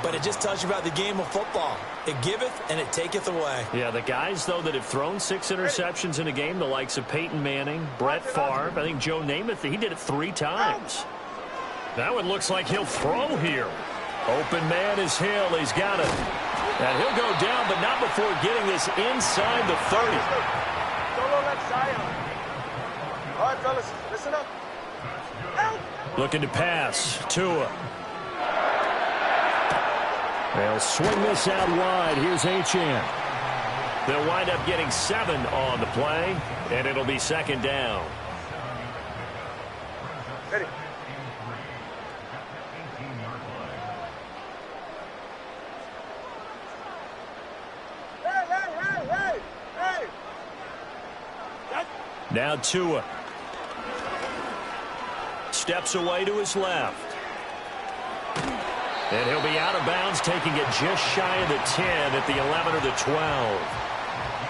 but it just tells you about the game of football. It giveth and it taketh away. Yeah, the guys, though, that have thrown 6 interceptions in a game, the likes of Peyton Manning, Brett Favre, I think Joe Namath, he did it 3 times. That one looks like he'll throw here. Open man is Hill. He's got it. And he'll go down, but not before getting this inside the 30. Solo left side. All right, fellas, listen up. Looking to pass. Tua. They'll swing this out wide. Here's Achane. They'll wind up getting 7 on the play, and it'll be second down. Ready. Hey! Now Tua. Steps away to his left. And he'll be out of bounds, taking it just shy of the 10 at the 11 or the 12.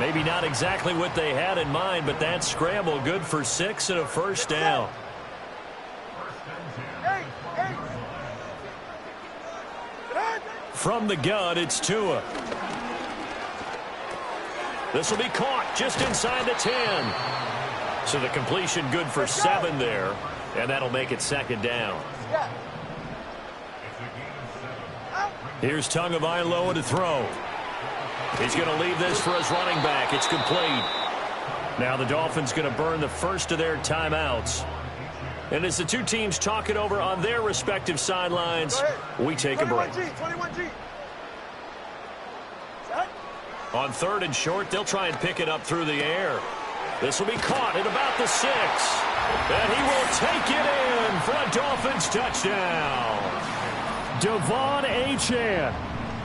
Maybe not exactly what they had in mind, but that scramble good for 6 and a first down. From the gun, it's Tua. This will be caught just inside the 10. So the completion good for 7 there, and that'll make it second down. Here's Tagovailoa to throw. He's going to leave this for his running back. It's complete. Now the Dolphins going to burn the first of their timeouts. And as the two teams talk it over on their respective sidelines, we take a break. 21G. On 3rd and short, they'll try and pick it up through the air. This will be caught at about the 6. And he will take it in for a Dolphins touchdown. Devon Achane,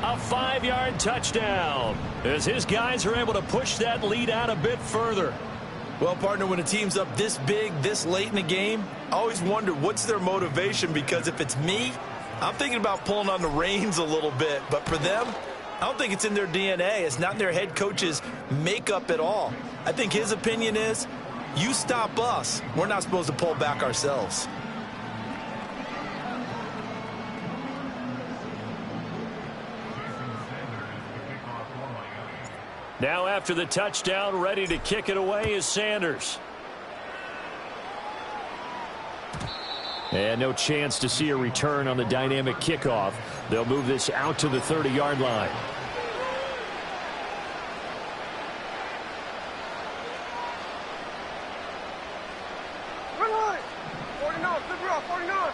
a 5-yard touchdown, as his guys are able to push that lead out a bit further. Well, partner, when a team's up this big, this late in the game, I always wonder what's their motivation, because if it's me, I'm thinking about pulling on the reins a little bit. But for them, I don't think it's in their DNA. It's not in their head coach's makeup at all. I think his opinion is, you stop us, we're not supposed to pull back ourselves. Now after the touchdown, ready to kick it away is Sanders. And no chance to see a return on the dynamic kickoff. They'll move this out to the 30-yard line. Good line. 49. Good route. 49.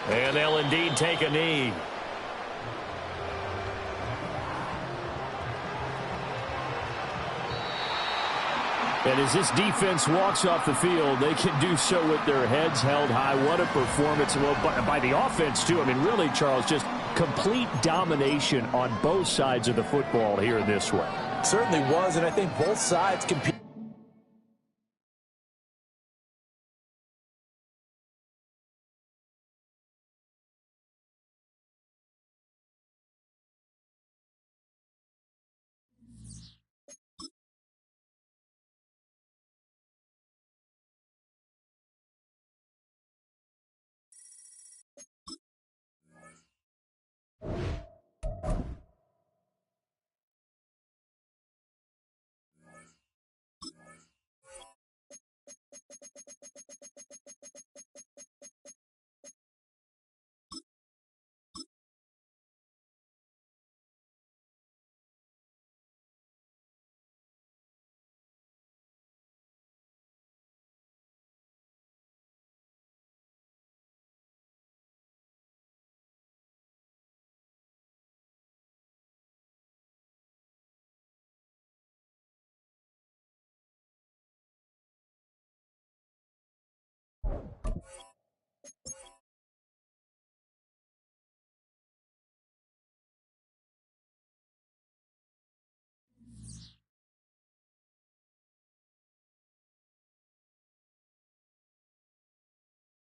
And they'll indeed take a knee. And as this defense walks off the field, they can do so with their heads held high. What a performance. Well, by the offense, too. I mean, really, Charles, just complete domination on both sides of the football here in this one. Certainly was, and I think both sides compete.